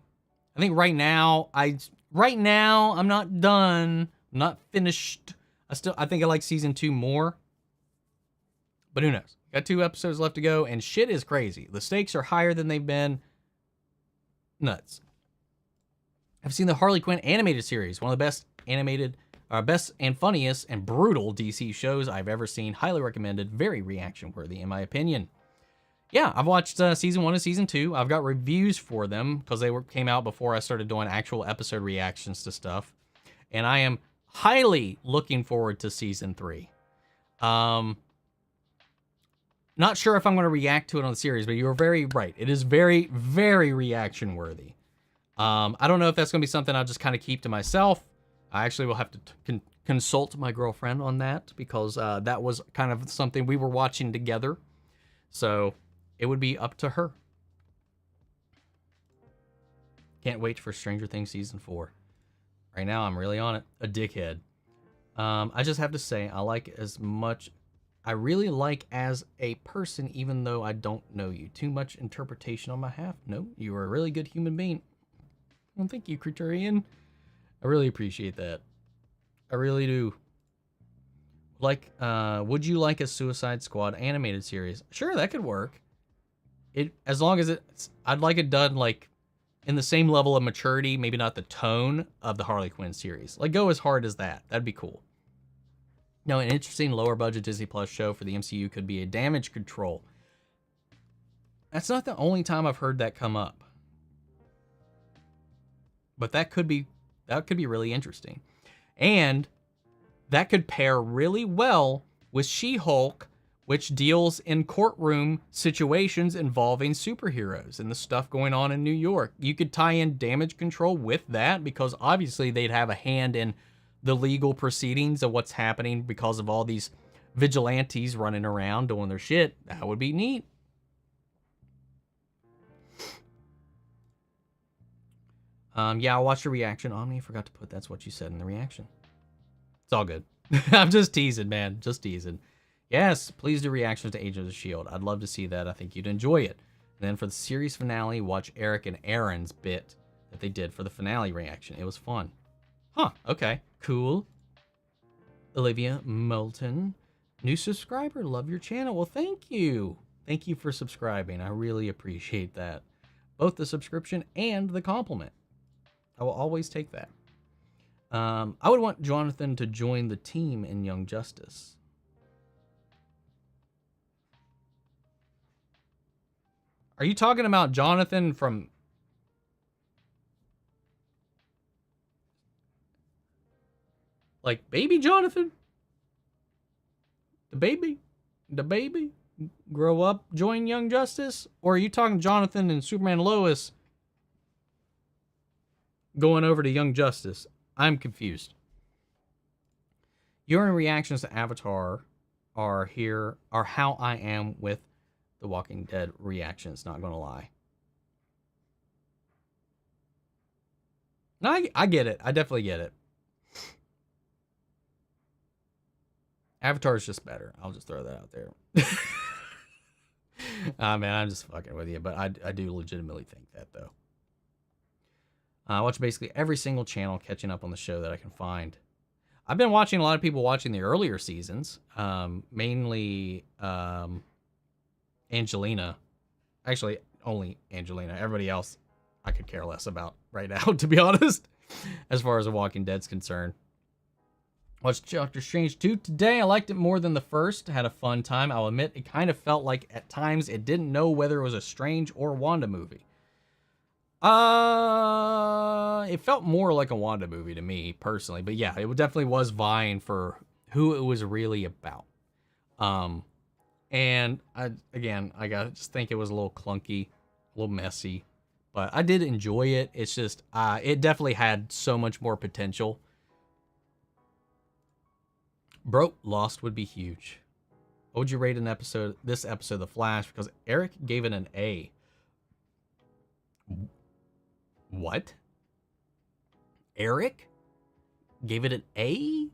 S1: I think right now I'm not done. I'm not finished. I think I like season 2 more. But who knows? Got 2 episodes left to go, and shit is crazy. The stakes are higher than they've been. Nuts. I've seen the Harley Quinn animated series, one of the best and funniest and brutal DC shows I've ever seen. Highly recommended. Very reaction worthy, in my opinion. Yeah, I've watched season 1 and season 2. I've got reviews for them because they came out before I started doing actual episode reactions to stuff. And I am highly looking forward to season 3. Not sure if I'm going to react to it on the series, but you're very right. It is very, very reaction worthy. I don't know if that's going to be something I'll just kind of keep to myself. I actually will have to consult my girlfriend on that because that was kind of something we were watching together. So it would be up to her. Can't wait for Stranger Things season 4. Right now, I'm really on it. A dickhead. I just have to say, I like as much. I really like as a person, even though I don't know you. Too much interpretation on my half. No, you are a really good human being. Well, thank you, Criterion. I really appreciate that. I really do. Like, would you like a Suicide Squad animated series? Sure, that could work. As long as I'd like it done like in the same level of maturity, maybe not the tone of the Harley Quinn series. Like, go as hard as that. That'd be cool. Now, an interesting lower budget Disney Plus show for the MCU could be a Damage Control. That's not the only time I've heard that come up. But that could be really interesting. And that could pair really well with She-Hulk, which deals in courtroom situations involving superheroes and the stuff going on in New York. You could tie in Damage Control with that because obviously they'd have a hand in the legal proceedings of what's happening because of all these vigilantes running around doing their shit. That would be neat. Yeah, I watched your reaction. Omni, forgot to put that's what you said in the reaction. It's all good. I'm just teasing, man. Just teasing. Yes, please do reactions to Agents of S.H.I.E.L.D. I'd love to see that. I think you'd enjoy it. And then for the series finale, watch Eric and Aaron's bit that they did for the finale reaction. It was fun. Huh, okay. Cool. Olivia Moulton. New subscriber. Love your channel. Well, thank you. Thank you for subscribing. I really appreciate that. Both the subscription and the compliment. I will always take that. I would want Jonathan to join the team in Young Justice. Are you talking about Jonathan from... like baby Jonathan? The baby? The baby? Grow up, join Young Justice? Or are you talking Jonathan and Superman Lois going over to Young Justice? I'm confused. Your reactions to Avatar are how I am with the Walking Dead reactions, not gonna lie. No, I get it. I definitely get it. Avatar is just better. I'll just throw that out there. Man, I'm just fucking with you, but I do legitimately think that, though. I watch basically every single channel catching up on the show that I can find. I've been watching a lot of people watching the earlier seasons, mainly Angelina. Actually, only Angelina. Everybody else I could care less about right now, to be honest, as far as The Walking Dead's concerned. Watched Doctor Strange 2 today. I liked it more than the first. Had a fun time. I'll admit it kind of felt like at times it didn't know whether it was a Strange or Wanda movie. It felt more like a Wanda movie to me personally, but yeah, it definitely was vying for who it was really about. And I just think it was a little clunky, a little messy, but I did enjoy it. It's just, it definitely had so much more potential. Bro, Lost would be huge. What would you rate this episode of The Flash? Because Eric gave it an A. What? Eric gave it an A?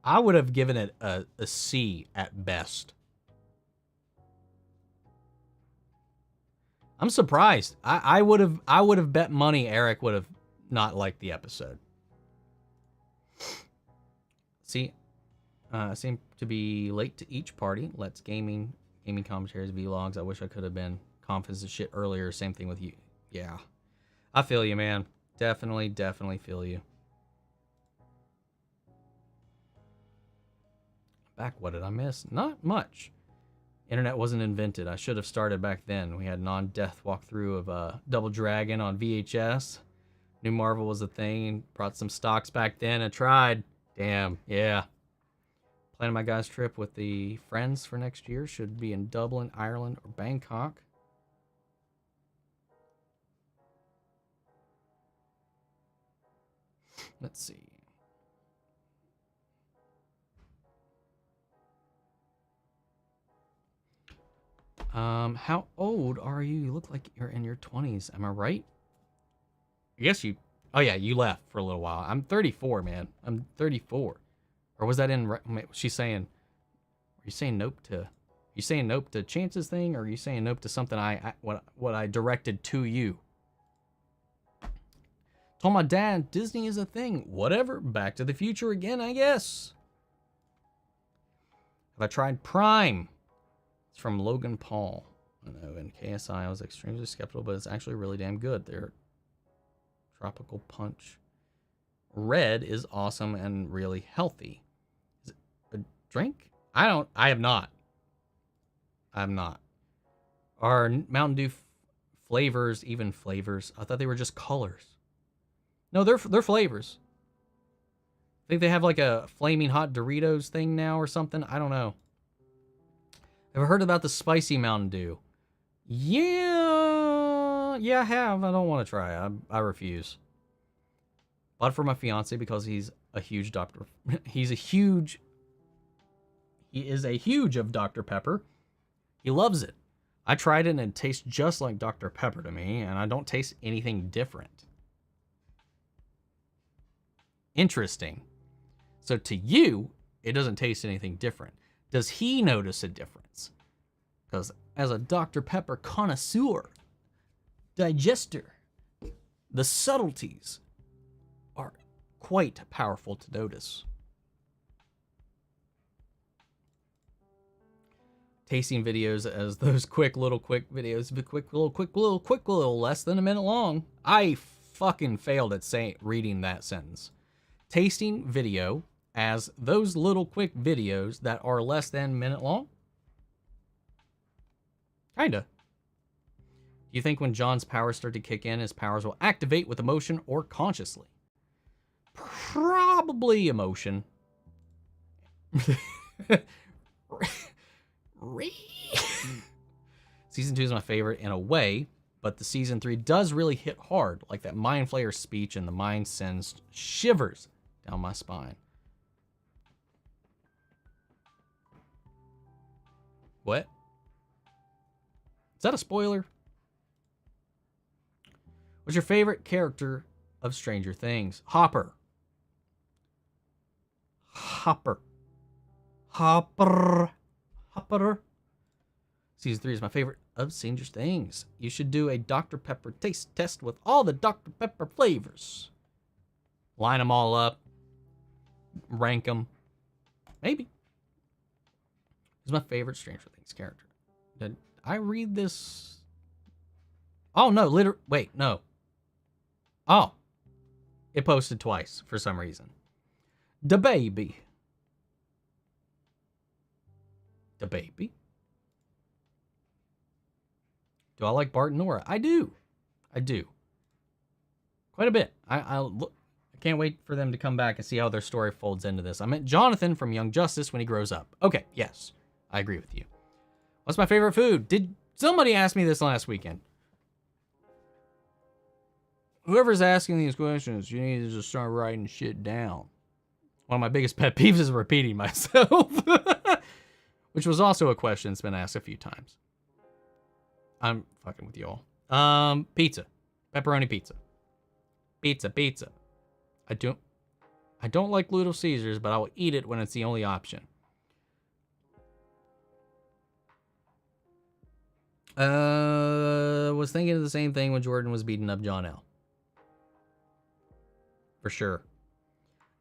S1: I would have given it a C at best. I'm surprised. I would have bet money Eric would have not liked the episode. See, seem to be late to each party. Let's gaming commentaries, vlogs. I wish I could have been confident as shit earlier. Same thing with you. Yeah, I feel you, man. Definitely feel you. Back, what did I miss? Not much. Internet wasn't invented. I should have started back then. We had non-death walkthrough of Double Dragon on VHS. Knew Marvel was a thing. Brought some stocks back then. I tried. Damn, yeah. Planning my guys' trip with the friends for next year. Should be in Dublin, Ireland, or Bangkok. Let's see. How old are you? You look like you're in your 20s. Am I right? I guess you... Oh, yeah, you left for a little while. I'm 34, man. I'm 34. Or was that in... She's saying... Are you saying nope to... You saying nope to Chance's thing, or are you saying nope to something what I directed to you? Told my dad Disney is a thing. Whatever. Back to the Future again, I guess. Have I tried Prime? It's from Logan Paul. I know in KSI I was extremely skeptical, but it's actually really damn good. Their Tropical Punch Red is awesome and really healthy. Is it a drink? I have not. I'm not. Are Mountain Dew flavors even flavors? I thought they were just colors. No, they're flavors. I think they have like a flaming hot Doritos thing now or something. I don't know. Ever heard about the spicy Mountain Dew? Yeah, I have. I don't want to try. I refuse. Bought it for my fiance because he's a huge doctor. He is a huge of Dr. Pepper. He loves it. I tried it and it tastes just like Dr. Pepper to me, and I don't taste anything different. Interesting. So to you, it doesn't taste anything different. Does he notice a difference? Because as a Dr. Pepper connoisseur, digester, the subtleties are quite powerful to notice. Tasting videos as those quick little videos, quick little less than a minute long. I fucking failed at reading that sentence. Tasting video as those little quick videos that are less than a minute long. Kinda. Do you think when John's powers start to kick in, his powers will activate with emotion or consciously? Probably emotion. Season 2 is my favorite in a way, but the season 3 does really hit hard, like that Mind Flayer speech, and the mind sends shivers down my spine. What? Is that a spoiler? What's your favorite character of Stranger Things? Hopper. Season 3 is my favorite of Stranger Things. You should do a Dr. Pepper taste test with all the Dr. Pepper flavors. Line them all up. Rank them. Maybe. Who's my favorite Stranger Things character? Did I read this? Oh, no. Wait, no. Oh. It posted twice for some reason. Da baby. Da baby. Do I like Bart and Nora? I do. Quite a bit. I can't wait for them to come back and see how their story folds into this. I meant Jonathan from Young Justice when he grows up. Okay, yes. I agree with you. What's my favorite food? Did somebody ask me this last weekend? Whoever's asking these questions, you need to just start writing shit down. One of my biggest pet peeves is repeating myself. Which was also a question that's been asked a few times. I'm fucking with y'all. Pizza. Pepperoni pizza. Pizza. I don't like Little Caesars, but I will eat it when it's the only option. Was thinking of the same thing when Jordan was beating up John L. For sure.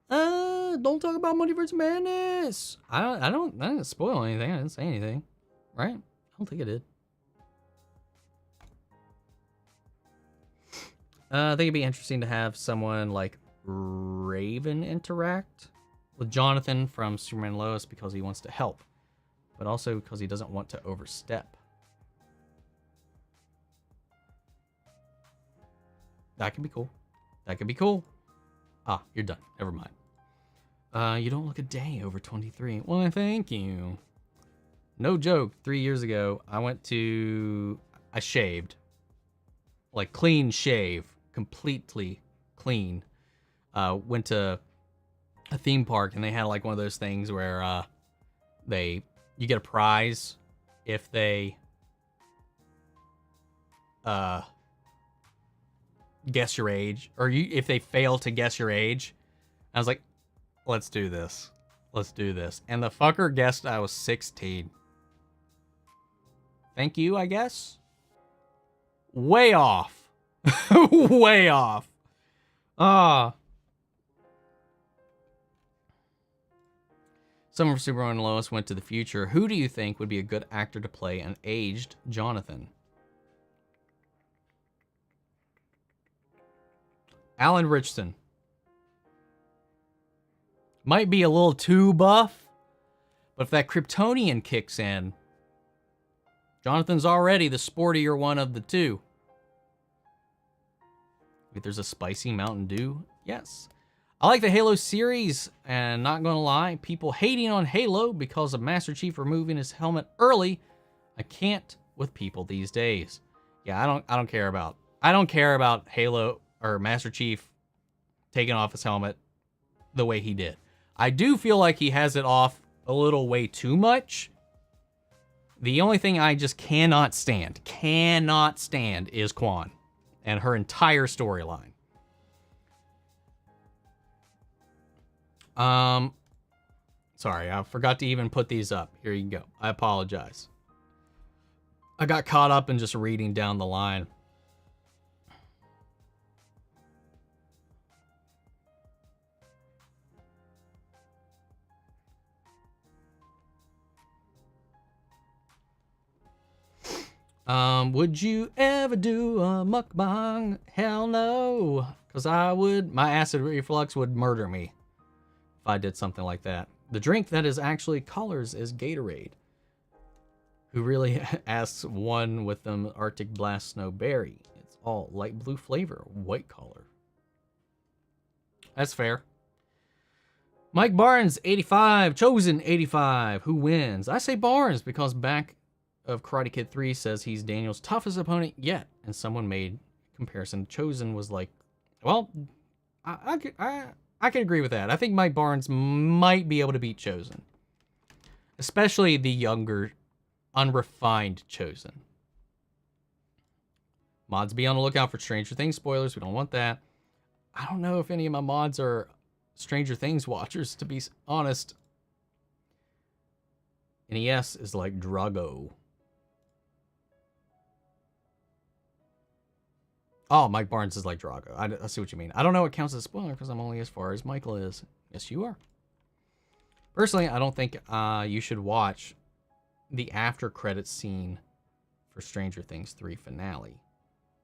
S1: Don't talk about Multiverse Madness. I didn't spoil anything. I didn't say anything. Right? I don't think I did. I think it'd be interesting to have someone like Raven interact with Jonathan from Superman and Lois because he wants to help, but also because he doesn't want to overstep. That could be cool. Ah, you're done. Never mind. You don't look a day over 23. Well, thank you. No joke. 3 years ago, I shaved. Like, clean shave. Completely clean. Went to a theme park, and they had, like, one of those things where, you get a prize if they, guess your age, or if they fail to guess your age. I was like, let's do this. Let's do this. And the fucker guessed I was 16. Thank you, I guess. Way off. Way off. Someone from Superman and Lois went to the future. Who do you think would be a good actor to play an aged Jonathan? Alan Richardson. Might be a little too buff, but if that Kryptonian kicks in, Jonathan's already the sportier one of the two. If there's a spicy Mountain Dew, yes. I like the Halo series, and not gonna lie, people hating on Halo because of Master Chief removing his helmet early, I can't with people these days. Yeah, I don't care about Halo or Master Chief taking off his helmet the way he did. I do feel like he has it off a little way too much. The only thing I just cannot stand is Quan and her entire storyline. Sorry, I forgot to even put these up. Here you go. I apologize. I got caught up in just reading down the line. Would you ever do a mukbang? Hell no. Because my acid reflux would murder me if I did something like that. The drink that is actually colors is Gatorade. Who really asks one with them Arctic Blast Snow Berry? It's all light blue flavor, white color. That's fair. Mike Barnes, 85. Chosen, 85. Who wins? I say Barnes because back of Karate Kid 3 says he's Daniel's toughest opponent yet. And someone made comparison. Chosen was like, well, I can agree with that. I think Mike Barnes might be able to beat Chosen. Especially the younger, unrefined Chosen. Mods, be on the lookout for Stranger Things spoilers. We don't want that. I don't know if any of my mods are Stranger Things watchers, to be honest. NES is like Drago. Oh, Mike Barnes is like Drago. I see what you mean. I don't know what counts as a spoiler because I'm only as far as Michael is. Yes, you are. Personally, I don't think you should watch the after credits scene for Stranger Things 3 finale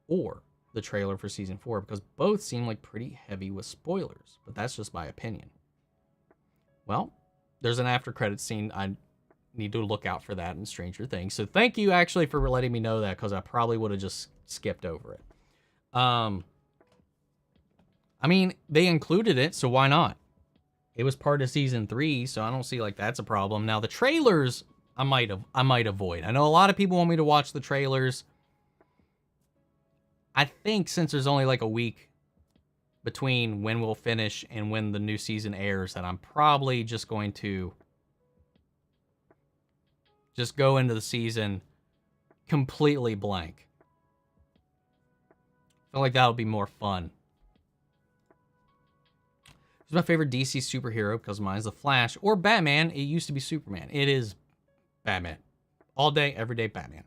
S1: or the trailer for season 4 because both seem like pretty heavy with spoilers, but that's just my opinion. Well, there's an after credits scene. I need to look out for that in Stranger Things. So thank you actually for letting me know that because I probably would have just skipped over it. I mean, they included it, so why not? It was part of season 3, so I don't see like that's a problem. Now the trailers, I might avoid. I know a lot of people want me to watch the trailers. I think since there's only like a week between when we'll finish and when the new season airs, that I'm probably just going to just go into the season completely blank. I feel like that'll be more fun. Who's my favorite DC superhero? Because mine's the Flash or Batman. It used to be Superman. It is Batman. All day, every day, Batman.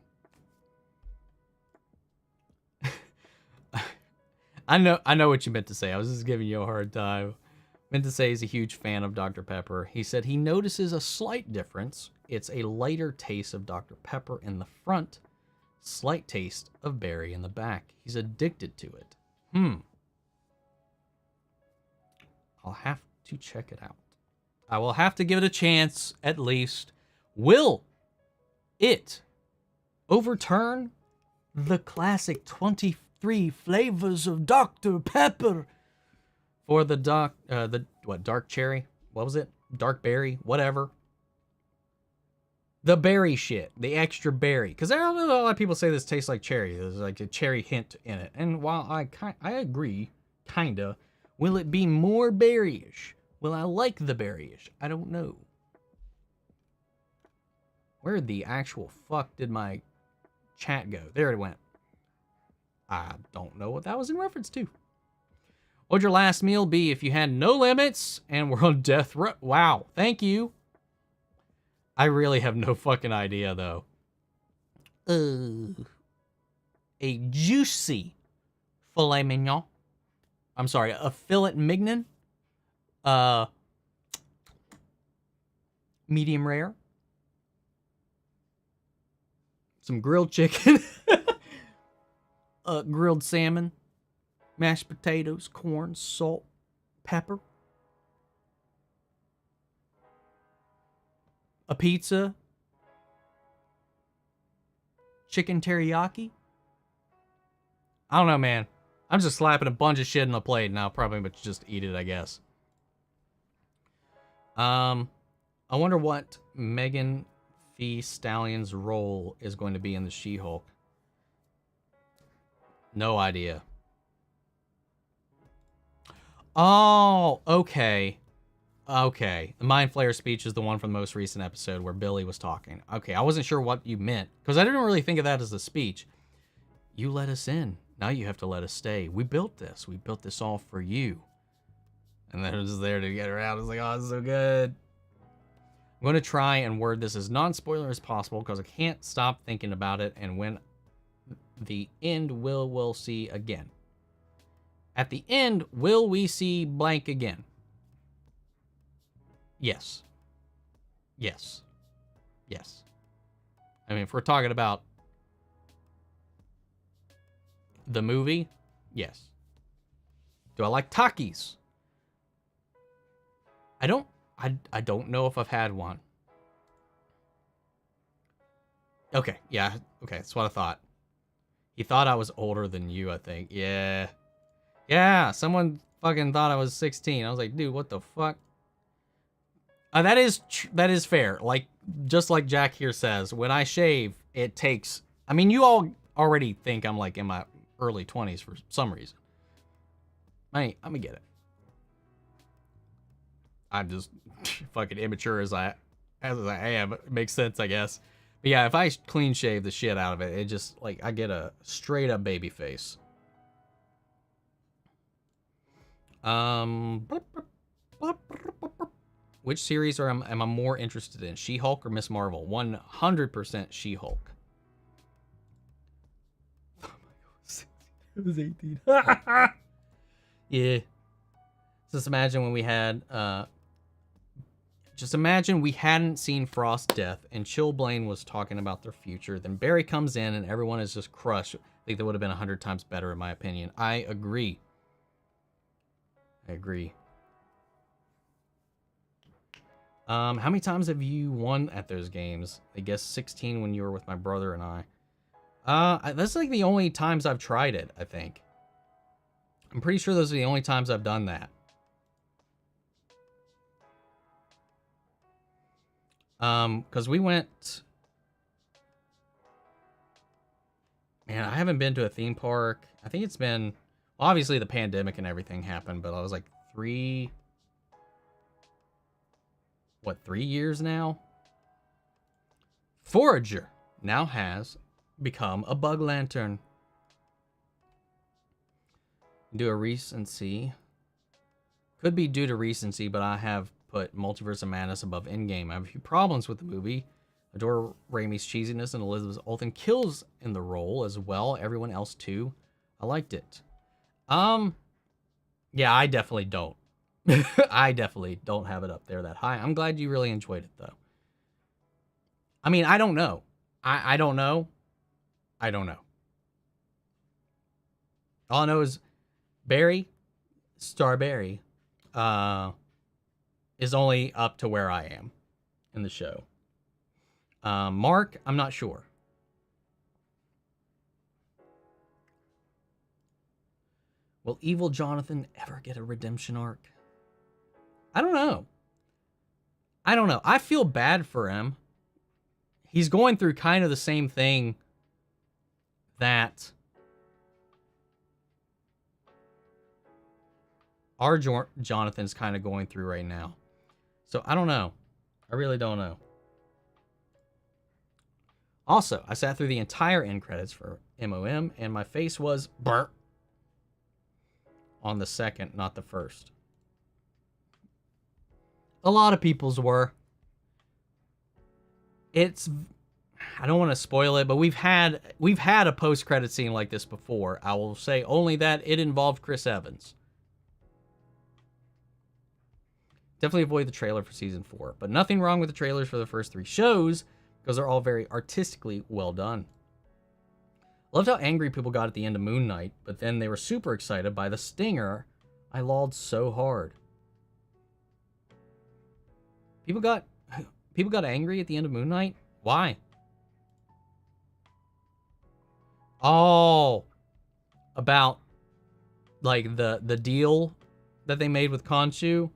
S1: I know what you meant to say. I was just giving you a hard time. Meant to say he's a huge fan of Dr. Pepper. He said he notices a slight difference. It's a lighter taste of Dr. Pepper in the front. Slight taste of berry in the back. He's addicted to it. I'll have to check it out. I will have to give it a chance, at least. Will it overturn the classic 23 flavors of Dr. Pepper for the dark cherry? What was it? Dark berry? Whatever. The berry shit. The extra berry. Because I don't know, a lot of people say this tastes like cherry. There's like a cherry hint in it. And while I agree, kinda, will it be more berryish? Will I like the berryish? I don't know. Where the actual fuck did my chat go? There it went. I don't know what that was in reference to. What would your last meal be if you had no limits and were on death row? Wow, thank you. I really have no fucking idea, though. A juicy filet mignon. I'm sorry, a filet mignon. Medium rare. Some grilled chicken. Grilled salmon. Mashed potatoes, corn, salt, pepper. A pizza. Chicken teriyaki. I don't know, man. I'm just slapping a bunch of shit on the plate now. Probably just eat it, I guess. I wonder what Megan Thee Stallion's role is going to be in the She-Hulk. No idea. Oh, okay. Okay. The Mind Flayer speech is the one from the most recent episode where Billy was talking. Okay, I wasn't sure what you meant, because I didn't really think of that as a speech. You let us in. Now you have to let us stay. We built this. We built this all for you. And then it was there to get her out. I was like, oh, this is so good. I'm going to try and word this as non-spoiler as possible, because I can't stop thinking about it. And when the end, we'll see again. At the end, will we see blank again? Yes. Yes. Yes. I mean, if we're talking about the movie, yes. Do I like Takis? I don't know if I've had one. Okay, yeah, okay, that's what I thought. He thought I was older than you, I think. Yeah. Yeah, someone fucking thought I was 16. I was like, dude, what the fuck? That is fair. Like, just like Jack here says, when I shave, it takes... I mean, you all already think I'm like in my early 20s for some reason. I'm gonna get it. I'm just fucking immature as I am. It makes sense, I guess. But yeah, if I clean shave the shit out of it, it just, like, I get a straight up baby face. Which series am I more interested in? She-Hulk or Miss Marvel? 100% She-Hulk. Oh my god, it was 18. Yeah. Just imagine when we had, just imagine we hadn't seen Frost's death and Chillblaine was talking about their future. Then Barry comes in and everyone is just crushed. I think that would have been 100 times better in my opinion. I agree. I agree. How many times have you won at those games? I guess 16 when you were with my brother and I. That's like the only times I've tried it, I think. I'm pretty sure those are the only times I've done that. Because we went... Man, I haven't been to a theme park. I think it's been... Well, obviously the pandemic and everything happened, but I was like 3 years now? Forager now has become a bug lantern. Do a recency. Could be due to recency, but I have put Multiverse of Madness above Endgame. I have a few problems with the movie. Adore Raimi's cheesiness and Elizabeth Olsen kills in the role as well. Everyone else too. I liked it. Yeah, I definitely don't. I definitely don't have it up there that high. I'm glad you really enjoyed it though. I mean, I don't know. I don't know. I don't know. All I know is Barry, Starberry, is only up to where I am in the show. Mark, I'm not sure. Will evil Jonathan ever get a redemption arc? I don't know. I don't know. I feel bad for him. He's going through kind of the same thing that our Jonathan's kind of going through right now. So I don't know. I really don't know. Also, I sat through the entire end credits for MOM, and my face was burnt on the second, not the first. A lot of people's were. It's, I don't want to spoil it, but we've had a post-credit scene like this before. I will say only that it involved Chris Evans. Definitely avoid the trailer for season 4, but nothing wrong with the trailers for the first 3 shows because they're all very artistically well done. Loved how angry people got at the end of Moon Knight, but then they were super excited by the stinger. I lolled so hard. People got angry at the end of Moon Knight? Why? Oh, about like the deal that they made with Khonshu.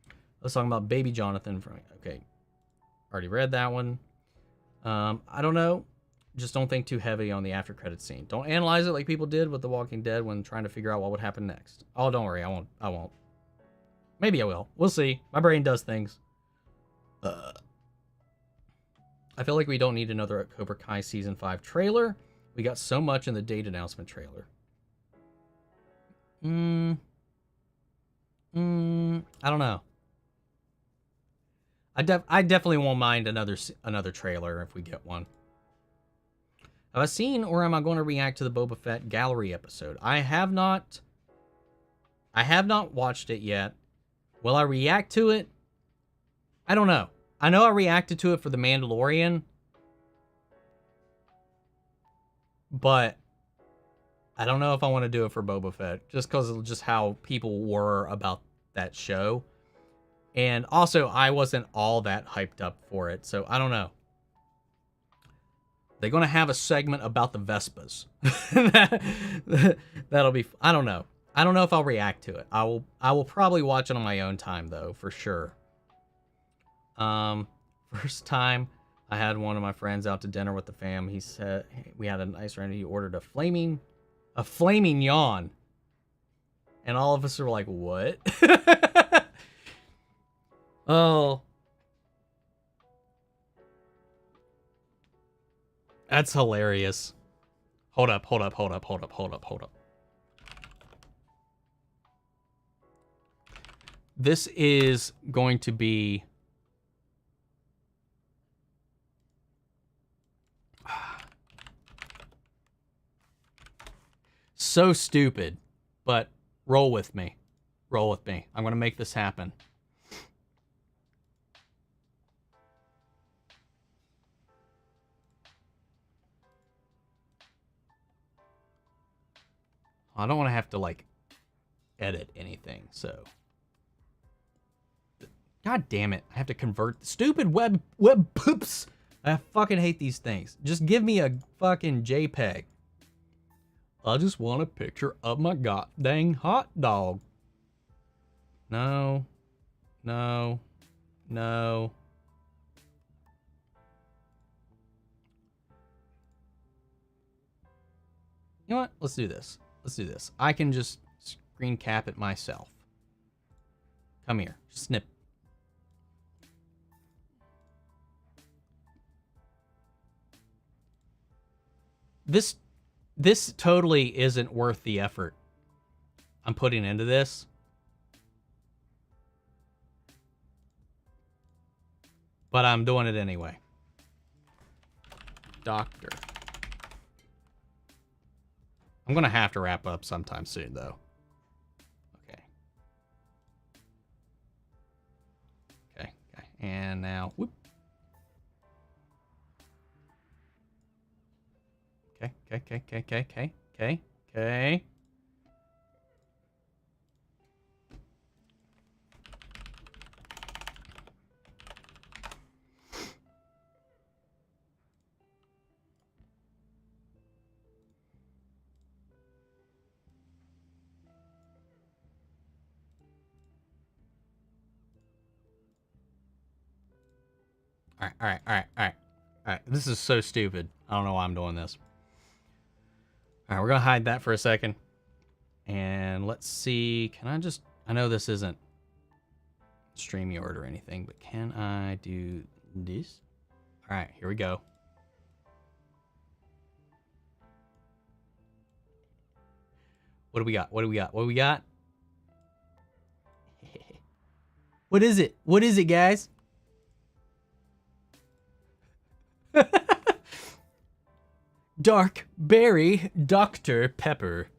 S1: I was talking about Baby Jonathan from, okay, already read that one. I don't know. Just don't think too heavy on the after credit scene. Don't analyze it like people did with The Walking Dead when trying to figure out what would happen next. Oh, don't worry, I won't. Maybe I will. We'll see. My brain does things. I feel like we don't need another Cobra Kai season 5 trailer. We got so much in the date announcement trailer. I don't know. I definitely won't mind another trailer if we get one. Have I seen or am I going to react to the Boba Fett gallery episode? I have not watched it yet. Will I react to it? I don't know. I know I reacted to it for The Mandalorian, but I don't know if I want to do it for Boba Fett just because of just how people were about that show. And also, I wasn't all that hyped up for it, so I don't know. They're going to have a segment about the Vespas. That'll be... I don't know. I don't know if I'll react to it. I will probably watch it on my own time, though, for sure. First time I had one of my friends out to dinner with the fam. He said... We had a nice run. He ordered a flaming yawn. And all of us were like, what? Oh. That's hilarious. Hold up. This is going to be... so stupid, but roll with me. Roll with me. I'm going to make this happen. I don't want to have to, like, edit anything, so... God damn it. I have to convert the stupid web poops. I fucking hate these things. Just give me a fucking JPEG. I just want a picture of my god dang hot dog. No. No. No. You know what? Let's do this. Let's do this. I can just screen cap it myself. Come here. Snip. This totally isn't worth the effort I'm putting into this. But I'm doing it anyway. Doctor. I'm going to have to wrap up sometime soon, though. Okay. Okay. And now, whoop. Okay. All right. This is so stupid. I don't know why I'm doing this. All right, we're going to hide that for a second. And let's see. Can I just... I know this isn't StreamYard or anything, but can I do this? All right, here we go. What do we got? What do we got? What do we got? What is it? What is it, guys? Dark Berry Dr. Pepper.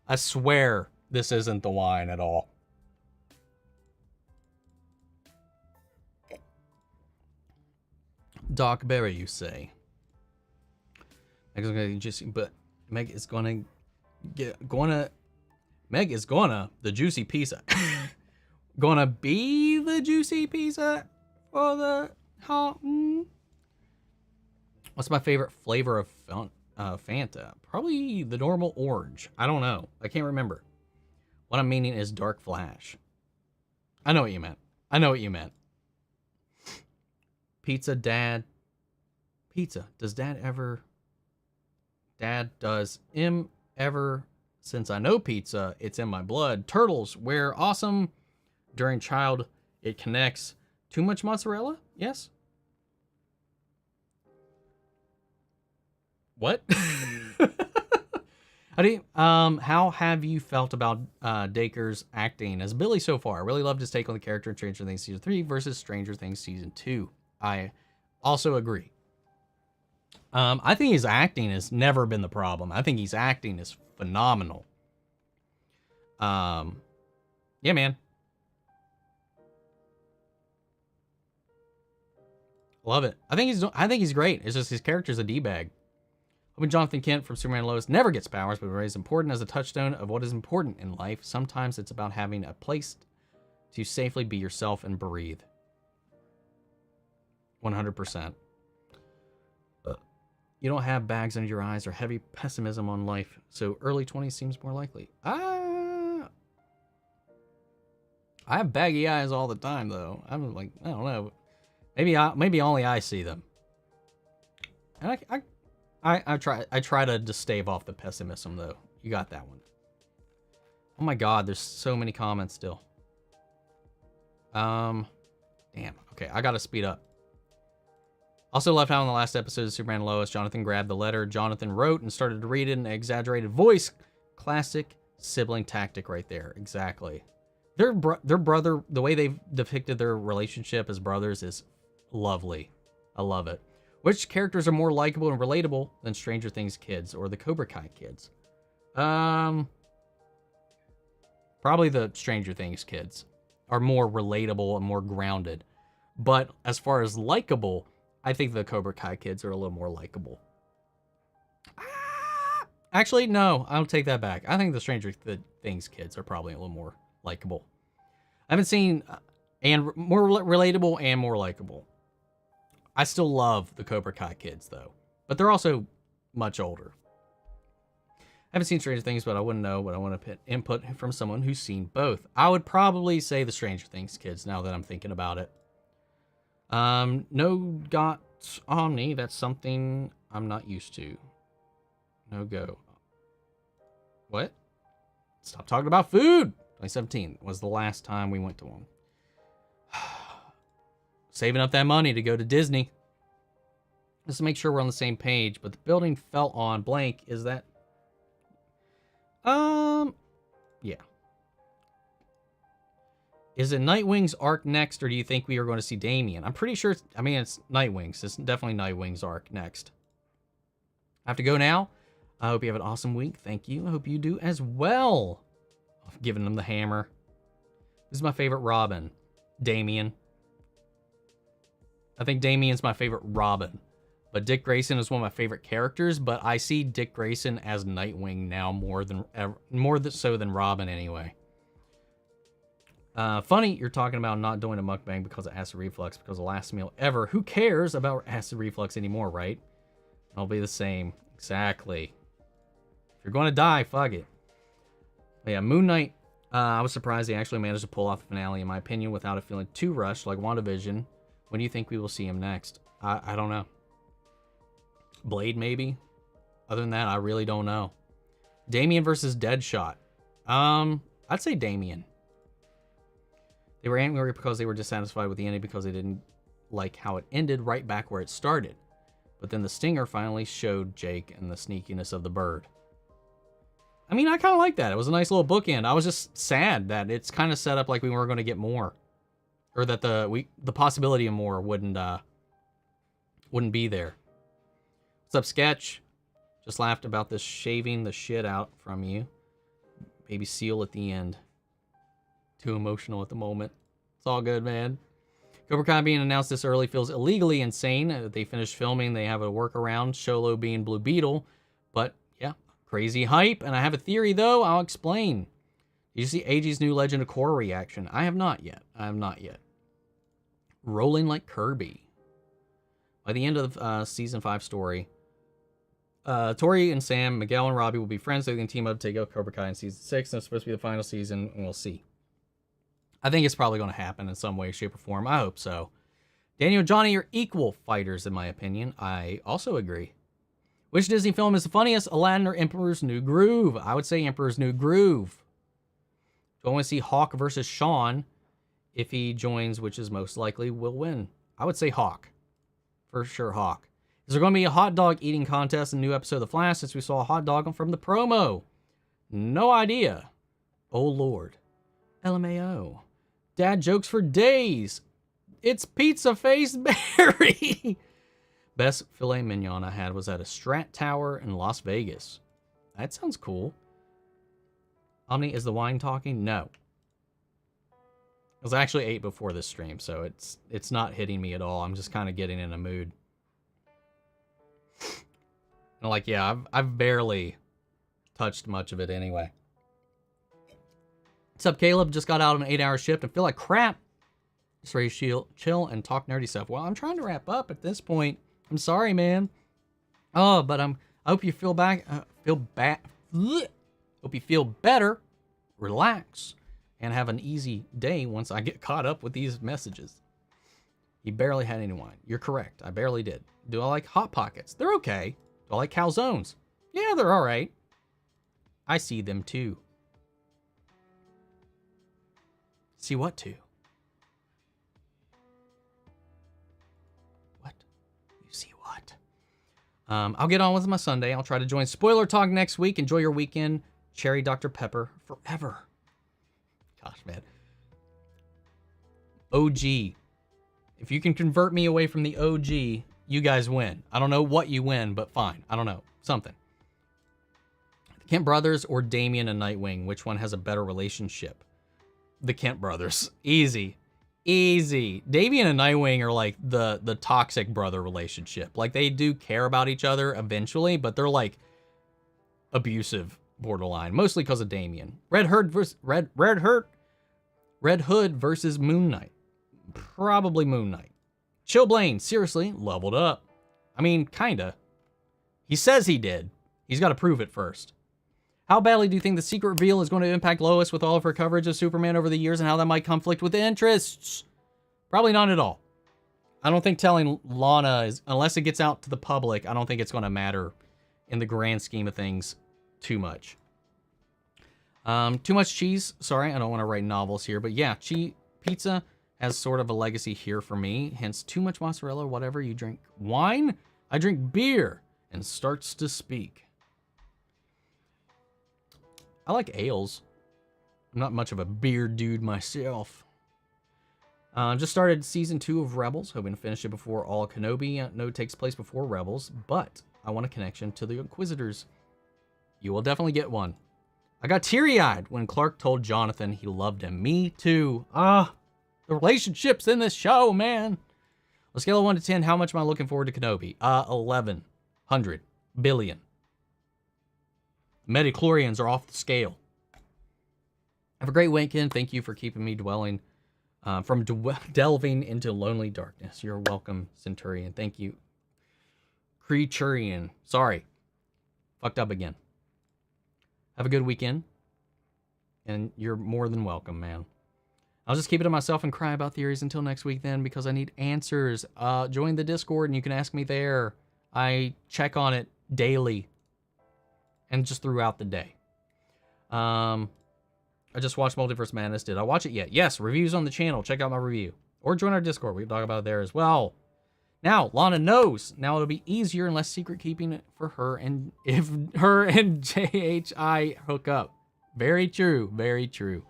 S1: I swear this isn't the wine at all. Dark Berry, you say? Meg is gonna the juicy pizza. Gonna be the juicy pizza for the What's my favorite flavor of Fanta? Probably the normal orange. I don't know. I can't remember. What I'm meaning is Dark Flash. I know what you meant. I know what you meant. Pizza, Dad. Pizza. Does Dad ever... Dad, does him ever... Since I know pizza, it's in my blood. Turtles, where awesome. During child, it connects. Too much mozzarella? Yes. What? How have you felt about Dacre's acting as Billy so far? I really loved his take on the character in Stranger Things Season 3 versus Stranger Things Season 2. I also agree. I think his acting has never been the problem. I think his acting is phenomenal. Yeah, man. Love it. I think he's great. It's just his character's a D-bag. Hoping Jonathan Kent from Superman and Lois never gets powers, but is important as a touchstone of what is important in life. Sometimes it's about having a place to safely be yourself and breathe. 100%. You don't have bags under your eyes or heavy pessimism on life, so early 20s seems more likely. I have baggy eyes all the time, though. I'm like, I don't know. Maybe only I see them. And I try to just stave off the pessimism, though. You got that one. Oh my God, there's so many comments still. Damn. Okay, I gotta speed up. Also left out in the last episode of Superman and Lois, Jonathan grabbed the letter Jonathan wrote and started to read it in an exaggerated voice. Classic sibling tactic right there. Exactly. Their brother, the way they've depicted their relationship as brothers is lovely. I love it. Which characters are more likable and relatable than Stranger Things kids or the Cobra Kai kids? Probably the Stranger Things kids are more relatable and more grounded. But as far as likable, I think the Cobra Kai kids are a little more likable. Actually, no, I'll take that back. I think the Stranger Things kids are probably a little more likable. I haven't seen and more relatable and more likable. I still love the Cobra Kai kids though, but they're also much older. I haven't seen Stranger Things, but I wouldn't know, but I want to put input from someone who's seen both. I would probably say the Stranger Things kids now that I'm thinking about it. No got Omni. That's something I'm not used to. No go. What? Stop talking about food. 2017 was the last time we went to one. Saving up that money to go to Disney. Just to make sure we're on the same page. But the building fell on blank. Is that? Yeah. Is it Nightwing's arc next, or do you think we are going to see Damian? I'm pretty sure, it's Nightwing's. It's definitely Nightwing's arc next. I have to go now. I hope you have an awesome week. Thank you. I hope you do as well. I've given them the hammer. This is my favorite Robin. Damian. I think Damian's my favorite Robin. But Dick Grayson is one of my favorite characters, but I see Dick Grayson as Nightwing now more so than Robin anyway. Funny, you're talking about not doing a mukbang because of acid reflux, because the last meal ever. Who cares about acid reflux anymore, right? I'll be the same. Exactly. If you're going to die, fuck it. But yeah, Moon Knight, I was surprised they actually managed to pull off the finale, in my opinion, without it feeling too rushed like WandaVision. When do you think we will see him next? I don't know. Blade, maybe? Other than that, I really don't know. Damian versus Deadshot. I'd say Damian. They were angry because they were dissatisfied with the ending because they didn't like how it ended right back where it started. But then the stinger finally showed Jake and the sneakiness of the bird. I mean, I kind of like that. It was a nice little bookend. I was just sad that it's kind of set up like we weren't going to get more. Or that the possibility of more wouldn't be there. What's up, Sketch? Just laughed about this shaving the shit out from you. Baby seal at the end. Too emotional at the moment. It's all good, man. Cobra Kai being announced this early feels illegally insane. They finished filming. They have a workaround. Sholo being Blue Beetle. But, yeah, crazy hype. And I have a theory, though. I'll explain. Did you see AG's new Legend of Korra reaction? I have not yet. Rolling like Kirby. By the end of Season 5 story, Tori and Sam, Miguel and Robbie will be friends. So they can team up to take out Cobra Kai in Season 6. And it's supposed to be the final season, and we'll see. I think it's probably going to happen in some way, shape, or form. I hope so. Daniel and Johnny are equal fighters, in my opinion. I also agree. Which Disney film is the funniest, Aladdin or Emperor's New Groove? I would say Emperor's New Groove. Do I want to see Hawk versus Sean? If he joins, which is most likely, will win. I would say Hawk. For sure, Hawk. Is there going to be a hot dog eating contest in a new episode of The Flash since we saw a hot dog from the promo? No idea. Oh, Lord. LMAO. Dad jokes for days. It's Pizza Face Barry. Best filet mignon I had was at a Strat Tower in Las Vegas. That sounds cool. Omni, is the wine talking? No. It was actually 8 before this stream, so it's not hitting me at all. I'm just kind of getting in a mood. And like, yeah, I've barely touched much of it anyway. What's up, Caleb? Just got out of an 8-hour shift and feel like crap. Just ready to chill and talk nerdy stuff. Well, I'm trying to wrap up at this point. I'm sorry, man. Oh, but I hope you feel back. Hope you feel better, relax, and have an easy day once I get caught up with these messages. You barely had any wine. You're correct. I barely did. Do I like Hot Pockets? They're okay. Do I like calzones? Yeah, they're all right. I see them too. See what too? What? You see what? I'll get on with my Sunday. I'll try to join Spoiler Talk next week. Enjoy your weekend. Cherry Dr. Pepper forever. Gosh, man. OG. If you can convert me away from the OG, you guys win. I don't know what you win, but fine. I don't know. Something. The Kent brothers or Damian and Nightwing, which one has a better relationship? The Kent brothers. Easy. Easy. Damian and Nightwing are like the toxic brother relationship. Like, they do care about each other eventually, but they're like abusive borderline, mostly because of Damian. Red Hood versus Moon Knight. Probably Moon Knight. Chill Blaine, seriously, leveled up. I mean, kinda. He says he did. He's got to prove it first. How badly do you think the secret reveal is going to impact Lois with all of her coverage of Superman over the years and how that might conflict with interests? Probably not at all. I don't think telling Lana is, unless it gets out to the public, I don't think it's going to matter in the grand scheme of things too much. Too much cheese. Sorry, I don't want to write novels here, but yeah, pizza has sort of a legacy here for me. Hence, too much mozzarella, whatever. You drink wine, I drink beer, and starts to speak. I like ales. I'm not much of a beer dude myself. Just started season 2 of Rebels, hoping to finish it before all Kenobi. No, takes place before Rebels, but I want a connection to the Inquisitors. You will definitely get one. I got teary-eyed when Clark told Jonathan he loved him. Me too. The relationships in this show, man. On a scale of 1 to 10, how much am I looking forward to Kenobi? 1,100 billion. Metachlorians are off the scale. Have a great weekend. Thank you for keeping me delving into lonely darkness. You're welcome, Centurion. Thank you. Creaturian. Sorry. Fucked up again. Have a good weekend. And you're more than welcome, man. I'll just keep it to myself and cry about theories until next week then, because I need answers. Join the Discord and you can ask me there. I check on it daily. And just throughout the day. I just watched Multiverse Madness. Did I watch it yet? Yes, reviews on the channel. Check out my review. Or join our Discord. We can talk about it there as well. Now, Lana knows. Now it'll be easier and less secret keeping for her, and if her and JHI hook up. Very true. Very true.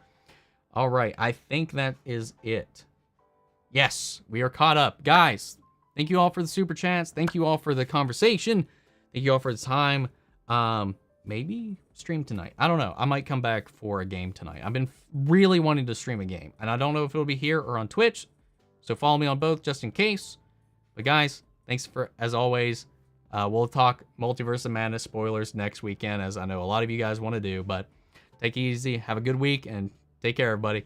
S1: All right. I think that is it. Yes, we are caught up. Guys, thank you all for the super chats. Thank you all for the conversation. Thank you all for the time. Maybe stream tonight. I don't know. I might come back for a game tonight. I've been really wanting to stream a game, and I don't know if it'll be here or on Twitch. So follow me on both just in case. But guys, thanks for, as always, we'll talk Multiverse of Madness spoilers next weekend, as I know a lot of you guys want to do. But take it easy, have a good week, and take care, everybody.